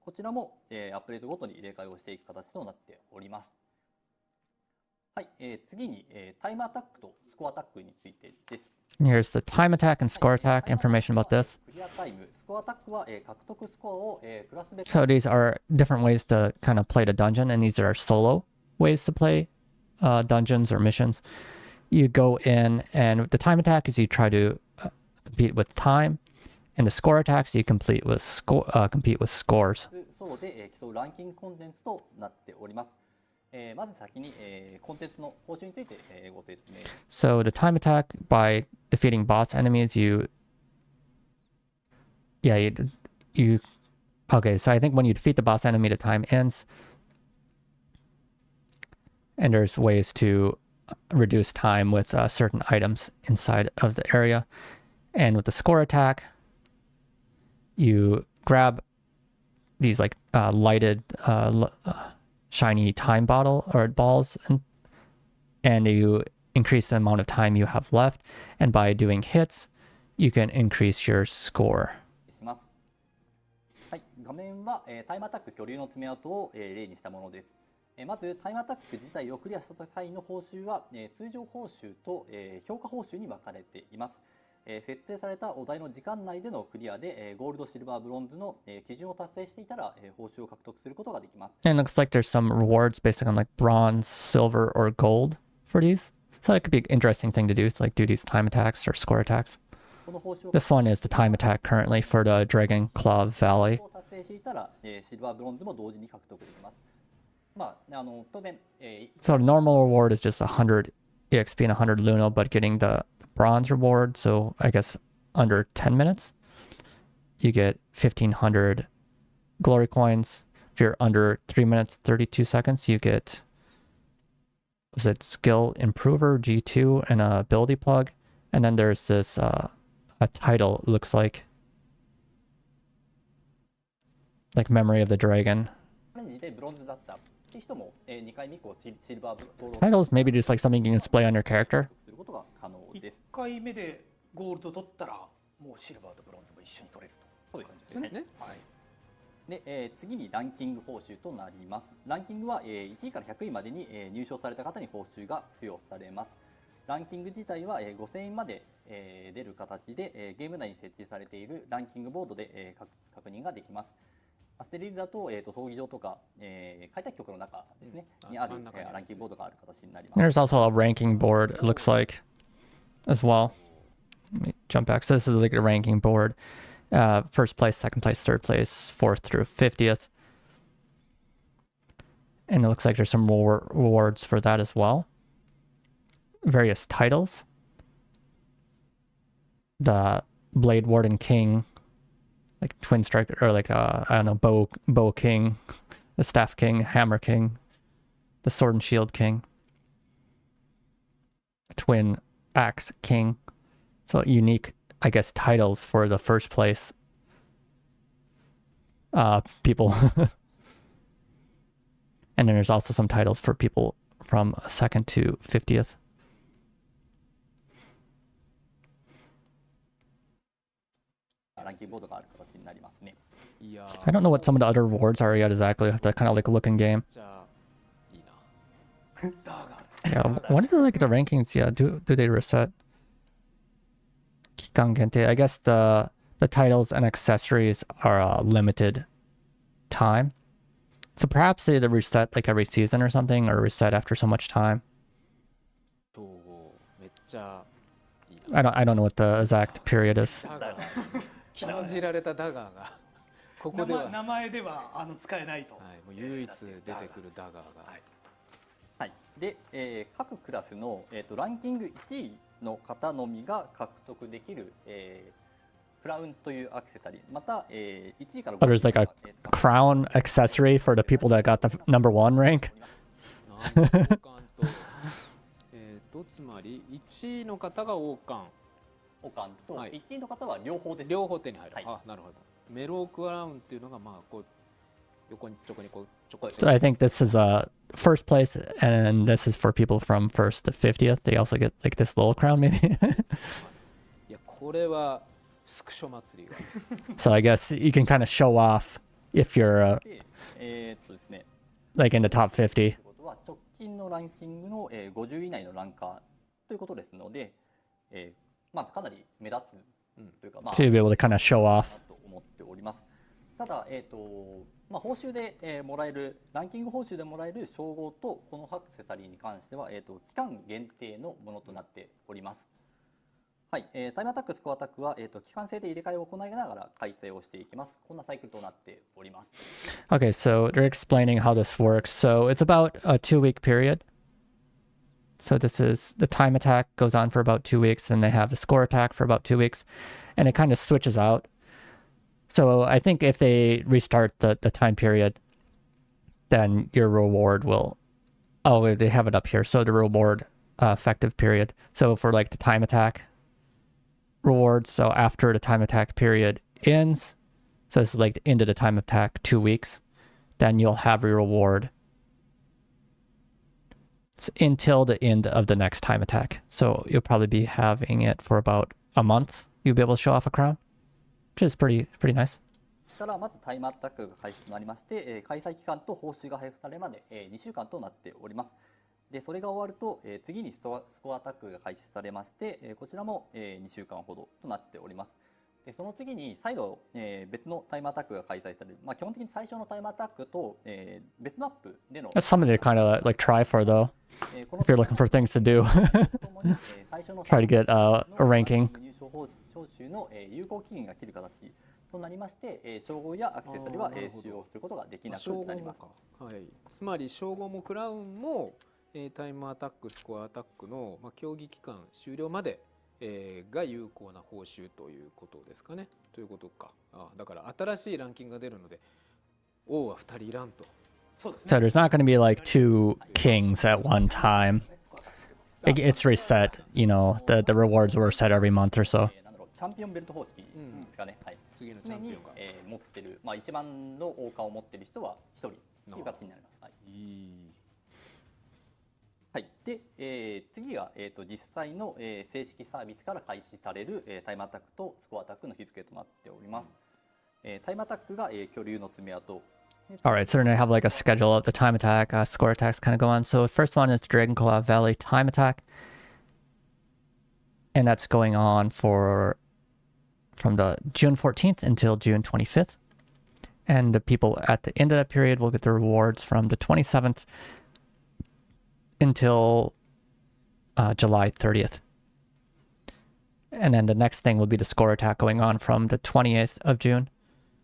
こちらも、アップデートごとに入れ替えをしていく形となっております。はい、次に、タイムアタックとスコアアタックについてです。Here's the time attack and score attack information about this. So these are different ways to kind of play the dungeon, and these are solo ways to play dungeons or missions. You go in, and the time attack is you try to compete with time, and the score attacks you compete with scores. まず先にコンテンツの報酬についてご説明。So the time attack by defeating boss enemies, okay, so I think when you defeat the boss enemy, the time ends. And there's ways to reduce time with certain items inside of the area. And with the score attack, you grab these like lighted shiny time bottle or balls, and you increase the amount of time you have left, and by doing hits you can increase your score. はい、画面はタイムアタック巨竜の爪痕を例にしたものです。まずタイムアタック自体をクリアした際の報酬は通常報酬と評価報酬に分かれています。設定されたお題の時間内でのクリアでゴールド、シルバー、ブロンズの基準を達成していたら報酬を獲得することができます。And it looks like there's some rewards based on like bronze, silver, or gold for these. So that could be an interesting thing to do, to like do these time attacks or score attacks. この報酬を This one is the time attack currently for the Dragon Claw Valley. 達成していたら、シルバーブロンズも同時に獲得できます。まあ当然、So the normal reward is just 100 EXP and 100 Luno, but getting the bronze reward, so I guess under 10 minutes, you get 1500 glory coins. If you're under 3 minutes 32 seconds, you get, was it skill improver G2 and a ability plug, and then there's this a title, it looks like memory of the dragon. でブロンズだったっていう人も、2回目以降シルバーブロンズ Titles maybe just like something you can display on your character. することが可能です。1回目でゴールド取ったらもうシルバーとブロンズも一緒に取れると。そうですですね。はい。で、次にランキング報酬となります。ランキングは、1位から100位までに、入賞された方に報酬が付与されます。ランキング自体は、5000円まで、出る形で、ゲーム内に設置されているランキングボードで、確認ができます。アステリーズだと、闘技場とか、開拓局の中ですね、にある、ランキングボードがある形になります。There's also a ranking board, it looks like, as well. Let me jump back. So this is like a ranking board. First place, second place, third place, fourth through 50th. And it looks like there's some more rewards for that as well. Various titles. The Blade Warden King, like Twin Striker, or like, I don't know, Bow King, the Staff King, Hammer King, the Sword and Shield King, Twin Axe King. So unique, I guess, titles for the first place people. And then there's also some titles for people from 2nd to 50th. I don't know what some of the other rewards are yet exactly. I have to kind of like look in game. Yeah, when do like the rankings? Yeah, do they reset? Kikan Gente. I guess the titles and accessories are limited time. So perhaps they reset like every season or something, or reset after so much time. I don't know what the exact period is. 感じられたダガーがここでは名前では使えないと。はい、もう唯一出てくるダガーが。はい。で、各クラスのランキング1位の方のみが獲得できる、クラウンというアクセサリー、また、1位から5位。There's like a crown accessory for the people that got the number 1 rank. つまり1位の方が王冠。王冠と1位の方は両方です。両方手に入る。はい、あ、なるほど。メロークラウンっていうのがまあこう横にちょこにこうちょこ。So I think this is first place, and this is for people from 1st to 50th. They also get like this little crown, maybe. いやこれはスクショ祭りが。So I guess you can kind of show off if you're ですね。like in the top 50. 直近のランキングの50位以内のランカーということですので、まあかなり目立つというか、まあ to be able to kind of show off. と思っております。ただまあ報酬でもらえるランキング報酬でもらえる称号とこのアクセサリーに関しては期間限定のものとなっております。はい、タイムアタックスコアアタックは期間制で入れ替えを行いながら改正をしていきます。こんなサイクルとなっております。Okay, so they're explaining how this works. So it's about a 2-week period. So this is the time attack goes on for about 2 weeks, and they have the score attack for about 2 weeks, and it kind of switches out. So I think if they restart the time period, then your reward will, oh, they have it up here. So the reward effective period. So for like the time attack rewards, so after the time attack period ends, so this is like the end of the time attack 2 weeks, then you'll have your reward until the end of the next time attack. So you'll probably be having it for about a month. You'll be able to show off a crown, which is pretty nice. からまずタイムアタックが開始となりまして、開催期間と報酬が配布されるまで、2週間となっております。でそれが終わると、次にスコアアタックが開始されまして、こちらも、2週間ほどとなっております。でその次に再度、別のタイムアタックが開催される、基本的に最初のタイムアタックと、別マップでの That's something to kind of like try for though, if you're looking for things to do. 最初の Try to get a ranking. 入賞報酬の、有効期限が切る形となりまして、称号やアクセサリーは、使用することができなくなります。はい、つまり称号もクラウンも、タイムアタックスコアアタックの、競技期間終了まで、が有効な報酬ということですかね。ということか。だから新しいランキングが出るので王は2人いらんと。そうですね。 So there's not going to be like two kings at one time. It's reset, you know, the rewards were set every month or so. なんだろう、チャンピオンベルト方式ですかね。はい。次のチ常にャンピオンが、持ってる、一番の王冠を持ってる人は1人という形になります。はい。はい、で、次が、実際の、正式サービスから開始される、タイムアタックとスコアアタックの日付となっております。タイムアタックが、巨竜の爪痕。Alright, so we're going to have like a schedule of the time attack, score attacks kind of go on. So first one is the Dragonclaw Valley time attack. And that's going on from the June 14th until June 25th. And the people at the end of that period will get the rewards from the 27th until July 30th. And then the next thing will be the score attack going on from the 20th of June.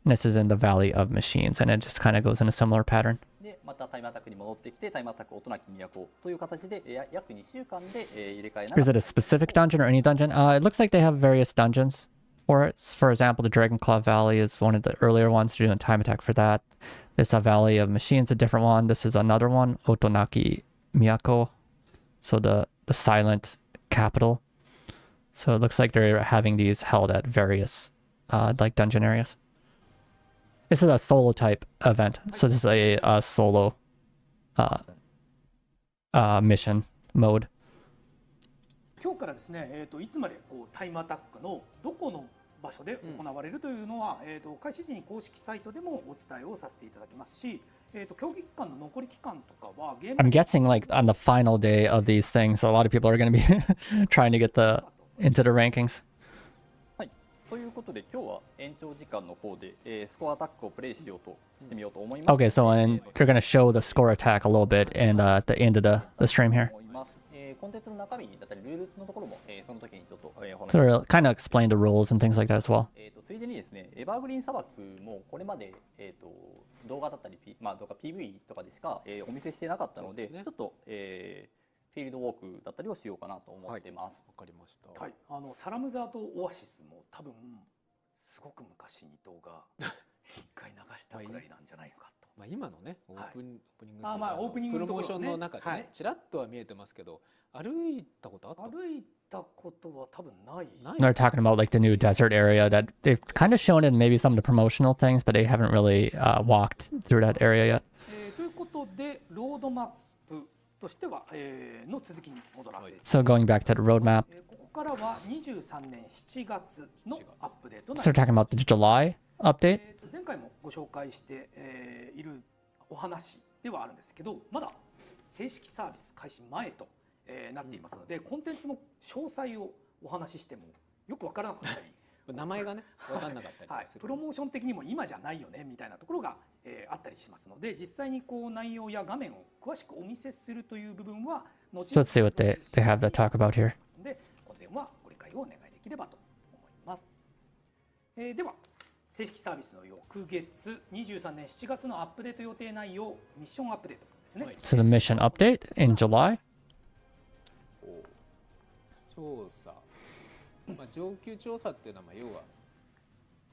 And this is in the Valley of Machines, and it just kind of goes in a similar pattern. で、またタイムアタックに戻ってきて、タイムアタック音なき都という形で、約2週間で、入れ替えながら。Is it a specific dungeon or any dungeon? It looks like they have various dungeons for it. For example, the Dragonclaw Valley is one of the earlier ones. You're doing time attack for that. This Valley of Machines, a different one. This is another one, Otonaki Miyako. So the silent capital. So it looks like they're having these held at various like dungeon areas. This is a solo type event. So this is a solo mission mode. 今日からですね、いつまでこうタイムアタックのどこの場所で行われるというのは、開始時に公式サイトでもお伝えをさせていただきますし、競技期間の残り期間とかはゲーム I'm guessing like on the final day of these things, a lot of people are going to be trying to get into the rankings. はい。ということで今日は延長時間の方で、スコアアタックをプレイしようとしてみようと思います。Okay, so and they're going to show the score attack a little bit and at the end of the stream here. コンテンツの中身だったりルールのところも、その時にちょっと、お話し So they'll kind of explain the rules and things like that as well. ついでにですね、エバーグリーン砂漠もこれまで、動画だったり、動画 PV とかでしか、お見せしてなかったので、ちょっと、フィールドウォークだったりをしようかなと思ってます。わかりました。はい、サラムザーとオアシスも多分すごく昔に動画一回流したくらいなんじゃないかと。今のね、オープニング、オープニングプロモーションの中でね、ちらっとは見えてますけど、歩いたことあった？歩いたことは多分ない。They're talking about like the new desert area that they've kind of shown in maybe some of the promotional things, but they haven't really walked through that area yet. ということでロードマップとしては、の続きに戻らせて。So going back to the roadmap. ここからは23年7月のアップデート。So they're talking about the July update. 前回もご紹介して、いるお話ではあるんですけど、まだ正式サービス開始前と、なっていますので、コンテンツの詳細をお話ししてもよくわからなかったり名前がね分かんなかったりとかする、プロモーション的にも今じゃないよねみたいなところが、あったりしますので、実際にこう内容や画面を詳しくお見せするという部分は後々 So let's see what they have to talk about here. でこの点はご理解をお願いできればと思います。では正式サービスの翌月23年7月のアップデート予定内容、ミッションアップデートですね。So the mission update in July. 調査、上級調査っていうのは要は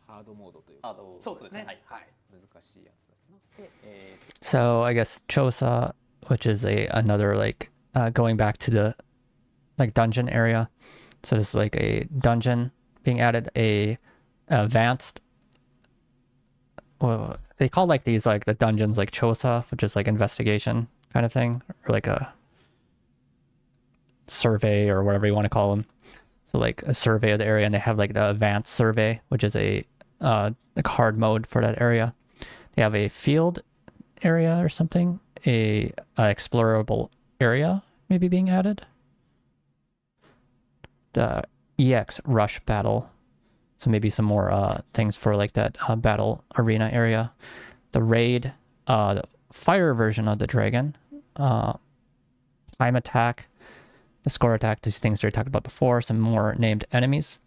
ハードモードというか、そうですね。はい、難しいやつですね。So I guess Chosa, which is another like going back to the like dungeon area. So this is like a dungeon being added, a advanced. Well, they call like these like the dungeons like Chosa, which is like investigation kind of thing, or like a survey or whatever you want to call them. So like a survey of the area, and they have like the advanced survey, which is a hard mode for that area. They have a field area or something, a explorable area maybe being added. The EX rush battle. So maybe some more things for like that battle arena area. The raid, the fire version of the dragon, time attack, the score attack, these things that we talked about before, some more named enemies,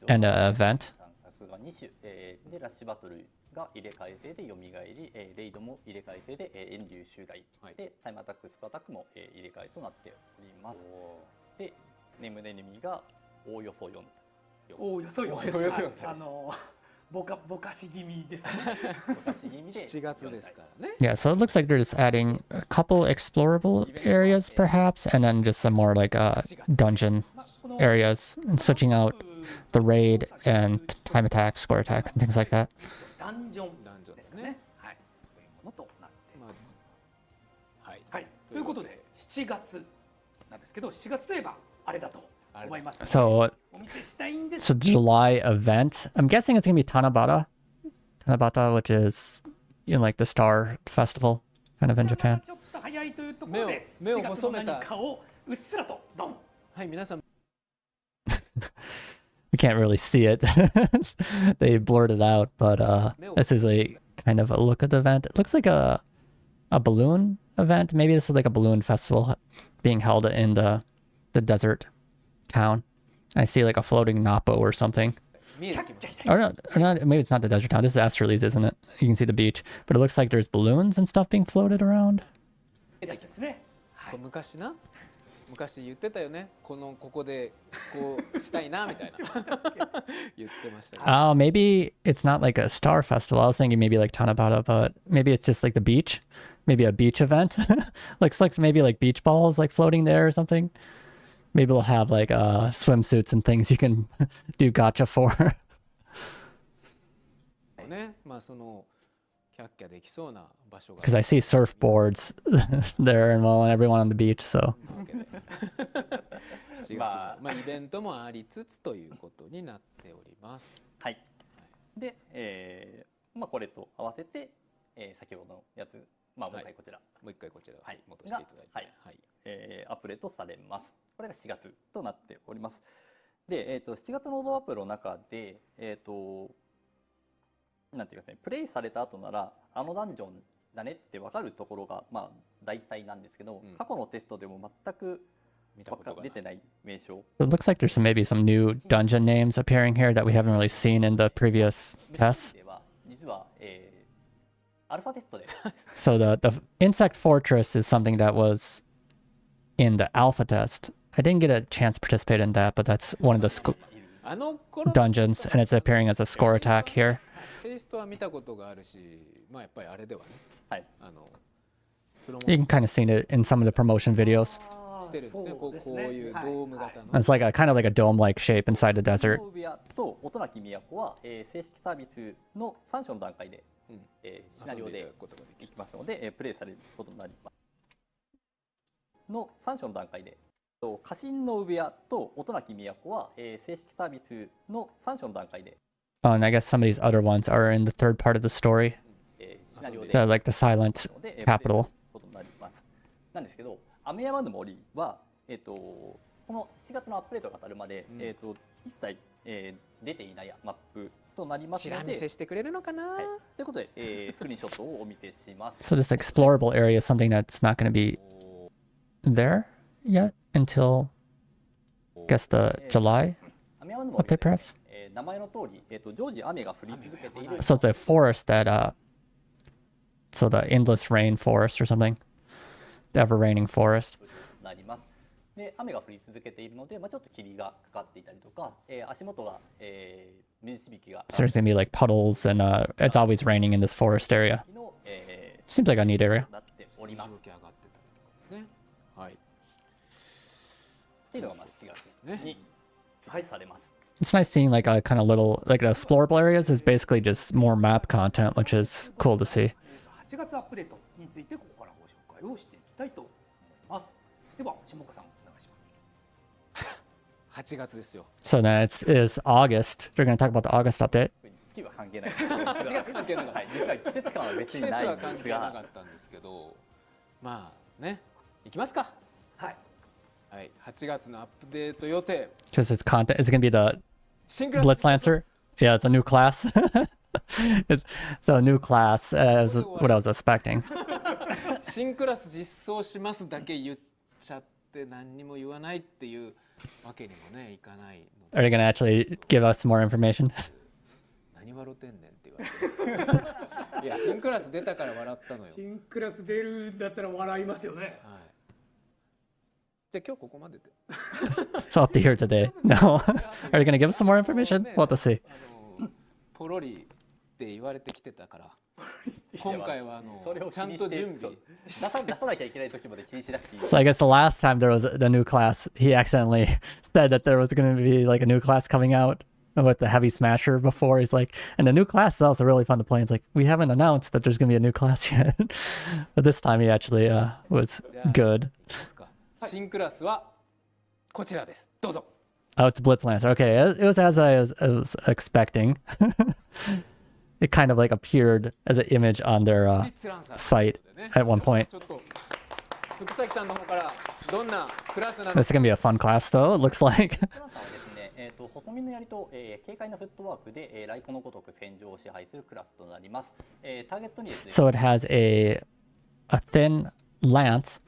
and an event. でラッシュバトルが入れ替え制で蘇り、レイドも入れ替え制で遠流襲来、でタイムアタックスクアタックも入れ替えとなっております。でネームエネミーがおおよそ4。おおよそ4。ぼかし気味ですね。ぼかし気味で7月ですからね。Yeah, so it looks like they're just adding a couple explorable areas perhaps, and then just some more like dungeon areas, and switching out the raid and time attack, score attack, and things like that. ダンジョンですね。はい。というものとなってます。はい。ということで7月なんですけど、7月といえばあれだと思います。So, お見せしたいんです。 so July event. I'm guessing it's gonna be Tanabata, which is like the Star Festival, kind of in Japan. ちょっと早いというところで4月の何かをうっすらとドン。はい、皆さん。We can't really see it. They blurred it out, but this is a kind of a look at the event. It looks like a balloon event. Maybe this is like a balloon festival being held in the desert town. I see like a floating Napo or something. Or not, maybe it's not the desert town. This is Astrales, isn't it? You can see the beach, but it looks like there's balloons and stuff being floated around. 昔言ってたよね。ここでこうしたいなみたいな言ってましたね。Oh, maybe it's not like a star festival. I was thinking maybe like Tanabata, but maybe it's just like the beach. Maybe a beach event. Looks like maybe like beach balls like floating there or something. Maybe we'll have like swimsuits and things you can do gacha for. ね、まあそのキャッキャできそうな場所が。Because I see surfboards there and well, and everyone on the beach, so. まあイベントもありつつということになっております。はい。で、まあこれと合わせて、先ほどのやつ、まあもう一回こちら、もう一回こちら戻していただいて、はい、アップデートされます。これが4月となっております。で、7月のロードアップの中で、なんていうかね、プレイされた後ならあのダンジョンだねって分かるところがまあ大体なんですけど、過去のテストでも全く出てない名称。It looks like there's maybe some new dungeon names appearing here that we haven't really seen in the previous tests. 実は、アルファテストで。So the insect fortress is something that was in the alpha test. I didn't get a chance to participate in that, but that's one of the dungeons, and it's appearing as a score attack here. テイストは見たことがあるし、まあやっぱりあれではね。はい。You can kind of see it in some of the promotion videos. してるんですね。こういうドーム型の。It's like a kind of like a dome-like shape inside the desert. と音なき都は、正式サービスの3章の段階で、シナリオでいきますので、プレイされることになります。の3章の段階で、家臣の産屋と音なき都は、正式サービスの3章の段階で。Oh, and I guess some of these other ones are in the third part of the story. Like the silent capital. なんですけど、雨山の森は、この7月のアップデートが当たるまで、一切、出ていないマップとなりますので、チラ見せしてくれるのかな、ということで、スクリーンショットをお見せします。So this explorable area is something that's not going to be there yet until, I guess, the July update, perhaps? 名前の通り、常時雨が降り続けている。So it's a forest that, so the endless rain forest or something, the ever raining forest. なります。で、雨が降り続けているので、まあちょっと霧がかかっていたりとか、足元が、水しびきが。So there's gonna be like puddles, and it's always raining in this forest area. Seems like a neat area. なっております。ね。はい。っていうのがまあ7月にされます。It's nice seeing like a kind of little like the explorable areas is basically just more map content, which is cool to see. 8月アップデートについてここからご紹介をしていきたいと思います。では下岡さんお願いします。8月ですよ。So then it's August. They're going to talk about the August update. 月は関係ない。8月関係なかった。実は季節感は別にないんですが。なかったんですけど、まあね、いきますか。はい。はい、8月のアップデート予定。Because it's content. It's going to be the Blitz Lancer Yeah, it's a new class. It's a new class as what I was expecting. 新クラス実装しますだけ言っちゃって何にも言わないっていうわけにもねいかないの Are you gonna actually give us more information? 何笑ってんねんって言われていや新クラス出たから笑ったのよ。新クラス出るんだったら笑いますよね。はい。じゃあ今日ここまでで。 So up to here today. No. Are you gonna give us some more information? We'll have to see. ポロリって言われてきてたから今回はちゃんと準備出さなきゃいけない時まで気にしなくていい。 So I guess the last time there was the new class, he accidentally said that there was going to be like a new class coming out with the heavy smasher before. He's like, and the new class is also really fun to play. It's like, we haven't announced that there's going to be a new class yet. But this time he actually was good. 新クラスはこちらです。どうぞ。 Oh, it's Blitz Lancer. Okay, it was as I was expecting. It kind of like appeared as an image on their site at one point. ちょっと福崎さんの方からどんなクラスなの This is going to be a fun class though, it looks like. 細身の槍と、軽快なフットワークで、雷鼓のごとく戦場を支配するクラスとなります。ターゲットにですね。 So it has a thin lance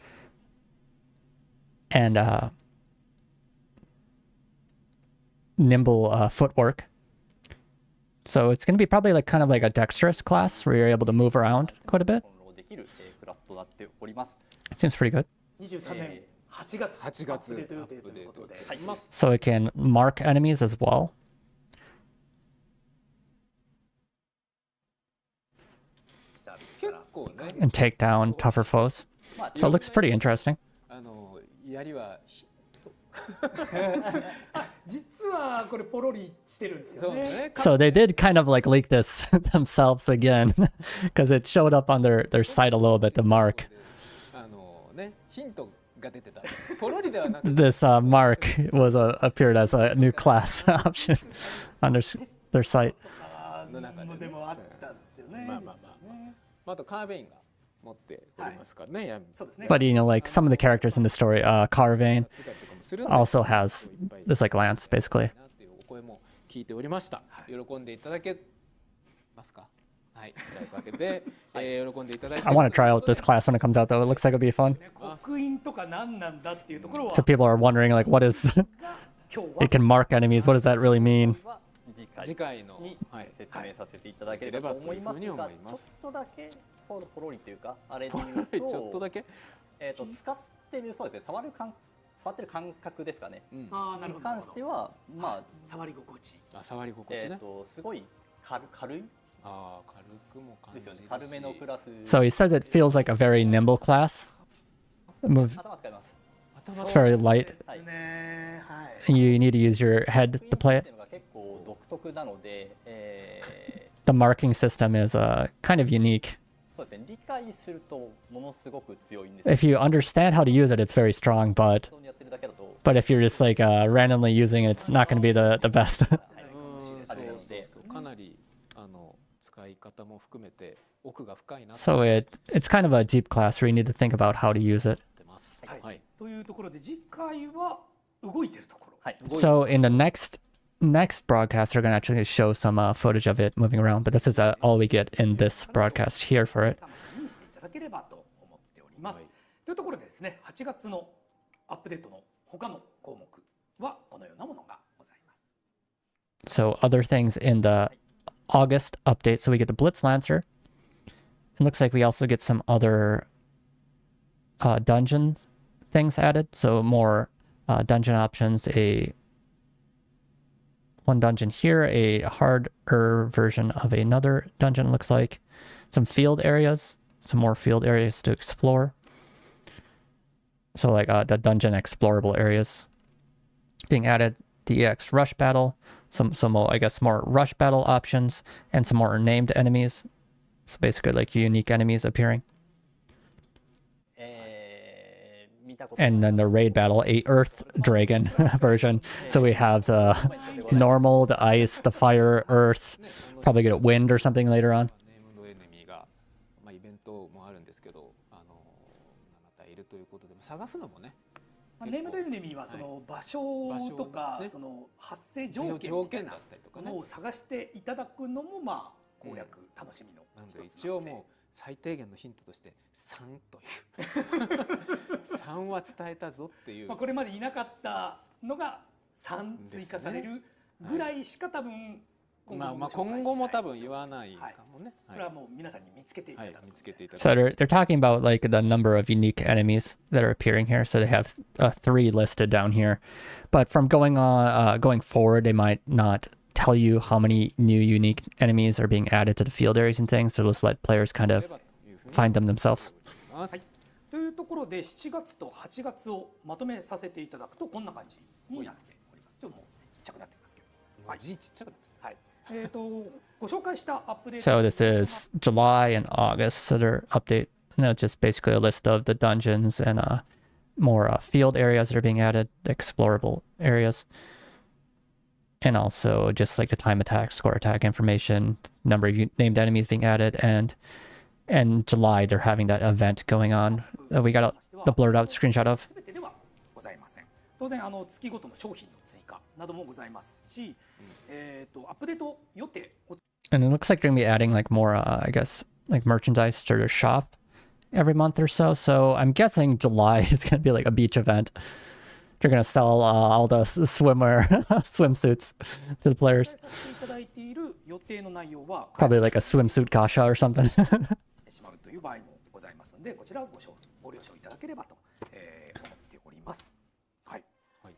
and nimble footwork. So it's going to be probably like kind of like a dexterous class where you're able to move around quite a bit. できる、クラスとなっております。 Seems pretty good. 23年8月アップデート予定ということで、はい、 So it can mark enemies as well. 結構ね And take down tougher foes. So it looks pretty interesting. 槍は実はこれポロリしてるんですよね。そうね So they did kind of like leak this themselves again because it showed up on their site a little bit, the mark. ねヒントが出てた。ポロリではなく This mark was appeared as a new class option on their site. の中で、ね、でもあったんですよね。まあまあまあまあ、あとカーベインが持っておりますからね。そうですね。 But you know, like some of the characters in the story, Carvane also has this like lance basically. お声も聞いておりました。喜んでいただけますか。はい。というわけで、喜んでいただいて。 I want to try out this class when it comes out though. It looks like it'll be fun. 刻印とか何なんだっていうところは So people are wondering like, what is? 今日は It can mark enemies. What does that really mean? 次回のに説明させていただければと思いますが、ちょっとだけポロリというかあれで言うと、ちょっとだけ使ってるそうですね、触ってる感覚ですかね。なるほど。に関してはまあ触り心地。触り心地ね。すごい軽い。ああ軽くも感じるし。軽めのクラス。 So he says it feels like a very nimble class. Move. 頭使います。 It's very light. ね、はい。 You need to use your head to play it. 結構独特なので、The marking system is kind of unique. そうですね。理解するとものすごく強いんです。 If you understand how to use it, it's very strong. But if you're just like randomly using it, it's not going to be the best. そうかなり使い方も含めて奥が深いな。 So it's kind of a deep class where you need to think about how to use it. はい。というところで次回は動いてるところ。はい。 So in the next broadcast, they're going to actually show some footage of it moving around. But this is all we get in this broadcast here for it. 楽しみにしていただければと思っております。というところでですね、8月のアップデートの他の項目はこのようなものがございます。 So other things in the August update. So we get the Blitz Lancer. It looks like we also get some other dungeon things added. So more dungeon options. One dungeon here, a harder version of another dungeon, looks like. Some field areas, some more field areas to explore. So like the dungeon explorable areas being added. The EX rush battle, some more, I guess more rush battle options, and some more named enemies. So basically like unique enemies appearing. And then the raid battle, a earth dragon version. So we have the normal, the ice, the fire, earth, probably get wind or something later on. イベントもあるんですけど、7体いるということで探すのもね。ネームドエネミーはその場所とかその発生条件だったりとものを探していただくのもまあ攻略楽しみのなので一応もう最低限のヒントとして3という3は伝えたぞっていう、これまでいなかったのが3追加されるぐらいしか多分今後も多分言わないかもね。これはもう皆さんに見つけていただく。So they're talking about like the number of unique enemies that are appearing here. So they have 3 listed down here, but from going forward, they might not tell you how many new unique enemies are being added to the field areas and things. So just let players kind of find them themselves. はい。というところで7月と8月をまとめさせていただくとこんな感じになっております。ちょっともうちっちゃくなってますけど。字ちっちゃくなってる。はい。ご紹介したアップデート。So this is July and August. So their update, just basically a list of the dungeons and more field areas that are being added, explorable areas. And also just like the time attack, score attack information, number of named enemies being added, and in July they're having that event going on. We got the blurred out screenshot of. 当然月ごとの商品の追加などもございますし、アップデート予定。And it looks like they're gonna be adding like more, I guess, like merchandise to their shop every month or so. So I'm guessing July is gonna be like a beach event. They're gonna sell all the swimsuits to the players. Probably like a swimsuit kasha or something. してしまうという場合もございますので、こちらをご了承いただければと思っております。はい。はい。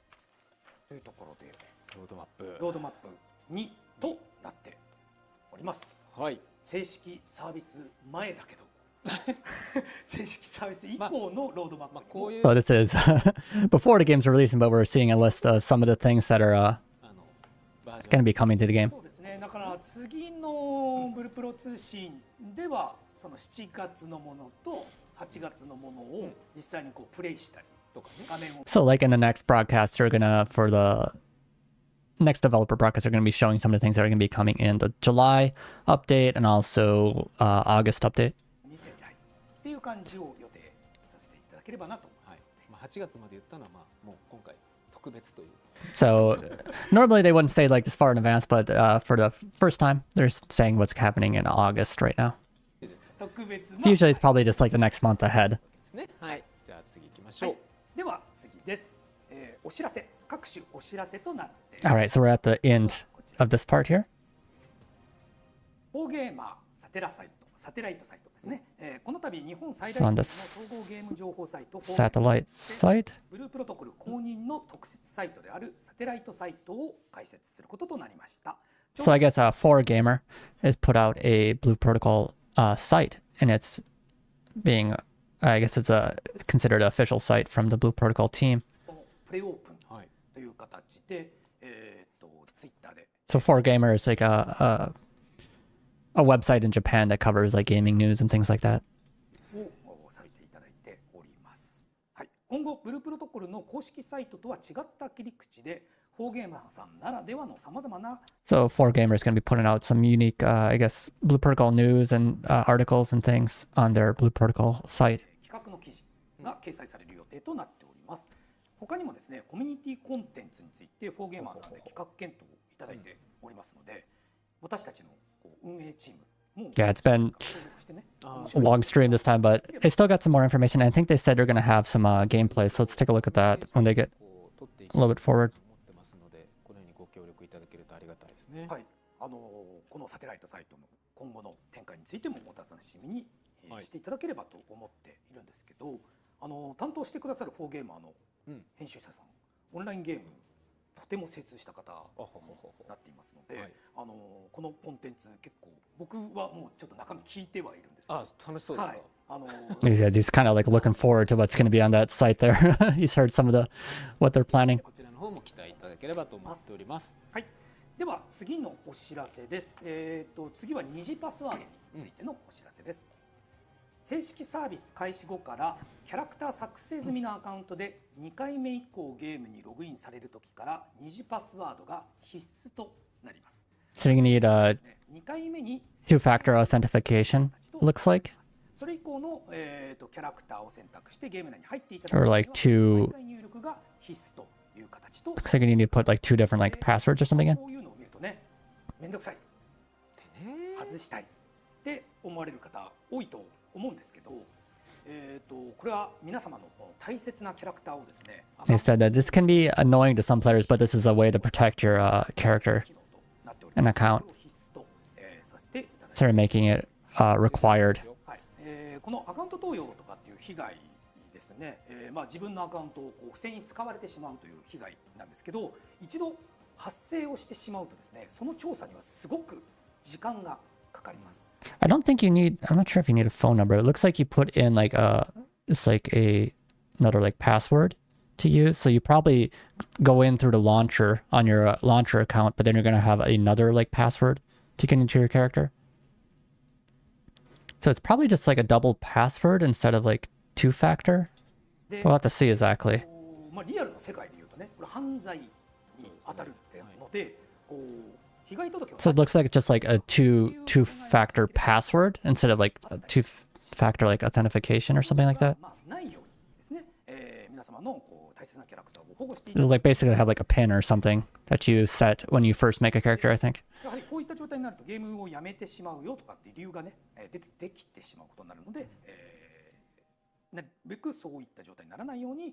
というところでロードマップ2となっております。はい。正式サービス前だけど。正式サービス以降のロードマップ。So this is before the game's releasing, but we're seeing a list of some of the things that are going to be coming to the game. そうですね。だから次のブルプロ通信ではその7月のものと8月のものを実際にこうプレイしたりとかね。画面を。So like in the next broadcast, they're gonna for the next developer broadcast, they're going to be showing some of the things that are going to be coming in the July update and also August update. っていう感じを予定させていただければなと思いますね。8月まで言ったのはもう今回特別という。So normally they wouldn't say like this far in advance, but for the first time, they're saying what's happening in August right now. Usually it's probably just like the next month ahead. はい。じゃあ次行きましょう。では次です。お知らせ、各種お知らせとなって。All right, so we're at the end of this part here. フォーゲーマーサテライトサイトですね。この度日本最大級の総合ゲーム情報サイト Satellite site. ブループロトコル公認の特設サイトであるサテライトサイトを開設することとなりました。So I guess 4Gamer has put out a Blue Protocol site, and it's being, I guess it's considered an official site from the Blue Protocol team. プレオープンという形で、ツイッターで。So 4Gamer is like a website in Japan that covers like gaming news and things like that. をさせていただいております。はい。今後ブループロトコルの公式サイトとは違った切り口で、4Gamer さんならではの様々な。So 4Gamer is going to be putting out some unique, I guess, Blue Protocol news and articles and things on their Blue Protocol site. 企画の記事が掲載される予定となっております。他にもですね、コミュニティコンテンツについて 4Gamer さんで企画検討をいただいておりますので、私たちの運営チームも Yeah, it's been a long stream this time, but I still got some more information. I think they said they're going to have some gameplay, so let's take a look at that when they get a little bit forward. はい、このサテライトサイトの今後の展開についてもお楽しみにしていただければと思っているんですけど、担当してくださる4Gamerの編集者さん、オンラインゲームとても精通した方になっていますので、このコンテンツ結構僕はもうちょっと中身聞いてはいるんですけど、楽しそうですか。He's kind of like looking forward to what's going to be on that site there. He's heard some of what they're planning. こちらの方も期待いただければと思っております。はい。では次のお知らせです。次は二次パスワードについてのお知らせです。正式サービス開始後からキャラクター作成済みのアカウントで2回目以降ゲームにログインされるときから二次パスワードが必須となります。So you need 2回目に two-factor authentication, looks like. それ以降のキャラクターを選択してゲーム内に入っていただく Or like two. 毎回入力が必須という形と。Looks like you need to put like two different like passwords or something in. こういうのを見るとね、めんどくさい、外したいって思われる方多いと思うんですけど、これは皆様の大切なキャラクターをですね。They said that this can be annoying to some players, but this is a way to protect your character and account. Started making it required. このアカウント盗用とかっていう被害ですね、自分のアカウントを不正に使われてしまうという被害なんですけど、一度発生をしてしまうとですね、その調査にはすごく時間がかかります。I don't think you need, I'm not sure if you need a phone number. It looks like you put in like it's like another like password to use. So you probably go in through the launcher on your launcher account, but then you're going to have another like password to get into your character. So it's probably just like a double password instead of like two-factor. We'll have to see exactly. リアルな世界で言うとね、これ犯罪に当たるので、被害届を So it looks like it's just like a two-factor password instead of like a two-factor like authentication or something like that. ないようにですね、皆様の大切なキャラクターを保護してい It'll like basically have like a pin or something that you set when you first make a character, I think. やはりこういった状態になるとゲームをやめてしまうよとかっていう理由がね、出てきてしまうことになるので、なるべくそういった状態にならないように、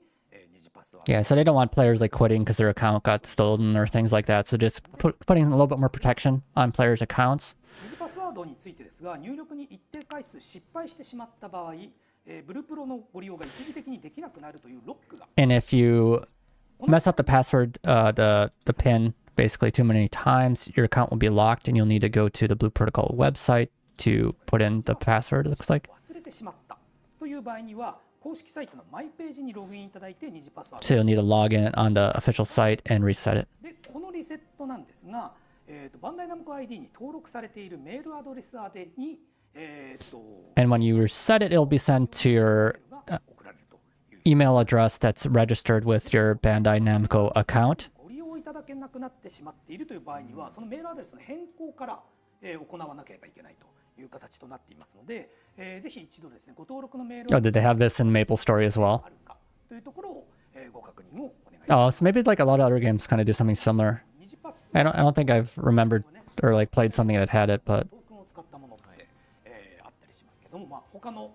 二次パスワード Yeah, so they don't want players like quitting because their account got stolen or things like that. So just putting a little bit more protection on players' accounts. 二次パスワードについてですが、入力に一定回数失敗してしまった場合、ブルプロのご利用が一時的にできなくなるというロックが And if you mess up the password, the pin basically too many times, your account will be locked and you'll need to go to the Blue Protocol website to put in the password, it looks like. 忘れてしまったという場合には、公式サイトのマイページにログインいただいて二次パスワー So ド you'll need to log in on the official site and reset it. で、このリセットなんですが、バンダイナムコ ID に登録されているメールアドレス宛てに、And when you reset it, it'll be sent to your 送られるという email address that's registered with your Bandai Namco account. ご利用いただけなくなってしまっているという場合には、そのメールアドレスの変更から、行わなければいけないという形となっていますので、ぜひ一度ですね、ご登録のメール Oh, did they have this in MapleStory as well? あるかというところを、ご確認をお願いします。 Oh, so maybe like a lot of other games kind of do something similar. 二次パス I don't think I've remembered or like played something that had it, but トークンを使ったものって、あったりしますけども、他の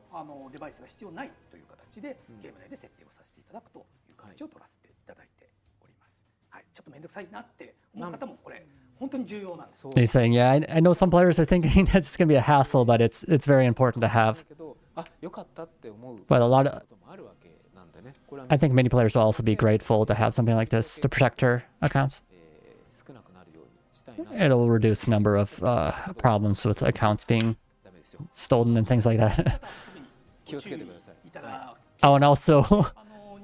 デバイスが必要ないという形で、ゲーム内で設定をさせていただくという形を取らせていただいております。はい、ちょっとめんどくさいなって思う方もこれ本当に重要なんです。 they're saying, yeah, I know some players are thinking that it's going to be a hassle, but it's very important to have. だけど、あ、よかったって思う But a lot こ of, ともあるわけなんでね。これは I think many players will also be grateful to have something like this to protect their accounts. 少なくなるようにしたいな。 It'll reduce the number of problems with accounts being ダメですよ。 stolen and things like that. 気をつけてください。いただ Oh, and also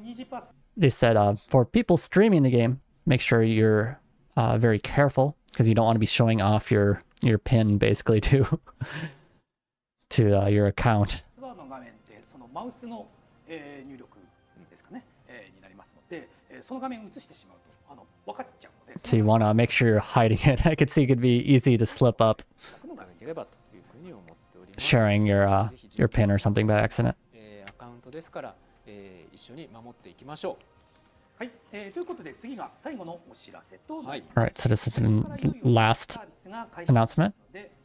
二次パス they said for people streaming the game, make sure you're very careful because you don't want to be showing off your pin basically to your account. ワードの画面ってそのマウスの、入力ですかね、になりますので、その画面を映してしまうと分かっちゃうので、 So you want to make sure you're hiding it. I could see it could be easy to slip up その画面いければというふうに思っております。 sharing your pin or something by accident. アカウントですから、一緒に守っていきましょはい、ということで次が最後のお知らせとなります。 All right, so this is the last announcement.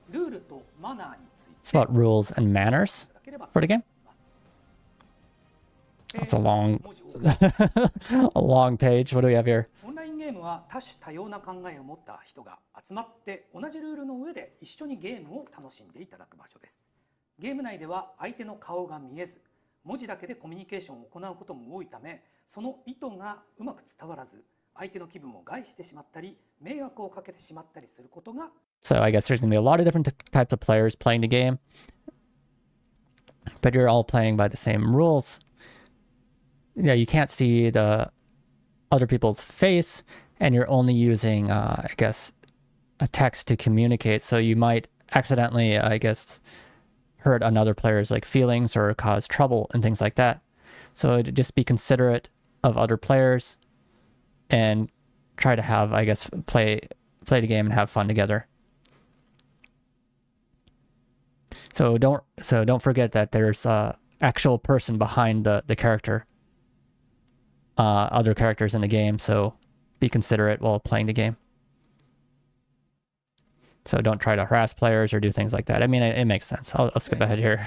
ルールとマナーについて It's about rules and manners いただければ for the game. と That's a long, 文字を a long page. What do we have here? オンラインゲームは多種多様な考えを持った人が集まって同じルールの上で一緒にゲームを楽しんでいただく場所です。ゲーム内では相手の顔が見えず、文字だけでコミュニケーションを行うことも多いため、その意図がうまく伝わらず、相手の気分を害してしまったり、迷惑をかけてしまったりすることが So I guess there's going to be a lot of different types of players playing the game, but you're all playing by the same rules. Yeah, you can't see the other people's face, and you're only using, I guess, a text to communicate. So you might accidentally, I guess, hurt another player's like feelings or cause trouble and things like that. So just be considerate of other players and try to have, I guess, play the game and have fun together. So don't forget that there's a actual person behind the character, other characters in the game. So be considerate while playing the game. So don't try to harass players or do things like that. I mean, it makes sense. I'll skip ahead here.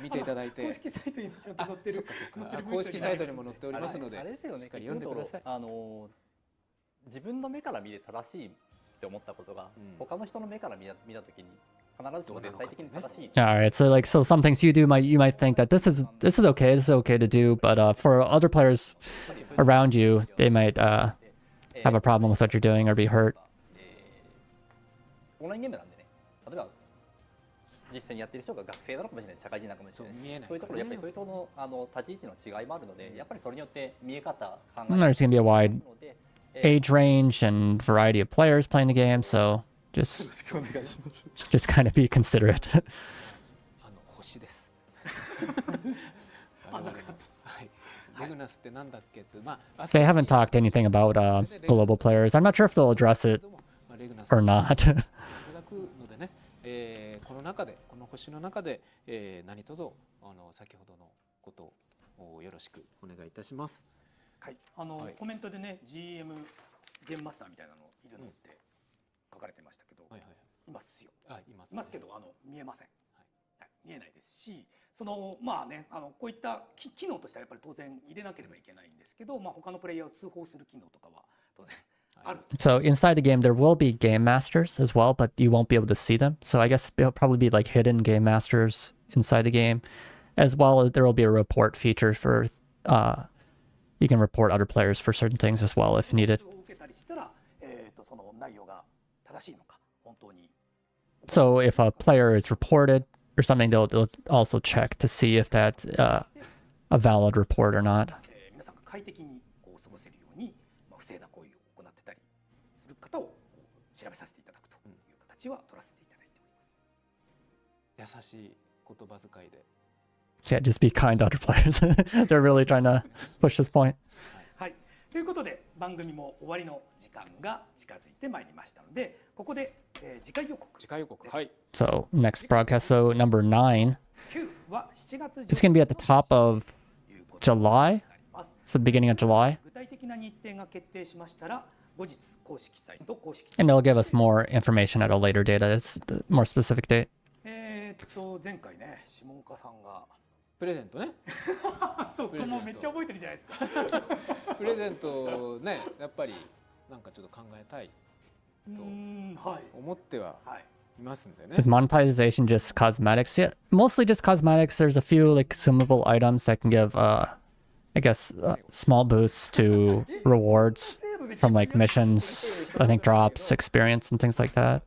見ていただいて、公式サイトにもちゃんと載ってる。そっかそっか。公式サイトにも載っておりますので、あれですよね、しっかり読んでください。自分の目から見て正しいって思ったことが、他の人の目から見たときに必ずしも絶対的に正しい。All right, so like some things you might think that this is okay to do, but for other players around you, they might have a problem with what you're doing or be hurt. オンラインゲームなんでね、例えば実際にやってる人が学生なのかもしれない、社会人なのかもしれないし、そういうところやっぱりそういうところの立ち位置の違いもあるので、やっぱりそれによって見え方、考え方 There's going to be a wide age range and variety of players playing the game, so just kind of be considerate. 星です。はい。レグナスってなんだっけって、まあ They haven't talked anything about global players. I'm not sure if they'll address it or not. のでね、この中でこの星の中で、何卒先ほどのことをよろしくお願いいたします。はい、コメントでね GM ゲームマスターみたいなのいるのって書かれてましたけど、いますよ。いますけど見えません。見えないですし、まあねこういった機能としてはやっぱり当然入れなければいけないんですけど、まあ他のプレイヤーを通報する機能とかは当然。So inside the game, there will be game masters as well, but you won't be able to see them. So I guess there'll probably be like hidden game masters inside the game, as well as there will be a report feature for you can report other players for certain things as well if needed. So if a player is reported or something, they'll also check to see if that's a valid report or not. 調べさせていただくという形は取らせていただいております。優しい言葉遣いで。Yeah, just be kind to other players. They're really trying to push this point. はい。ということで番組も終わりの時間が近づいてまいりましたので、ここで次回予告。次回予告。はい。So next broadcast, so number 9. は7月 It's going to be at the top of July. So the beginning of July. 具体的な日程が決定しましたら。And they'll give us more information at a later date, as the more specific date. 前回ね、下岡さんがプレゼントね。そう、もうめっちゃ覚えてるじゃないですか。プレゼントね、やっぱりなんかちょっと考えたいと思ってはいますんでね。Is monetization just cosmetics? Yeah, mostly just cosmetics. There's a few like consumable items that can give, I guess, small boosts to rewards. From like missions, I think drops, experience, and things like that.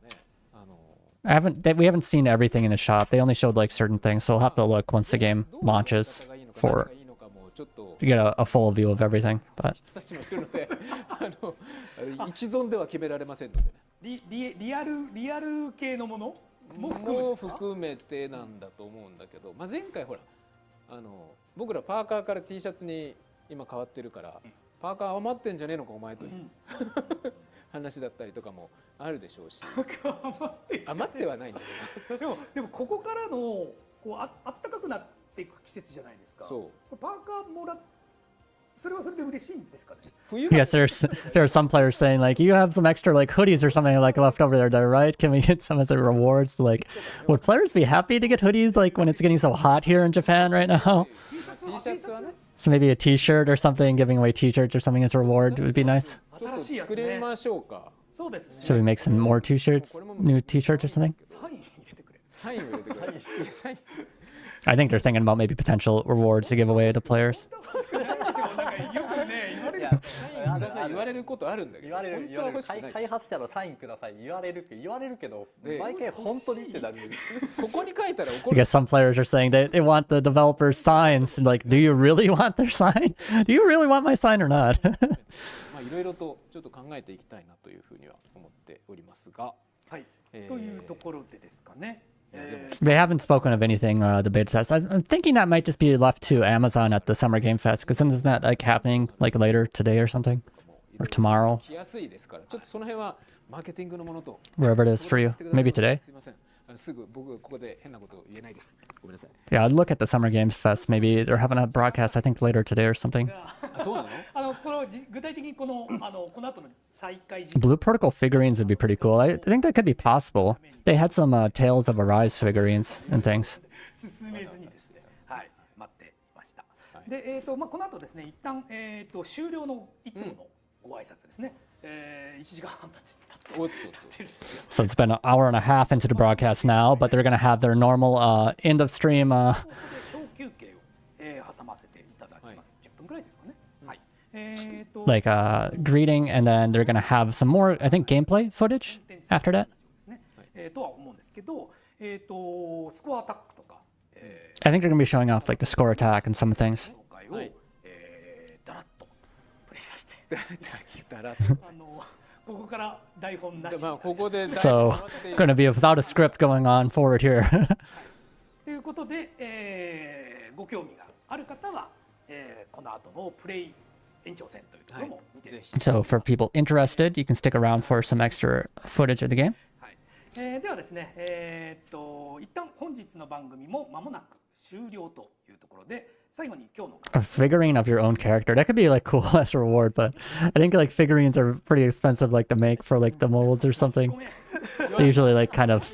We haven't seen everything in the shop. They only showed like certain things, so we'll have to look once the game launches to get a full view of everything. But 一存では決められませんので。リアル系のものも含めてなんだと思うんだけど、まあ前回ほら僕らパーカーから T シャツに今変わってるから。パーカー余ってんじゃねえのかお前という話だったりとかもあるでしょうし、余ってはないんだけど、でもここからのこうあったかくなっていく季節じゃないですか。そう。パーカーもらそれはそれで嬉しいんですかね。Yes, there are some players saying like you have some extra like hoodies or something like left over there, right? Can we get some as a rewards? Like, would players be happy to get hoodies like when it's getting so hot here in Japan right now? T シャツはね。So maybe a T-shirt or something, giving away T-shirts or something as a reward would be nice. Should we make some more T-shirts, new T-shirts or something? I think they're thinking about maybe potential rewards to give away to players. 言われることあるんだけど、開発者のサインください言われるけど毎回本当にってなる。ここに書いたら怒る。I guess some players are saying they want the developers' signs. Like, do you really want their sign? Do you really want my sign or not? まあいろいろとちょっと考えていきたいなというふうには思っておりますが、はい。というところでですかね。They haven't spoken of anything, the beta test. I'm thinking that might just be left to Amazon at the Summer Game Fest, because isn't that like happening like later today or something? Or tomorrow? Wherever it is for you. Maybe today? Yeah, I'd look at the Summer Games Fest. Maybe they're having a broadcast, I think, later today or something. 具体的にこの後の Blue particle figurines would be pretty cool. I think that could be possible. They had some Tales of Arise figurines and things. 進めずにですね、はい、待っていました。で、この後ですね、一旦終了のいつものご挨拶ですね。1時間半経ってるんですよ。So it's been an hour and a half into the broadcast now, but they're gonna have their normal end of stream. 小休憩を挟ませていただきます。10分くらいですかね。はい。like greeting, and then they're gonna have some more, I think, gameplay footage after that. とは思うんですけど、スコアアタックとか、I think they're gonna be showing off like the score attack and some things. 紹介を、だらっとプレイさせてだらっとここから台本なし。まあここで So gonna be without a script going on forward here. ということで、ご興味がある方は、この後のプレイ延長戦というところも見てぜひ。So for people interested, you can stick around for some extra footage of the game. ではですね、一旦本日の番組も間もなく終了というところで、最後に今日の A figurine of your own character. That could be like cool as a reward, but I think like figurines are pretty expensive like to make for like the molds or something. They usually like kind of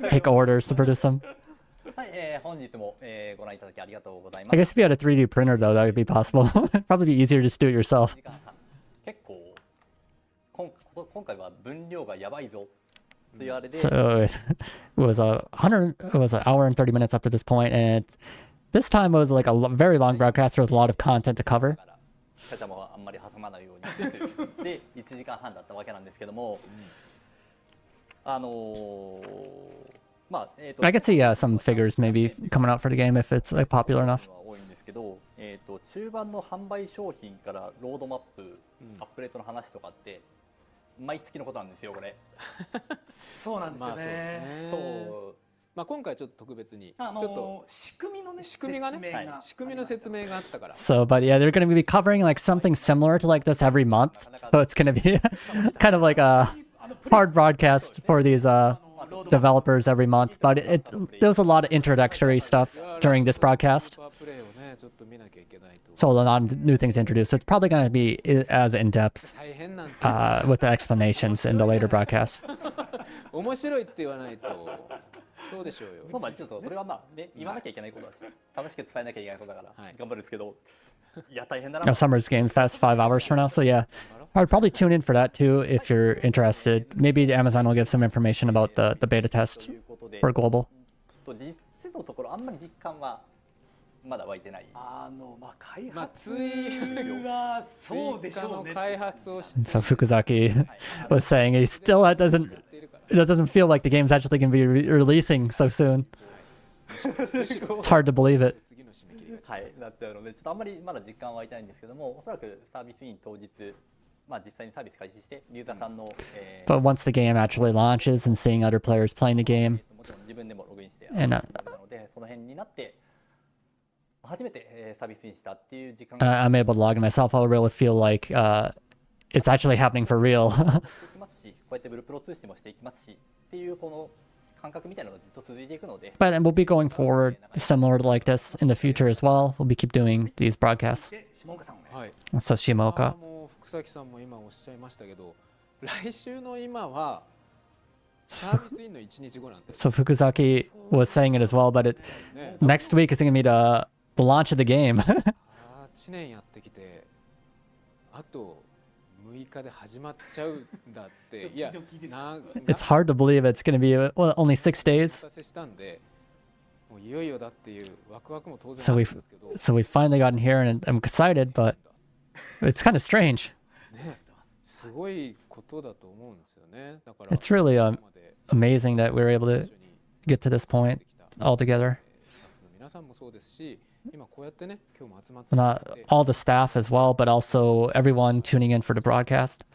take orders to produce them. はい、本日も、ご覧いただきありがとうございま I す。 guess if you had a 3D printer though, that would be possible. Probably be easier to just do it yourself. 結構今回は分量がやばいぞと言われて、 So it was it was an hour and 30 minutes up to this point, and this time it was like a very long broadcast. There was a lot of content to cover. ちゃちゃもあんまり挟まないようにしつつで1時間半だったわけなんですけども、まあI could see some figures maybe coming out for the game if it's like popular enough. 多いんですけど、中盤の販売商品からロードマップ、アップデートの話とかって毎月のことなんですよこれ。そうなんですよね。まあそうですね。そう。まあ今回ちょっと特別にちょっと仕組みのね、仕組みがね、仕組みの説明があったから。 So, but yeah, they're going to be covering like something similar to like this every month. So it's going to be kind of like a hard broadcast for these developers every month. But there's a lot of introductory stuff during this broadcast. プレイをねちょっと見なきゃいけないと。 So a lot of new things introduced. So it's probably going to be as in depth 大変なんて。 with the explanations in the later broadcast. 面白いって言わないと。そうでしょうよ。そうまあちょっとそれはまあね言わなきゃいけないことだし、楽しく伝えなきゃいけないことだから頑張るんですけど、いや大変だな。Summer's Game Fest 5 hours from now. So yeah, I would probably tune in for that too if you're interested. Maybe Amazon will give some information about the beta test for global. 実質のところあんまり実感はまだ湧いてない。まあ開まあ発はそうでしょうね。開発をして。 So Fukuzaki was saying he still doesn't feel like the game's actually going to be releasing so soon. It's hard to believe it. はい、なっちゃうのでちょっとあんまりまだ実感は湧いてないんですけども、おそらくサービスイン当日、まあ実際にサービス開始してユーザーさんの、But once the game actually launches and seeing other players playing the game, もちろん自分でもログインしてand なのでその辺になって初めて、サービスインしたっていう時間 I'm able to log in myself, I'll really feel like it's actually happening for real. していきますし、こうやってブルプロ通信もしていきますしっていうこの感覚みたいなのがずっと続いていくので。 But we'll be going forward similar to like this in the future as well. We'll be keep doing these broadcasts. 下岡さんお願いしはい。ます。So Shimoka. もう福崎さんも今おっしゃいましたけど、来週の今はサービスインの1日後なんです。 So Fukuzaki was saying it as well, but next week is going to be the launch of the game. 8年やってきて、あと6日で始まっちゃうんだって。いや、It's hard to believe it's going to be only 6 days. したんで、もういよいよだっていうワクワクも当然 So あるん we've ですけど、 so we've finally gotten here, and I'm excited, but it's kind of strange. ね、すごいことだと思うんですよね。だから It's really ここまで amazing that we were able 一 to 緒に get to this point できた all together. スタッフの皆さんもそうですし、今こうやってね、今日も集まって Not all the staff as well, but also everyone tuning in for the broadcast.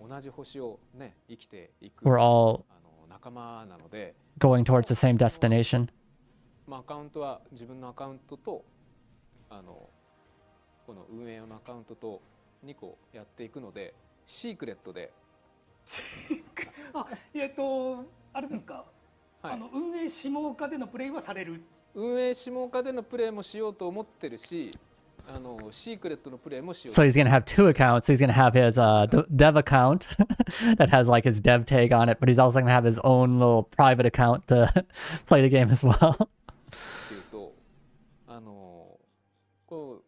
同じ星をね生きていく We're all 仲間なので、 going towards the same destination. まあアカウントは自分のアカウントとこの運営のアカウントと2個やっていくので、シークレットで、あれですか。はい、運営下岡でのプレイはされる。運営下岡でのプレイもしようと思ってるし、シークレットのプレイもしよう。 So he's gonna have two accounts. He's gonna have his dev account that has like his dev tag on it, but he's also gonna have his own little private account to play the game as well. っていうとこ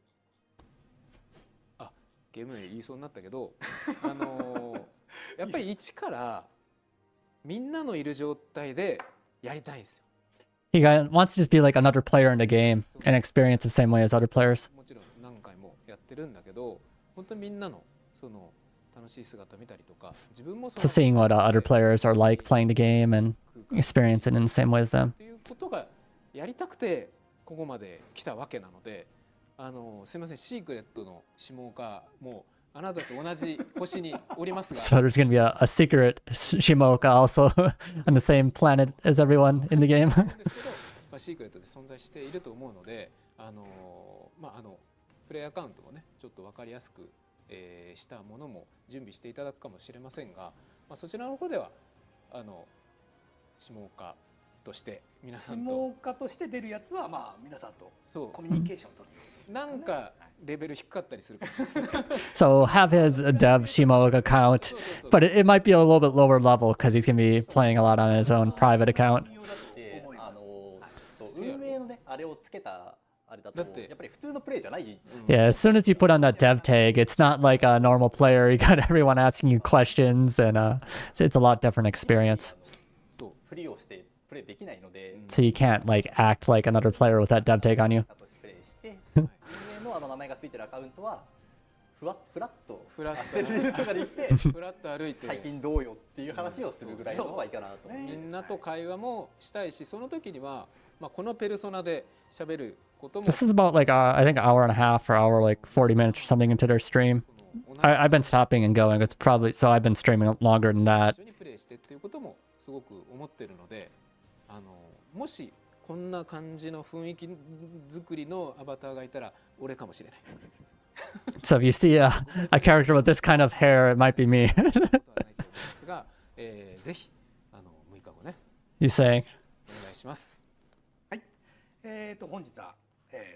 うゲームで言いそうになったけどやっぱり一からみんなのいる状態でやりたいんですよ。He wants to just be like another player in the game and experience the same way as other players. もちろん何回もやってるんだけど、本当にみんなのその楽しい姿見たりとか、自分も So seeing what other players are like playing the game and experience it in the same way as them. っていうことがやりたくてここまで来たわけなので、すいません、シークレットの下岡もあなたと同じ星におりますが。So there's gonna be a secret Shimoka also on the same planet as everyone in the game. シークレットで存在していると思うので、プレイアカウントもねちょっと分かりやすく、したものも準備していただくかもしれませんが、そちらの方では下岡として皆さんと下岡として出るやつは皆さんとコミュニケーション取る。なんかレベル低かったりするかもしれないです。 So have his dev Shimoka account, but it might be a little bit lower level because he's gonna be playing a lot on his own private account. で運営のねあれをつけたあれだとやっぱり普通のプレイじゃない。 Yeah, as soon as you put on that dev tag, it's not like a normal player. You got everyone asking you questions, and it's a lot different experience. フリーをしてプレイできないので。 So you can't like act like another player with that dev tag on you. プレイして運営の名前がついてるアカウントはフラッととかで行ってフラッと歩いて最近どうよっていう話をするぐらいの方がいいかなと。みんなと会話もしたいし、その時にはこのペルソナで喋ることも。 This is about like I think an hour and a half or hour, like 40 minutes or something into their stream. I've been stopping and going. It's probably so I've been streaming longer than that. 一緒にプレイしてっていうこともすごく思ってるので、もしこんな感じの雰囲気作りのアバターがいたら俺かもしれない。 So if you see a character with this kind of hair, it might be me. ですが、ぜひ6日後ね。You saying? お願いします。はい。本日は、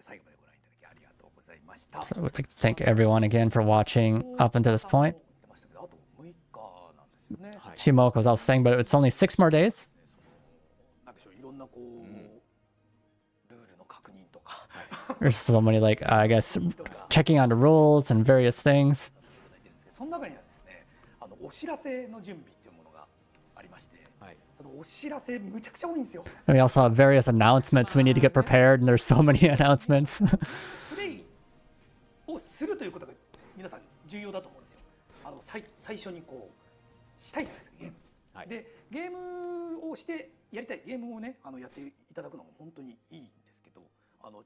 最後までご覧いただきありがとうございました。 So I would like to thank everyone again for watching up until this point. あと6日なんですよね。 Shimoka was also saying, but it's only 6 more days. なんでしょう、いろんなルールの確認とか。 There's so many like I guess checking on the rules and various things. その中にはですね、お知らせの準備っていうものがありまして、そのお知らせむちゃくちゃ多いんですよ。 And we also have various announcements we need to get prepared, and there's so many announcements. プレイをするということが皆さん重要だと思うんですよ。最初にしたいじゃないですか、ゲーム。でゲームをしてやりたいゲームをねやっていただくのも本当にいいんですけど、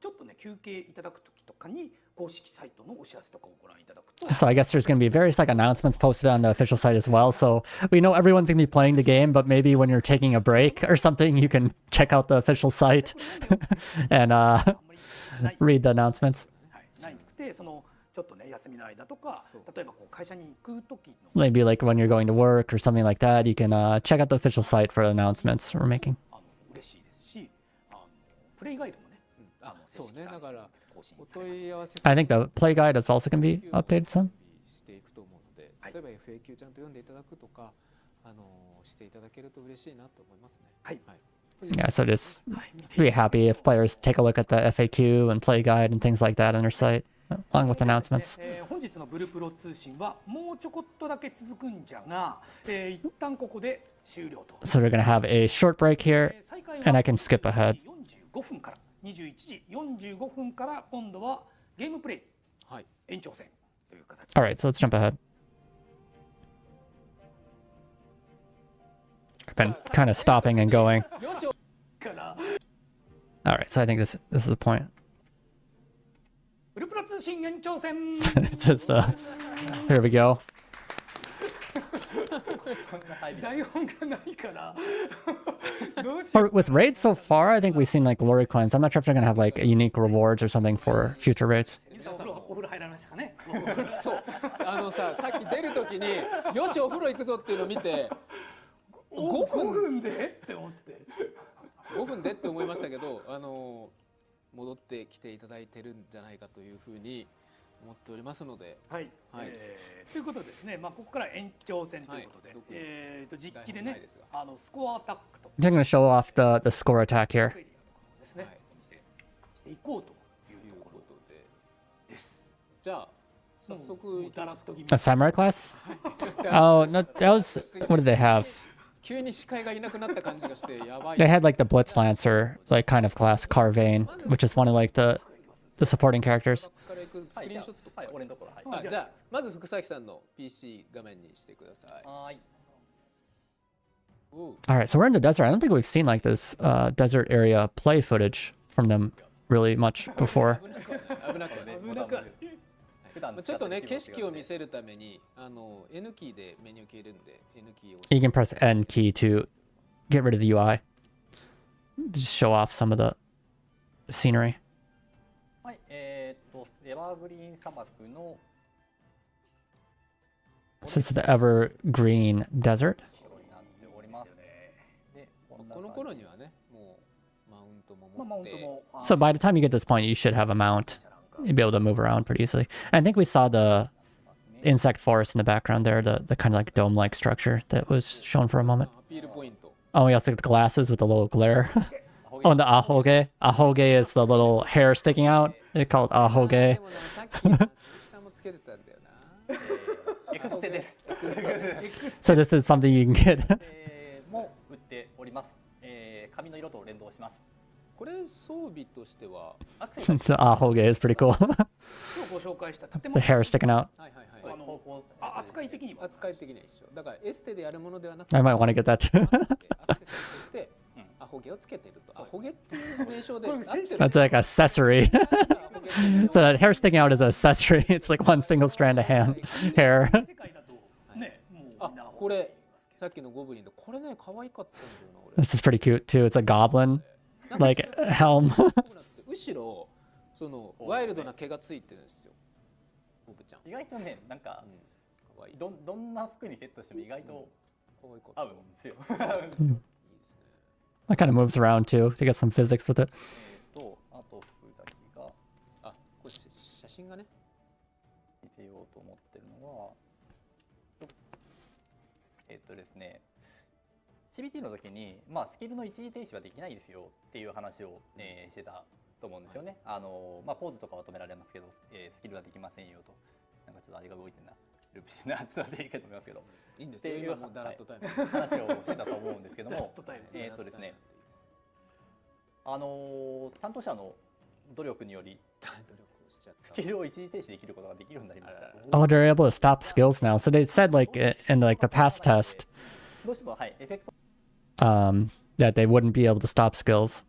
ちょっとね休憩いただく時とかに公式サイトのお知らせとかをご覧いただくと。 So I guess there's going to be various like announcements posted on the official site as well. So we know everyone's going to be playing the game, but maybe when you're taking a break or something, you can check out the official site and read the announcements. ないくてちょっとね休みの間とか、例えば会社に行く時の Maybe like when you're going to work or something like that, you can check out the official site for announcements we're making. 嬉しいですし、プレイガイドもね、そうね、だからお問い合わせ I think the play guide is also going to be updated soon. していくと思うので、例えば FAQ ちゃんと読んでいただくとかしていただけると嬉しいなと思いますね。はい。 Yeah, so just be happy if players take a look at the FAQ and play guide and things like that on their site, along with announcements. 本日のブルプロ通信はもうちょこっとだけ続くんじゃが、一旦ここで終了と。 So we're going to have a short break here, and I can skip ahead. 45分から21時45分から今度はゲームプレイ延長戦という形。 All right, so let's jump ahead. I've been kind of stopping and going. から All right, so I think this is the point. ブルプロ通信延長戦。 Just here we go. 台本がないからどうしよ For, with raids so far, I think we've seen like glory coins. I'm not sure if they're gonna have like unique rewards or something for future raids. う。皆さんお風呂入られましたかね。そうさっき出る時によしお風呂行くぞっていうのを見て5分でって思って。 5分でって思いましたけど戻ってきていただいてるんじゃないかというふうに思っておりますので、はい、ということでですね、ここから延長戦ということで、実機でね、スコアアタックと I'm going to show off the score attack here. ですね、していこうというところです。じゃあ早速だらっと気味 A samurai class? Oh, no, that was. What did they have? 急に視界がいなくなった感じがしてやばい。 They had like the Blitz Lancer, like kind of class, Carvane, which is one of like the supporting characters. から行くスクリーンショット。はい、俺のところ、はい。じゃあまず福崎さんの PC 画面にしてください。はい。 おう All right, so we're in the desert. I don't think we've seen like this desert area play footage from them really much before. 危なくはね。危なくは普段ちょっとね景色を見せるためにN キーでメニュー消えるんで N キーを You can press N key to get rid of the UI. Just show off some of the scenery. はい、エバーグリーン砂漠の This is the evergreen desert. ところになっております。で、こんなこの感頃にはねもうマウントも持マウントっても So by the time you get to this point, you should have a mount. You'd be able to move around pretty easily. And I think we saw the insect forest in the background there, the kind of like dome-like structure that was shown for a moment. アピールポイント。 Oh, we also got the glasses with the little glare. Oh, and the ahoge. Ahoge is the little hair sticking out. They're called で ahoge. もなさっき鈴木さんもつけてたんだよな。エクステです。 So this is something you can get. も売っております。髪の色と連動します。これ装備としてはアクセサリー The ahoge is pretty cool. 今日ご紹介した建 The 物 hair sticking out. はいはいはい。扱い的には扱い的には一緒。だからエステでやるものではなく I might want to get that too. アクセサリーとしてアホゲをつけてると。アホゲっていう名称で合ってる。 That's like accessory. So that hair sticking out is an accessory. It's like one single strand of hair. 世界だとね、もうみんなこれさっきのゴブリンでこれね可愛かったんだよな俺。 This is pretty cute too. It's a goblin, like helm. 後ろそのワイルドな毛がついてるんですよ。ゴブちゃん。意外とね、なんか可愛い。どんな服にセットしても意外と可愛かった。合うんですよ。 That kind of moves around too to get some physics with it. あと福崎があ、これ写真がね。見せようと思ってるのは、ですね、CBT の時に、スキルの一時停止はできないですよっていう話を、してたと思うんですよね。ポーズとかは止められますけど、スキルはできませんよと。なんかちょっと味が動いてんな、ループしてんなって伝わっていいかと思いますけど。いいんですよ。今もうダラッとタイム。話をしてたと思うんですけども、ですね、担当者の努力によりスキルを一時停止できることができるようになりました。 Oh, they're able to stop skills now. So they said like in like the past test どうしてもはいエフェクト that they wouldn't be able to stop skills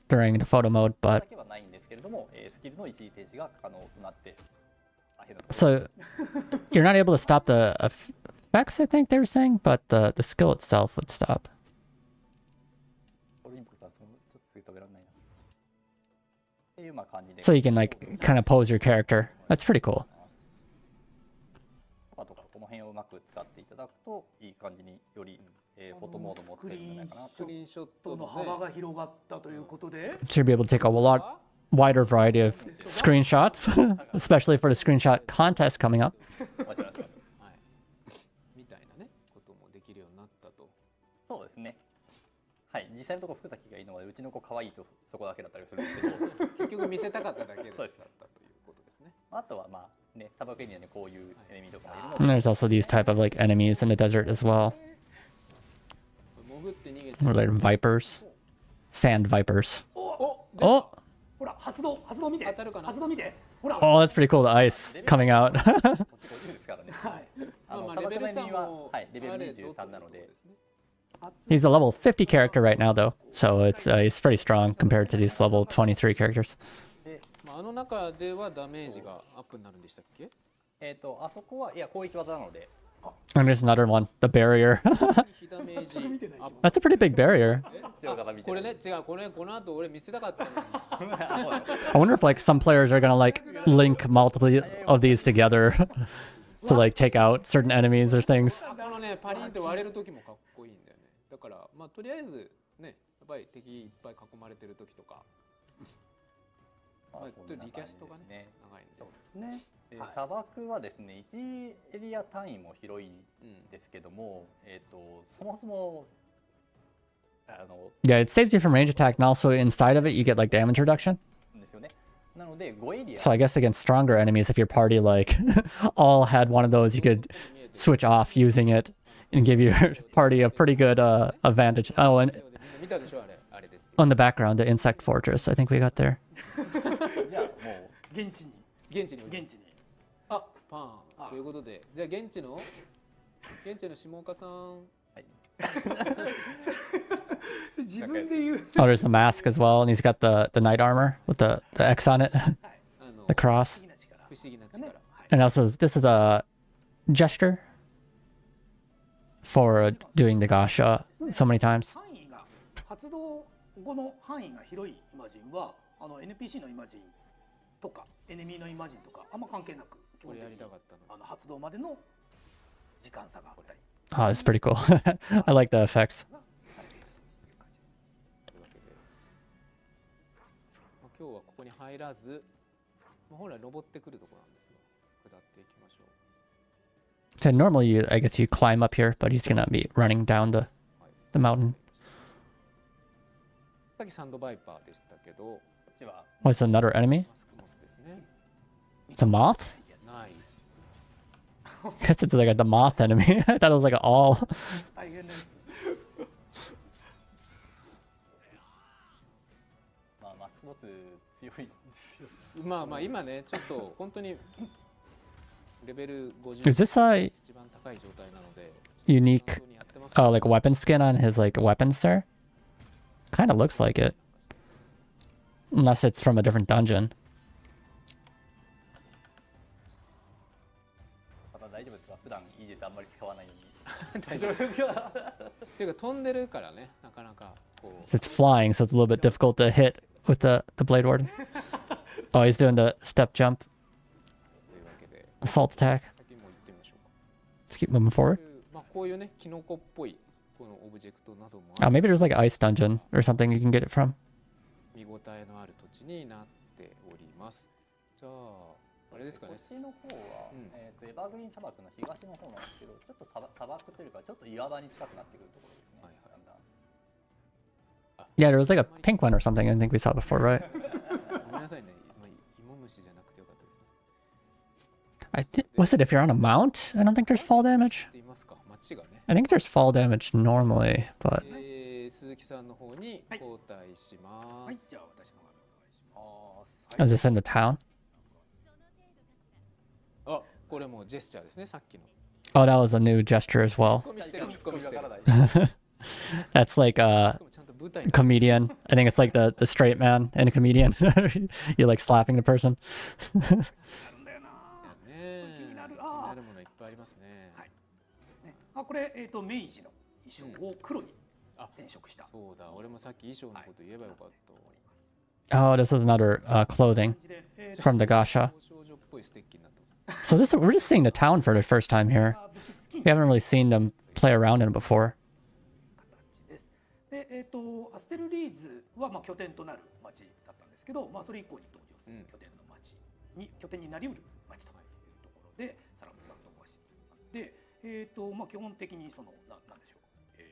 during the photo mode, だ but けはないんですけれども、スキルの一時停止が可能となって、so you're not able to stop the effects, I think they were saying, but the skill itself would stop. オリンピックさんちょっとすぐ止められないな。っていう感じで。 So you can like kind of pose your character. That's pretty cool. とかこの辺をうまく使っていただくといい感じにより、フォトモード持ってるんじゃないかなと。スクリーンショットの幅が広がったということで、 Should be able to take a lot wider variety of screenshots, especially for the screenshot contest coming up. みたいなねこともできるようになったと。そうですね。はい、実際のところ福崎がいいのはうちの子可愛いとそこだけだったりするんですけど、結局見せたかっただけだったということですね。あとはね、砂漠エリアにこういうエネミーとかもいるの And there's also these type of like enemies in the desert as well. 潜って逃げて。 What are they, vipers? Sand vipers. お、 Oh, ほら発動見て、当たるかな。発動見て、ほら。 oh, that's pretty cool. The ice coming out. こっち50ですからね。はい。砂漠のエネミーははいレベル23なので。 He's a level 50 character right now, though, so he's pretty strong compared to these level 23 characters. あの中ではダメージがアップになるんでしたっけ？あそこはいや攻撃技なので。 And there's another one, the barrier. 非ダメージアップ。 That's a pretty big barrier. これね違うこの後俺見せたかったのに。 I wonder if like some players are gonna like link multiple of these together to like take out certain enemies or things. このねパリンって割れる時もかっこいいんだよね。だからとりあえずねやっぱり敵いっぱい囲まれてる時とかまあ、ちょっとリキャストがね長いんで。そうですね。砂漠はですね、1エリア単位も広いんですけども、そもそもYeah, it saves you from range attack, and also inside of it, you get like damage reduction. ですよね。なので5エリア。 So I guess against stronger enemies, if your party like all had one of those, you could switch off using it and give your party a pretty good advantage. Oh, and 見たでしょあれ、あれです。on the background, the insect fortress. I think we got there. じゃあもう現地に現地に現地に。あ、パンということで、じゃあ現地の下岡さん。自分で言う。Oh, there's the mask as well, and he's got the knight armor with the X on it, the cross. 不思議な力。 And also, this is a gesture for doing the gasha so many times. 範囲が発動後の範囲が広いイマジンはNPC のイマジンとかエネミーのイマジンとかあんま関係なく基これや本的にりたかったの。発動までの時間差があったり Oh, it's pretty cool. I like the effects. がされているという感じです。というわけで、まあ、今日はここに入らず、まあ、本来登ってくるところなんですが、下っていきましょう。 So normally, I guess you climb up here, but he's gonna be running down the mountain. さっきサンドバイパーでしたけど、こっちは What's another enemy? マスクモスですね。 It's a moth? ない。 Guess it's like the moth enemy. I thought it was like an all. 大変なやつ。まあマスクボス強いんですよ。まあまあ今ね、ちょっと本当にレベル50 Is this a 一番高い状態なので、 unique, 本当にやってます。 oh, like weapon skin on his like weapons there? Kind of looks like it. Unless it's from a different dungeon. ただ大丈夫ですか？普段いいです、あんまり使わないように。大丈夫ですか？っていうか飛んでるからね、なかなかこう。 It's flying, so it's a little bit difficult to hit with the blade warden. Oh, he's doing the step jump というわけで、 assault attack. 先も行ってみましょうか。 Let's keep moving forward. まあこういうね、キノコっぽいこのオブジェクトなども Oh, maybe there's like an ice dungeon or something you can get it from. 見応えのある土地になっております。じゃああれですかね。こっちの方は、エバーグリーン砂漠の東の方なんですけど、ちょっと砂漠というかちょっと岩場に近くなってくるところですね。はいはいだんだん Yeah, there was like a pink one or something I think we saw before, right? ごめんなさいね。まあ芋虫じゃなくてよかったですね。 I was it if you're on a mount? I don't think there's fall damage. って言いますか。街がね。 I think there's fall damage normally, but 鈴木さんの方に交代しまはい、す。じゃあ私の方お願いします。 is this in the town? あ、これもジェスチャーですね。さっきの。 Oh, that was a new gesture as well. ツッコミしてるツッコミしてる。 That's like a ちゃんと舞台に comedian. I think it's like the straight man and a comedian. You're like slapping the person. なんだよな。ね。気になる気になるものいっぱいありますね。はいね、これ明治の衣装を黒に染色した。そうだ。俺もさっき衣装のこと言えばよかった。 Oh, this is another clothing from the gasha. 少女っぽいステッキになってます。 So this we're just seeing the town for the first time here. We haven't really seen them play around in it before. で、アステルリーズは拠点となる町だったんですけど、それ以降に登場する拠点の町に拠点になりうる町というところでサラムサンドオアシスで、基本的にそのなんでしょう、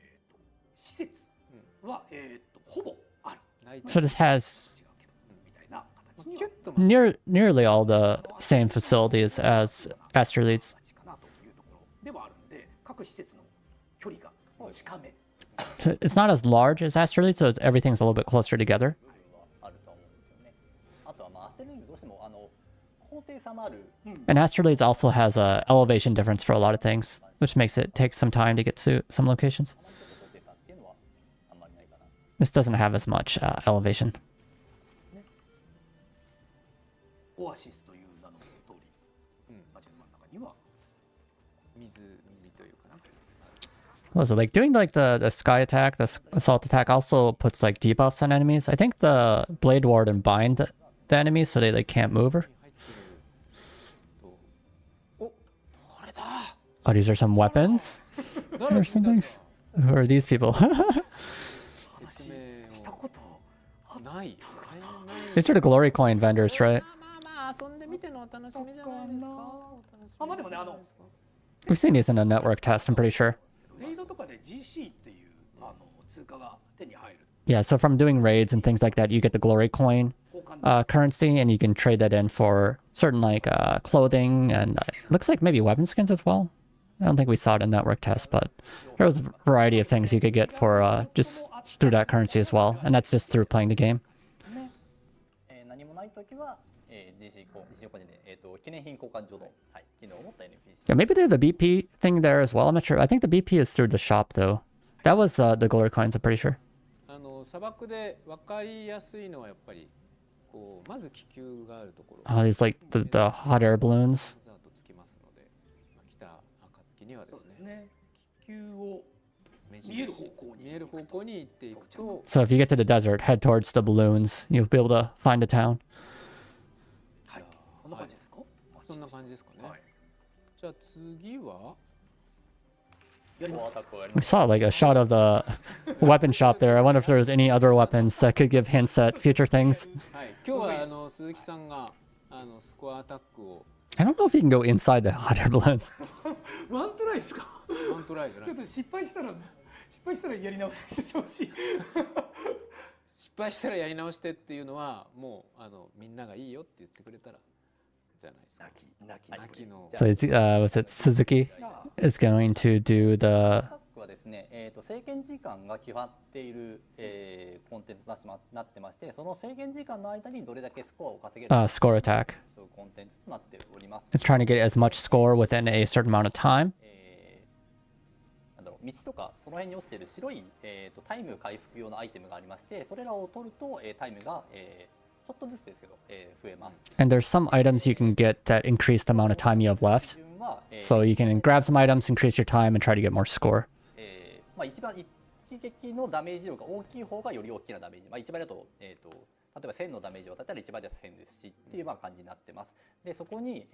施設はほぼある。 So this has みたいな形には nearly all the same facilities as Asterleeds. 町かなというところではあるので、各施設の距離が近め。 It's not as large as Asterleeds, so everything's a little bit closer together. あると思うんですよね。あとはアステルリーズどうしても高低差のある And Asterleeds also has a elevation difference for a lot of things, which makes it take some time to get to some locations. 高低差っていうのはあんまりないかな。 This doesn't have as much elevation. オアシスという名の通り、町の真ん中には水というかな。 What was it like doing like the sky attack, the assault attack also puts like debuffs on enemies. I think the blade warden bind the enemies so they can't move her. 入ってると、お、誰だ。 Oh, these are some weapons 誰 or some things. Who are these people? 説明を。したことない。These are the glory coin vendors, right? まあ遊んでみてのお楽しみじゃないですか。まあでもねWe've seen these in a network test, I'm pretty sure. レイドとかで GC っていう通貨が手に入る。Yeah, so from doing raids and things like that, you get the glory coin currency, and you can trade that in for certain like clothing and it looks like maybe weapon skins as well. I don't think we saw it in network test, but there was a variety of things you could get for just through that currency as well, and that's just through playing the game. 何もないときは GC コインで記念品交換所の機能を持った NPC。 Yeah, maybe there's a BP thing there as well. I'm not sure. I think the BP is through the shop though. That was the glory coins, I'm pretty sure. 砂漠で分かりやすいのはやっぱりこうまず気球があるところ。These like the hot air balloons. つきますので、来た暁にはですね。気球を見える方向に行っていくと。So if you get to the desert, head towards the balloons. You'll be able to find a town. はい、こんな感じですか？そんな感じですかね。じゃあ次は。We saw like a shot of the weapon shop there. I wonder if there was any other weapons that could give hints at future things. はい、今日は鈴木さんがスコアアタックを。I don't know if you can go inside the hot air balloons. ワントライですか？ワントライ。ちょっと失敗したらやり直してほしい。失敗したらやり直してっていうのはもうみんながいいよって言ってくれたらじゃないですか。泣きの。So it's, was it Suzuki is going to do the はですね、制限時間が決まっている、コンテンツになってまして、その制限時間の間にどれだけスコアを稼げるか、score attack. そういうコンテンツとなっております。It's trying to get as much score within a certain amount of time. なんだろう、道とかその辺に落ちている白い、タイム回復用のアイテムがありまして、それらを取ると、タイムが、ちょっとずつですけど、増えます。And there's some items you can get that increase the amount of time you have left. So you can grab some items, increase your time, and try to get more score. まあ一番一撃のダメージ量が大きい方がより大きなダメージ。まあ一番だと例えば1000のダメージを与えたら一番では1000ですしっていうまあ感じになってます。でそこに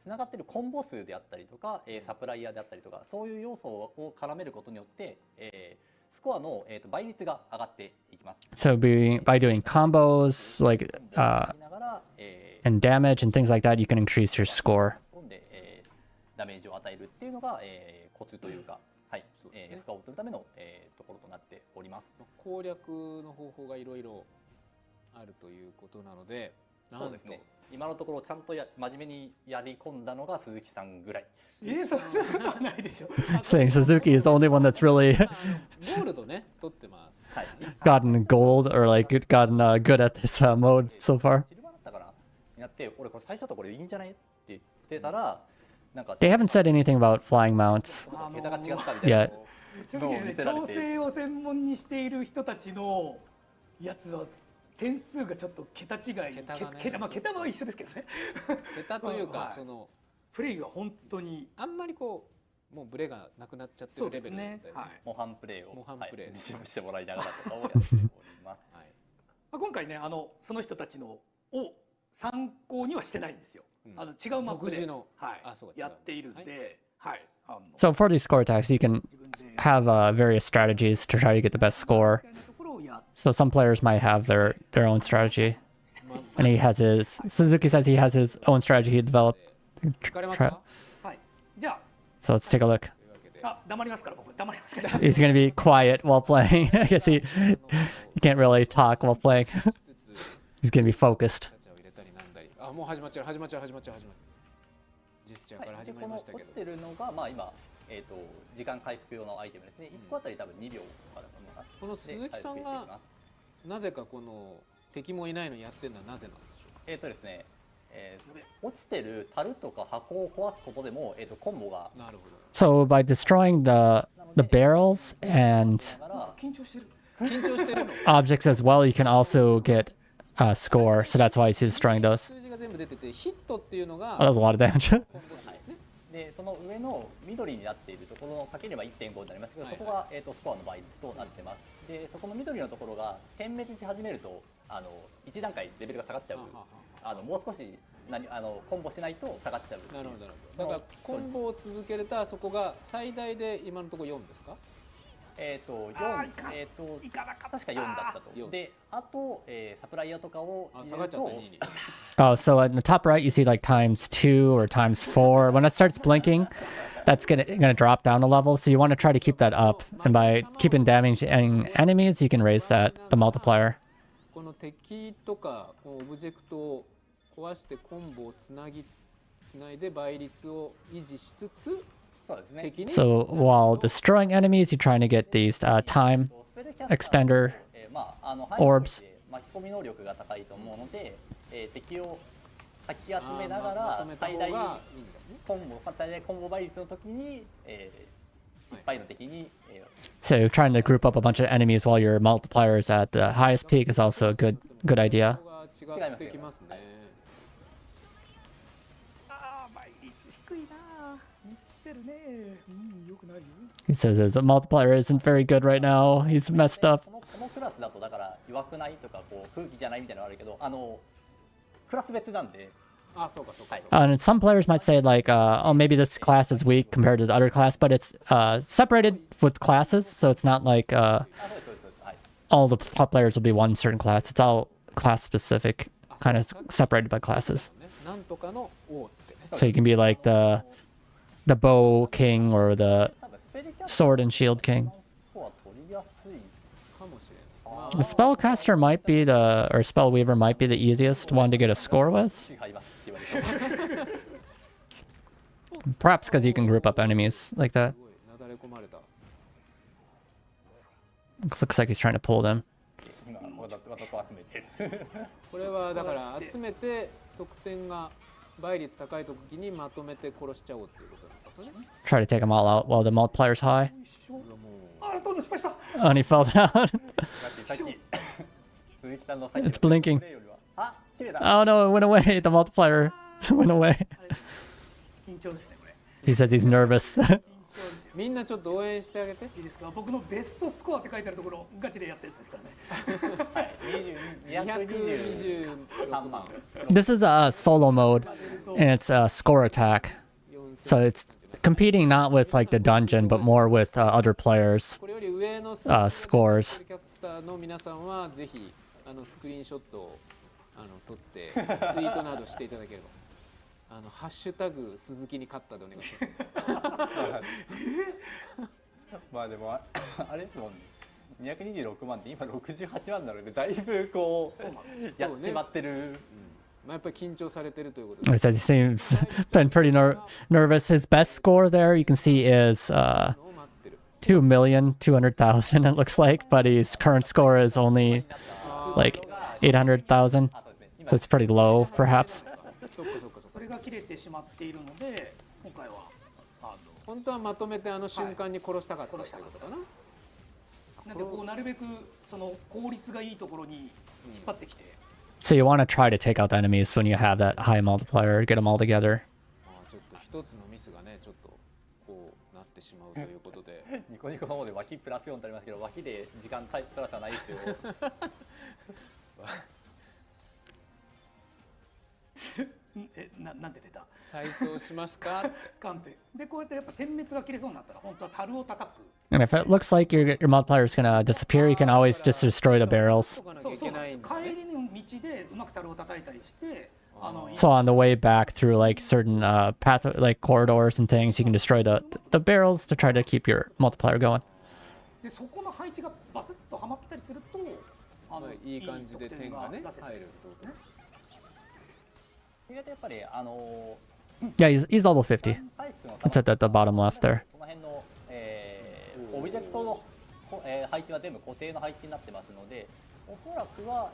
つながっているコンボ数であったりとか、サプライヤーであったりとかそういう要素を絡めることによって、スコアの倍率が上がっていきます。So by doing combos like and damage and things like that, you can increase your score. ダメージを与えるっていうのが、コツというか、はい、スコアを取るための、ところとなっております。攻略の方法がいろいろあるということなので、そうですね。今のところちゃんと真面目にやり込んだのが鈴木さんぐらい。そんなことはないでしょ。Saying Suzuki is the only one that's really ゴールドね取ってます。はい。gotten gold or like gotten good at this mode so far. シルバーだったからやって、俺これ最初だとこれいいんじゃないって言ってたら。They haven't said anything about flying mounts 桁が違ったみたいな yet. 調整を専門にしている人たちのやつは点数がちょっと桁違い、まあ桁は一緒ですけどね。桁というかそのプレイが本当にあんまりこうもうブレがなくなっちゃってるレベルで、模範プレイを見せてもらいながらとかをやっております。今回ねその人たちのを参考にはしてないんですよ。違うマップでやっているんで、はい。So for these score attacks, you can have various strategies to try to get the best score. So some players might have their own strategy, and he has his. Suzuki says he has his own strategy he developed. So let's take a look. He's going to be quiet while playing. I guess he can't really talk while playing. He's going to be focused. もう始まっちゃう。ジェスチャーから始まりましたけど。落ちてるのがまあ今時間回復用のアイテムですね。1個あたり多分2秒からこの鈴木さんがなぜかこの敵もいないのやってるのはなぜなんでしょうか。ですね、落ちてる樽とか箱を壊すことでもコンボが。なるほど。So by destroying the barrels and 緊張してる。objects as well, you can also get score. So that's why he's destroying those. 数字が全部出ててヒットっていうのが。Oh, that was a lot of damage. でその上の緑になっているところのかければ 1.5 になりますけど、そこがスコアの倍率となってます。でそこの緑のところが点滅し始めると1段階レベルが下がっちゃう。もう少しコンボしないと下がっちゃう。なるほど。だからコンボを続けるとそこが最大で今のところ4ですか？ 4確か4だったと。で、あと、サプライヤーとかを入れると、 Oh, so at the top right, you see like times 2 or times 4. When it starts blinking, that's gonna drop down a level. So you want to try to keep that up, and by keeping damaging enemies, you can raise the multiplier. この敵とかこのオブジェクトを壊してコンボをつないで倍率を維持しつつ、そうですね。敵に So while destroying enemies, you're trying to get these time extender まあorbs. 巻き込み能力が高いと思うので、敵をかき集めながら最大コンボ倍率の時に、いっぱいの敵に、So trying to group up a bunch of enemies while your multiplier is at the highest peak is also a good idea. 違ってきますね。倍率低いな。ミスってるね。よくないよ。 He says his multiplier isn't very good right now. He's messed up. このクラスだとだから弱くないとかこう空気じゃないみたいなのあるけど、クラス別なんで。あ、そうかそうか。And some players might say like, oh, maybe this class is weak compared to the other class, but it's separated with classes, so it's not like all the top players will be one certain class. It's all class specific, kind of separated by classes. なんとかの王ってね。 So you can be like the bow king or the sword and shield king. かもしれない。 The spellcaster might be or spellweaver might be the easiest one to get a score with. Perhaps because you can group up enemies like that. すごいなだれ込まれた。Looks like he's trying to pull them. 今わざと集めてる。これはだから集めて得点が倍率高い時にまとめて殺しちゃおうっていうことですね。 Try to take them all out while the multiplier's high. あ、どんどん失敗した。 And he fell down. さっき鈴木さんのさっきの It's blinking. プレイよりはあ、綺麗だ。 Oh no, it went away. The multiplier went away. 緊張ですねこれ。 He says he's nervous. 緊張ですよ。みんなちょっと応援してあげて。いいですか。僕のベストスコアって書いてあるところガチでやったやつですからね。 223万。 This is a solo mode, and it's a score attack. So it's competing not with like the dungeon, but more with other players' これより上の scores. キャスターの皆さんはぜひスクリーンショットを撮ってツイートなどしていただければ。ハッシュタグ鈴木に勝ったでお願いします。まあでもあれですもんね。226万って今68万なのでだいぶこうやっちまってる。まあやっぱり緊張されてるということで。 He says he seems been pretty nervous. His best score there you can see is 2,200,000 it looks like, but his current score is only like 800,000. So it's pretty low, perhaps. それが切れてしまっているので今回は本当はまとめて瞬間に殺したかったっていうことかな。なんでこうなるべくその効率がいいところに引っ張ってきて。 So you want to try to take out the enemies when you have that high multiplier, get them all together. ちょっと一つのミスがねちょっとこうなってしまうということで。ニコニコの方で脇プラス4ってありますけど、脇で時間プラスはないですよ。なんて出た。再送しますか。カンペでこうやってやっぱ点滅が切れそうになったら本当は樽を叩く。 And if it looks like your multiplier is gonna disappear, you can always just destroy the barrels. そうそうなんです。帰りの道でうまく樽を叩いたりして。 So on the way back through like certain path like corridors and things, you can destroy the barrels to try to keep your multiplier going. でそこの配置がバツッとはまったりするといい感じで点がね入るとね。意外とやっぱりYeah, he's level 50. It's at the bottom left there. この辺のオブジェクトの配置は全部固定の配置になってますので、おそらくは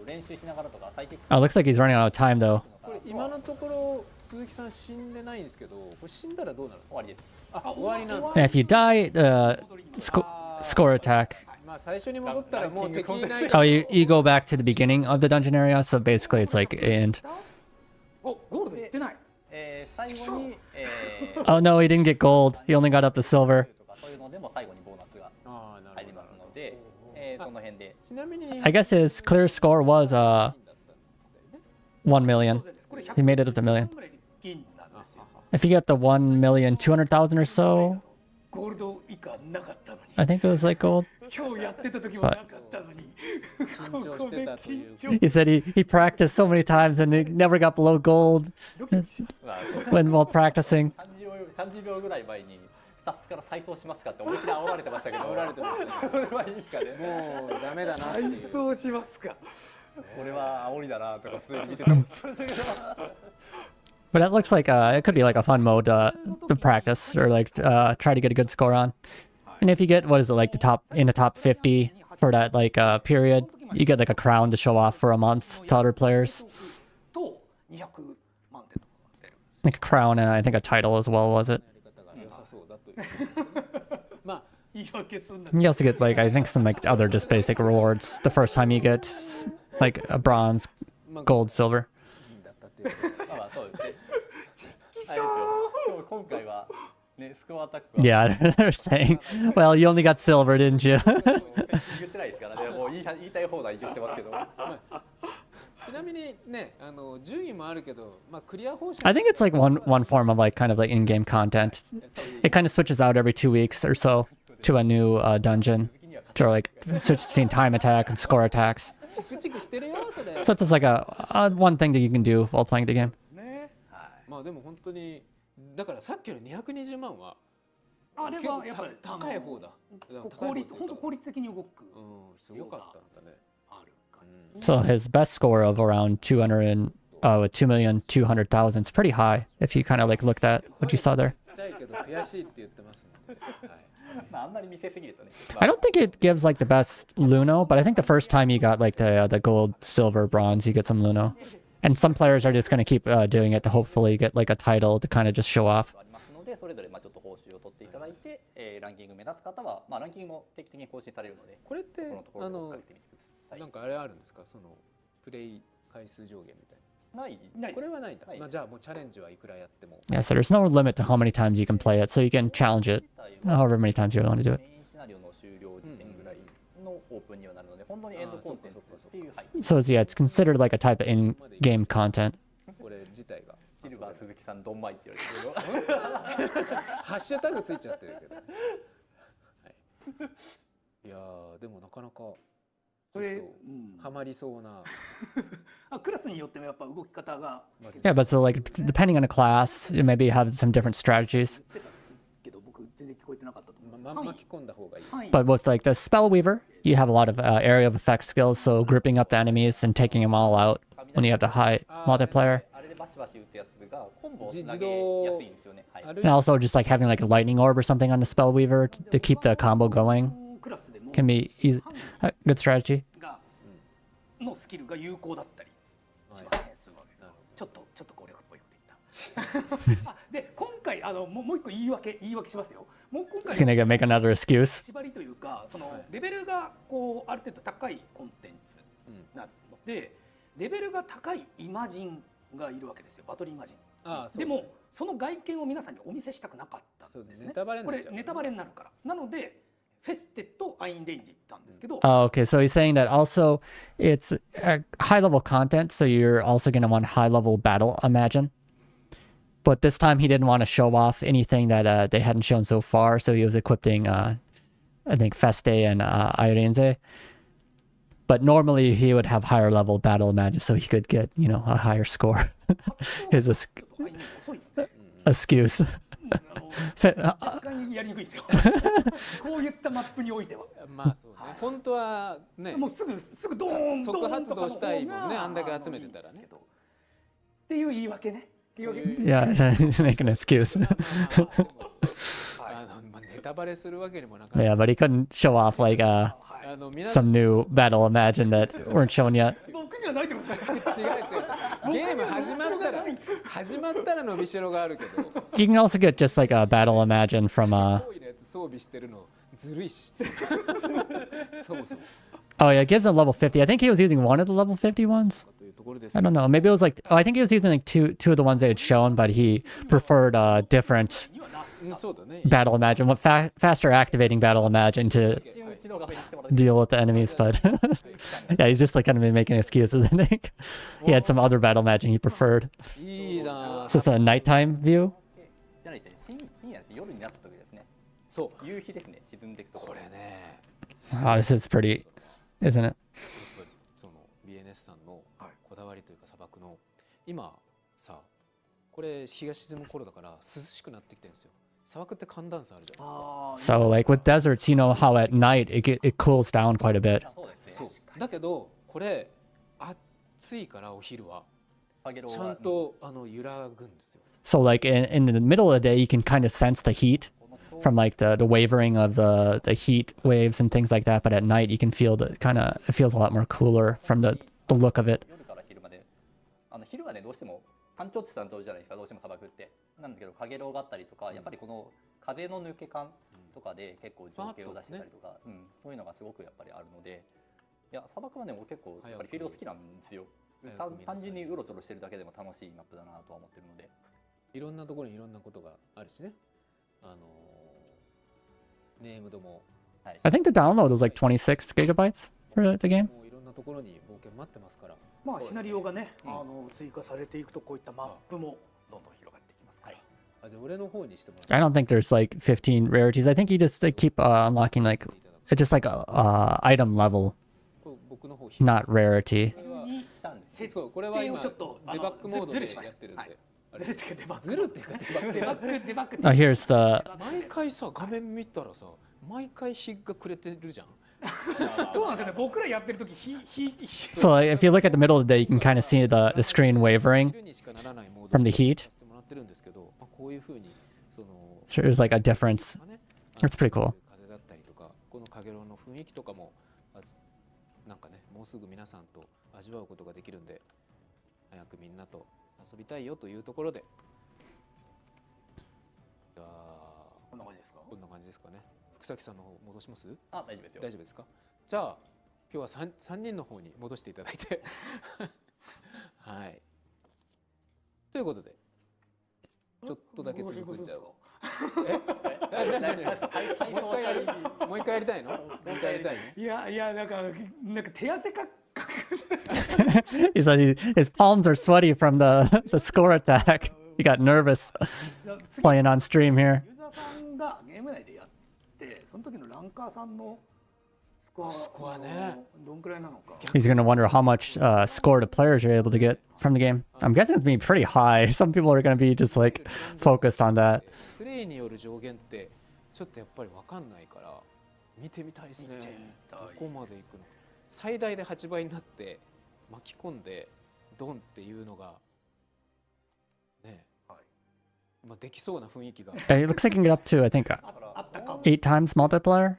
練習しながらとか最適。 Oh, looks like he's running out of time though. これ今のところ鈴木さん死んでないんですけど、これ死んだらどうなるんですか。終わりです。あ、終わりなんだ。 And if you die, score attack. まあ最初に戻ったらもう敵いない。 Oh, you go back to the beginning of the dungeon area, so basically it's like end. お、ゴールドいってない。最後にOh no, he didn't get gold. He only got up to silver. そういうのでも最後にボーナスが入りますので、その辺で。ちなみに I guess his clear score was 1 million. He made it up to 1 million. If you get the 1,200,000 or so, ゴールド以下なかったのに。 I think it was like gold. 今日やってた時もなかったのに。緊張してたという。He said he practiced so many times and he never got below gold ドキドキします。まあそう when while practicing. 30秒ぐらい前にスタッフから再送しますかって思いっきり煽られてましたけど、煽られてましたね。これはいいですかね。もうダメだなってい再う。送しますか。これは煽りだなとか普通に見てたんですけど。 But it looks like it could be like a fun mode to practice or like try to get a good score on. And if you get, what is it, like the top 50 for that like period, you get like a crown to show off for a month to other players. と200万点とか出る。 Like a crown and I think a title as well, was it? やり方が良さそうだという。まあ。言い訳すんな。 You also get like, I think some like other just basic rewards the first time you get like a bronze, gold, silver. だったっていうことで。まあそうですね。あれですよ。今回はねスコアアタックは Yeah, they're saying, well, you only got silver, didn't you? セッティングしてないですからね。もう言いたい放題言ってますけど。ちなみにね、順位もあるけど、まあクリア方針。 I think it's like one form of like kind of like in-game content. It kind of switches out every 2 weeks or so to a new dungeon, to like switch between time attack and score attacks. チクチクしてるよそれ。 So it's just like a one thing that you can do while playing the game. ね。まあでも本当にだからさっきの220万はあれ結構はやっぱり高い方だ。効率本当効率的に動く。すごかったんだね。ある感じですね。 So his best score of around 2,200,000 is pretty high if you kind of like looked at what you saw there. ちっちゃいけど悔しいって言ってますので。はい。まああんまり見せすぎるとね。 I don't think it gives like the best Luno, but I think the first time you got like the gold, silver, bronze, you get some Luno. And some players are just going to keep doing it to hopefully get like a title to kind of just show off. ありますので、それぞれまあちょっと報酬を取っていただいて、ランキング目立つ方はまあランキングも定期的に更新されるので、これってこのところを追っかけてみてください。なんかあれあるんですか、そのプレイ回数上限みたいないな。ないですこれはないんだ。ないまあじゃあもうチャレンジはいくらやっても。 Yeah, so there's no limit to how many times you can play it, so you can challenge it however many times you want to do it. メインシナリオの終了時点ぐらいのオープンにはなるので、本当にエンドコンテンツっていう、はい、 So it's, yeah, it's considered like a type of in-game content. これ自体が。シルバー鈴木さんドンマイって言われてるけど、ハッシュタグついちゃってるけど。はい。いやーでもなかなかちょっこれ、とハマりそうな。あクラスによってもやっぱ動き方が Yeah, but so like depending on the class, you maybe have some different strategies. 出たけど僕全然聞こえてなかったと思うんです巻き込んだ方がいい。はい But with like the spell weaver, you have a lot of area of effect skills, so gripping up the enemies and taking them all out when you have the high multiplayer. あれでバシバシ打つやつがコンボをつなげやすいんですよね。はい。ある And also just like having like a lightning orb or something on the spell weaver to keep the combo going クラスでも can be easy, a good strategy. がのスキルが有効だったりしますね。すごいちょっと攻略っぽいこと言ったあで今回もう一個言い訳しますよ。もう今 It's 回 gonna make another excuse. 縛りというかそのレベルがこうある程度高いコンテンツなので、レベルが高いイマジンがいるわけですよ。バトルイマジン。ああそうでもその外見を皆さんにお見せしたくなかったんですね。そうネタバレにこなっちゃうれネタバレになるから。なのでフェステとアインレインで行ったんですけど、 Oh, okay. So he's saying that also it's high level content, so you're also going to want high level battle, imagine. But this time he didn't want to show off anything that they hadn't shown so far, so he was equipping, I think, Feste and Airenze. But normally he would have higher level battle, imagine, so he could get, you know, a higher score. His ちょっとアインレイン遅いので、 excuse. 若干やりにくいですよ。こういったマップにおいては。まあそうね。本当はね。もうすぐドーン即発動したいもんねドーンとかの方があんだけ集めてたらね。っていう言い訳ね。言い訳。 Yeah, he's making an excuse. まあネタバレするわけにもなかなか。 Yeah, but he couldn't show off like 皆さん some new battle, imagine, that weren't shown yet. 僕にはないでことない。違う。ゲーム始まったら伸びしろがあるけど。 You can also get just like a battle, imagine, from 多いやつ装備してるのずるいし。そもそも Oh yeah, it gives a level 50. I think he was using one of the level 50 ones. というところです。 I don't know. Maybe it was like, I think he was using like two of the ones they had shown, but he preferred different そうだね。 battle imagine, faster activating battle imagine to うちの画面にしてもらって deal with the enemies. But yeah, he's just like kind of making excuses. I think he had some other battle imagine he preferred. いいな。 So it's a nighttime view. じゃないですね。深夜です。夜になった時ですね。そう。夕日ですね。沈んでいくとこころ。れね。Wow, this is pretty, isn't it? その BNS さんのこだわりというか砂漠の今さ、これ日が沈む頃だから涼しくなってきてるんですよ。砂漠って寒暖差あるじゃないですか。So like with deserts, you know how at night it cools down quite a bit. そうですそね。う。だけどこれ暑いからお昼はパゲロちゃんと揺らぐんですよ。 So like in the middle of the day, you can kind of sense the heat from like the wavering of the heat waves and things like that. But at night, you can feel the kind of it feels a lot more cooler from the look of it. 夜から昼まで昼はねどうしても単調って単調じゃないですか、どうしても砂漠ってなんだけど、かげろうがあったりとか、やっぱりこの風の抜け感とかで結構情景を出してたりとか、そういうのがすごくやっぱりあるので、いや砂漠はね俺結構やっぱりフィールド好きなんですよ。単純にうろちょろしてるだけでも楽しいマップだなとは思ってるので、いろんなところにいろんなことがあるしね。ネームドも I think the download was like 26 gigabytes for the game. もういろんなところに冒険待ってますから。まあシナリオがね、追加されていくとこういったマップもどんどん広がっていきますから。あ、じゃあ俺の方にしてもら I don't think there's like 15 rarities. I think you just keep unlocking like it's just like a item level, 僕の方 not rarity. したんです。そう、これは今ちょっとデバッグモードでやずるしましたってるんで。ずるっていうかデバッグずるっていうかデバッグデバッグ Here's the 毎回さ画面見たらさ毎回日が暮れてるじゃん。そうなんですよね。僕らやってる時so like, if you look at the middle of the day, you can kind of see the screen wavering 昼にしかならないモード from the heat. させてもらってるんですけど、こういう風にその So there's like a difference. ね That's pretty cool. 風だったりとか、このかげろうの雰囲気とかもなんかね、もうすぐ皆さんと味わうことができるんで、早くみんなと遊びたいよというところで、じゃあこんな感じですか。こんな感じですかね。福崎さんの方戻します？あ、大丈夫ですよ。大丈夫ですか？じゃあ今日は3人の方に戻していただいてはい。ということでちょっとだけ続くんじゃう。もう一回やりたいの？もう一回やりたいの？いやなんか手汗かHe said his palms are sweaty from the score attack. He got nervous playing on stream here. ユーザーさんがゲーム内でやってその時のランカーさんのスコアね、どんくらいなのか。 He's gonna wonder how much score to players you're able to get from the game. I'm guessing it's gonna be pretty high. Some people are gonna be just like focused on that. プレイによる上限ってちょっとやっぱり分かんないから見てみたいですね。どこまでいくの？最大で8倍になって巻き込んでドンっていうのがね、まあできそうな雰囲気が。It looks like you can get up to I think 8 times multiplier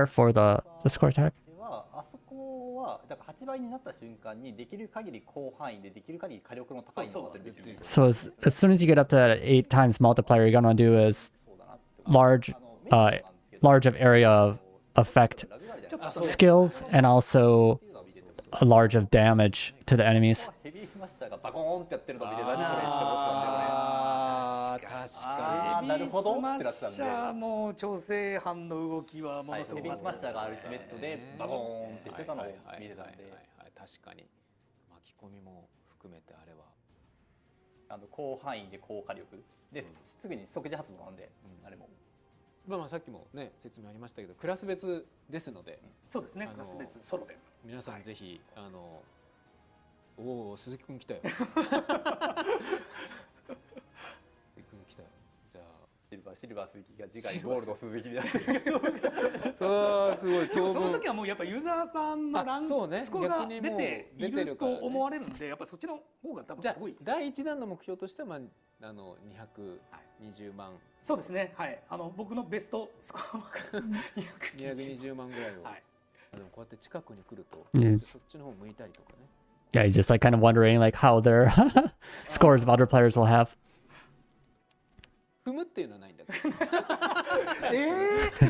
for the score attack. あそこはだから8倍になった瞬間にできる限り広範囲でできる限り火力の高いのが出てくる。 So as soon as you get up to that 8 times multiplier, you're gonna do is large of area of effect skills and also a large of damage to the enemies. ヘビースマッシャーがバコーンってやってるのを見て何これって思ってたんで、確かなるほどってなってたんで、スマッシャーの調整班の動きはものすごくヘビースマッシャーがアルティメットでバコーンってしてたのを見てたんで、確かに巻き込みも含めてあれは広範囲で高火力ですぐに即時発動なんで、あれもまあさっきもね説明ありましたけどクラス別ですので、そうですね。クラス別ソロで皆さんぜひおお鈴木くん来たよ鈴木くん来たよ。じゃあシルバー鈴木が次回ゴールド鈴木になってる。そうすごい当その分時はもうやっぱユーザーさんのランそうねスコアが逆にもう出ていると思われるんで、やっぱそっちの方が多分じゃあすごい。第1弾の目標としてはまあ220万そうですね。はい。僕のベストスコアは220万ぐらいを、はい。でもこうやって近くに来ると、うんそっちの方向いたりとかね。Yeah, he's just like kind of wondering like how their scores of other players will have. 踏むっていうのはないんだけ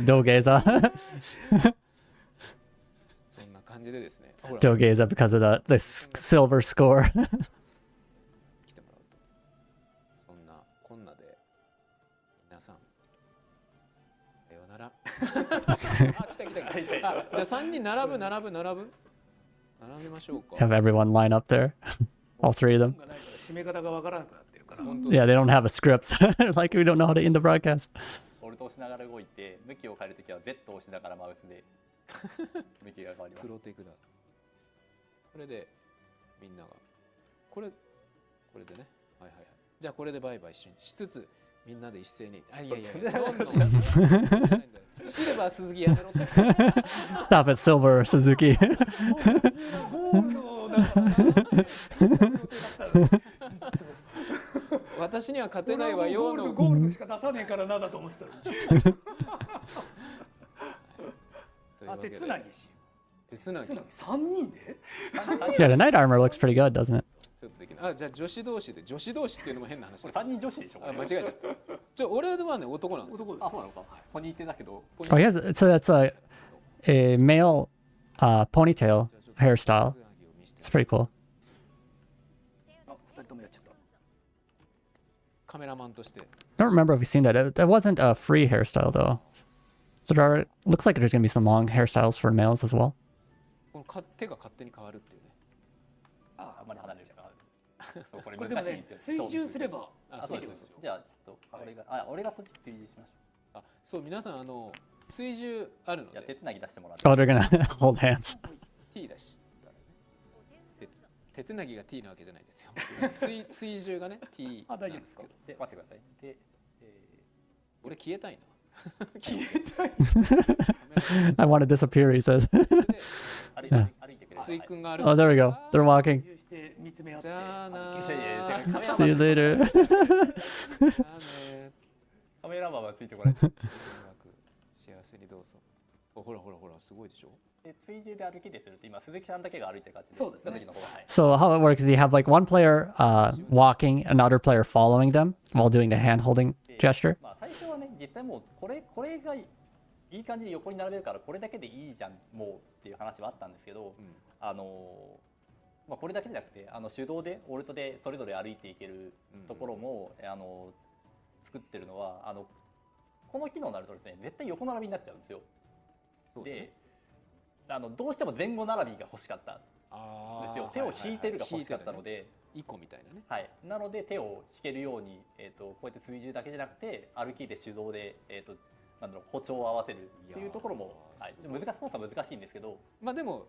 ど。Dogeza. そんな感じでですね。ほら Dogeza because of the silver score. 来てもらうと。そんなこんなで皆さんさようなら。あ、来た。じゃあ3人並びましょうか。 Have everyone line up there. All three of them. 締め方がわからなくなってるから。Yeah, they don't have a script. Like we don't know how to end the broadcast. ソルトトを押しながら動いて、向きを変えるときは Z を押しながらマウスで向きが変わります。プロテクだ。これでみんながこれでね、はいはいはい。じゃあこれでバイバイしつつみんなで一斉に、いやどんどんシルバー鈴木やめろって。Stop it, Silver Suzuki. 私には勝てないわよのゴールドしか出さねえからなだと思ってた。手つなぎし。手つなぎ。3人で Yeah, the knight armor looks pretty good, doesn't it? ちょっとできない。じゃあ女子同士で、女子同士っていうのも変な話。3人女子でしょ。間違えちゃう。俺はね男なんですよ。あ、そうなのか。ポニーテだけど。Oh, he has, so that's a male ponytail hairstyle. It's pretty cool. 2人ともやっちゃった。カメラマンとして。I don't remember if we've seen that. That wasn't a free hairstyle though. So there looks like there's gonna be some long hairstyles for males as well. この手が勝手に変わるっていうね。あんまり離れるじゃん。これこれでもね、追従すれば。そうです。じゃあちょっと俺がそっち追従しましょう。そう皆さん追従あるので。手つなぎ出してもらって。Oh, they're gonna hold hands. T だしたらね。手つなぎが T なわけじゃないですよ。追従がね T なんですけど。で待ってください。で、俺消えたいな。消えたい。I want to disappear, he says. 水君がある。Oh, there we go. They're walking. じゃあな。See you later. カメラマンはついてこない。幸せにどうぞ。ほらすごいでしょ。追従で歩きですると今鈴木さんだけが歩いてる感じで。そうですね。So how it works is you have like one player walking, another player following them while doing the hand holding gesture. 最初はね、実際もうこれがいい感じで横に並べるからこれだけでいいじゃんもうっていう話はあったんですけど、これだけじゃなくて手動でオルトでそれぞれ歩いていけるところも作ってるのはこの機能になるとですね、絶対横並びになっちゃうんですよ。で、どうしても前後並びが欲しかったんですよ。手を引いてるが欲しかったので、イコみたいなね。はい。なので手を引けるようにこうやって追従だけじゃなくて歩きで手動で歩調を合わせるっていうところも操作は難しいんですけど、でも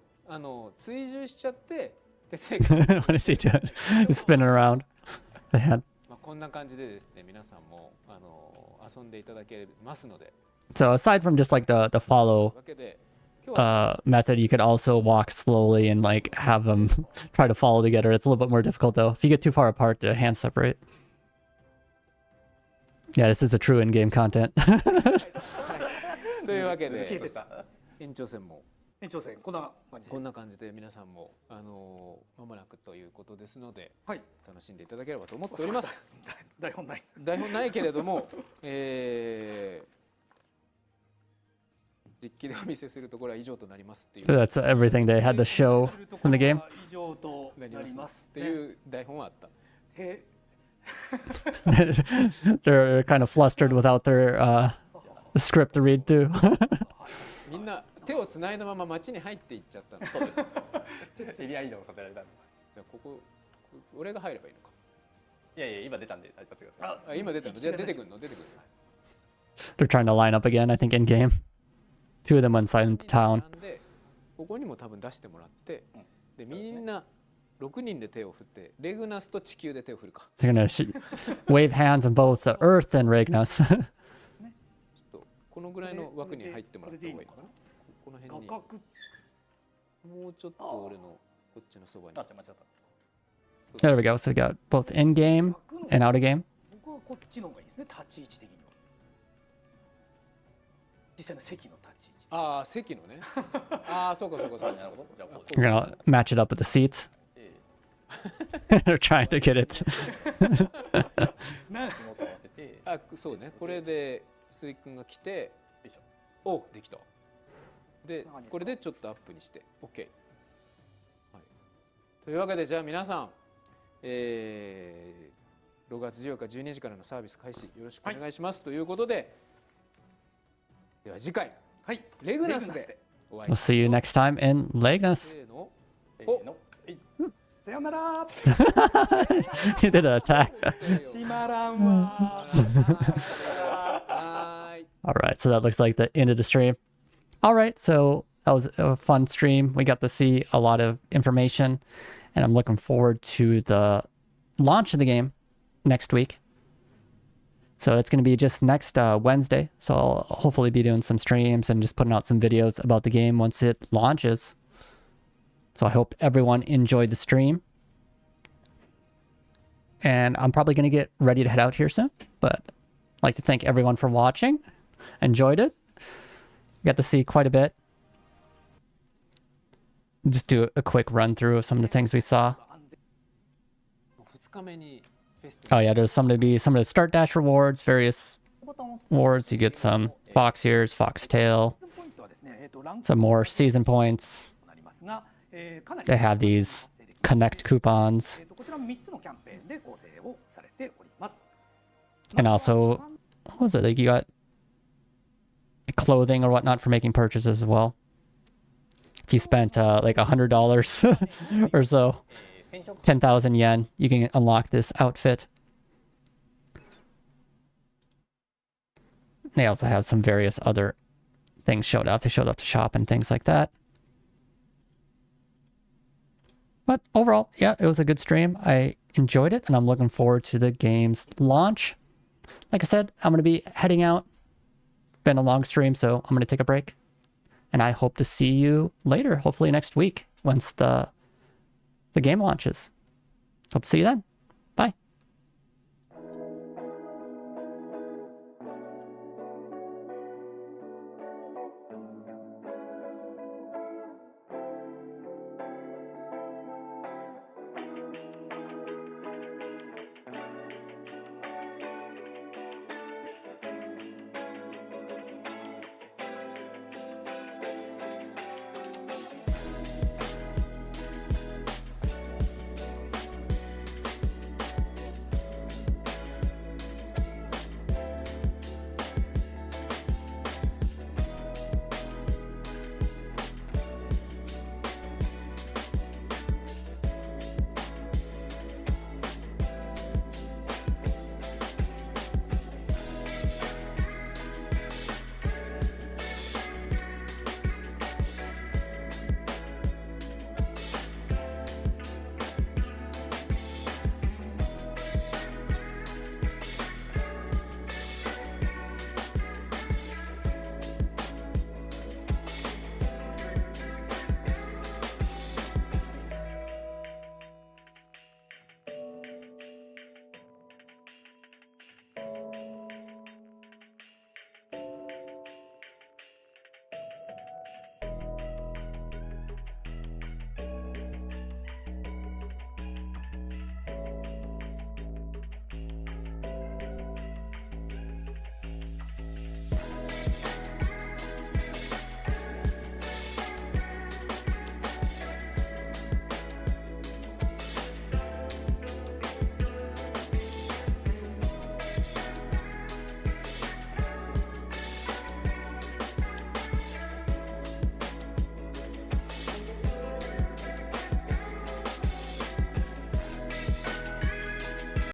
追従しちゃって手 What is he doing? He's spinning around the hand. こんな感じでですね、皆さんも遊んでいただけますので。So aside from just like the follow method, you could also walk slowly and like have them try to follow together. It's a little bit more difficult though. If you get too far apart, the hands separate. Yeah, this is the true in-game content. というわけで延長戦こんな感じで皆さんも間もなくということですので、楽しんでいただければと思っております。台本ないです。台本ないけれども、実機でお見せするところは以上となりますっていう。That's everything they had to show in the game. 以上となりますっていう台本はあった。They're kind of flustered without their script to read too. みんな手をつないだまま街に入っていっちゃったの。そうです。エリア以上させられた。じゃあここ俺が入ればいいのか。いや今出たんで大丈夫ですか。今出たの。じゃあ出てくるの。They're trying to line up again, I think, in game. Two of them inside the town. ここにも多分出してもらって、でみんな6人で手を振って、レグナスと地球で手を振るか。They're gonna wave hands on both the Earth and Regnas. ちょっとこのぐらいの枠に入ってもらった方がいいのかな。この辺に。もうちょっと俺のこっちのそばに。There we go. So we got both in game and out of game. 僕はこっちの方がいいですね。立ち位置的には。実際の席の立ち位置。席のね。そうか。We're gonna match it up with the seats. They're trying to get it. そうね。これで鈴木くんが来て、できた。でこれでちょっとアップにして OK。というわけでじゃあ皆さん、6月14日12時からのサービス開始よろしくお願いしますということで、では次回レグナスでお会い We'll see you next time in Legnas. さよなら。He did an attack. しまらんわ。はい。All right, so that looks like the end of the stream. All right, so that was a fun stream. We got to see a lot of information, and I'm looking forward to the launch of the game next week. So it's going to be just next Wednesday. So I'll hopefully be doing some streams and just putting out some videos about the game once it launches. So I hope everyone enjoyed the stream. And I'm probably going to get ready to head out here soon. But I'd like to thank everyone for watching. Enjoyed it. Got to see quite a bit. Just do a quick run through of some of the things we saw. Oh yeah, there's some of the start dash rewards, various rewards. You get some fox ears, foxtail, some more season points. They have these connect coupons. And also, what was it? Like you got clothing or whatnot for making purchases as well. If you spent like $100 or so, 10,000 yen, you can unlock this outfit. They also have some various other things showed off. They showed off the shop and things like that. But overall, yeah, it was a good stream. I enjoyed it, and I'm looking forward to the game's launch. Like I said, I'm going to be heading out. Been a long stream, so I'm going to take a break. And I hope to see you later, hopefully next week, once the game launches. Hope to see you then.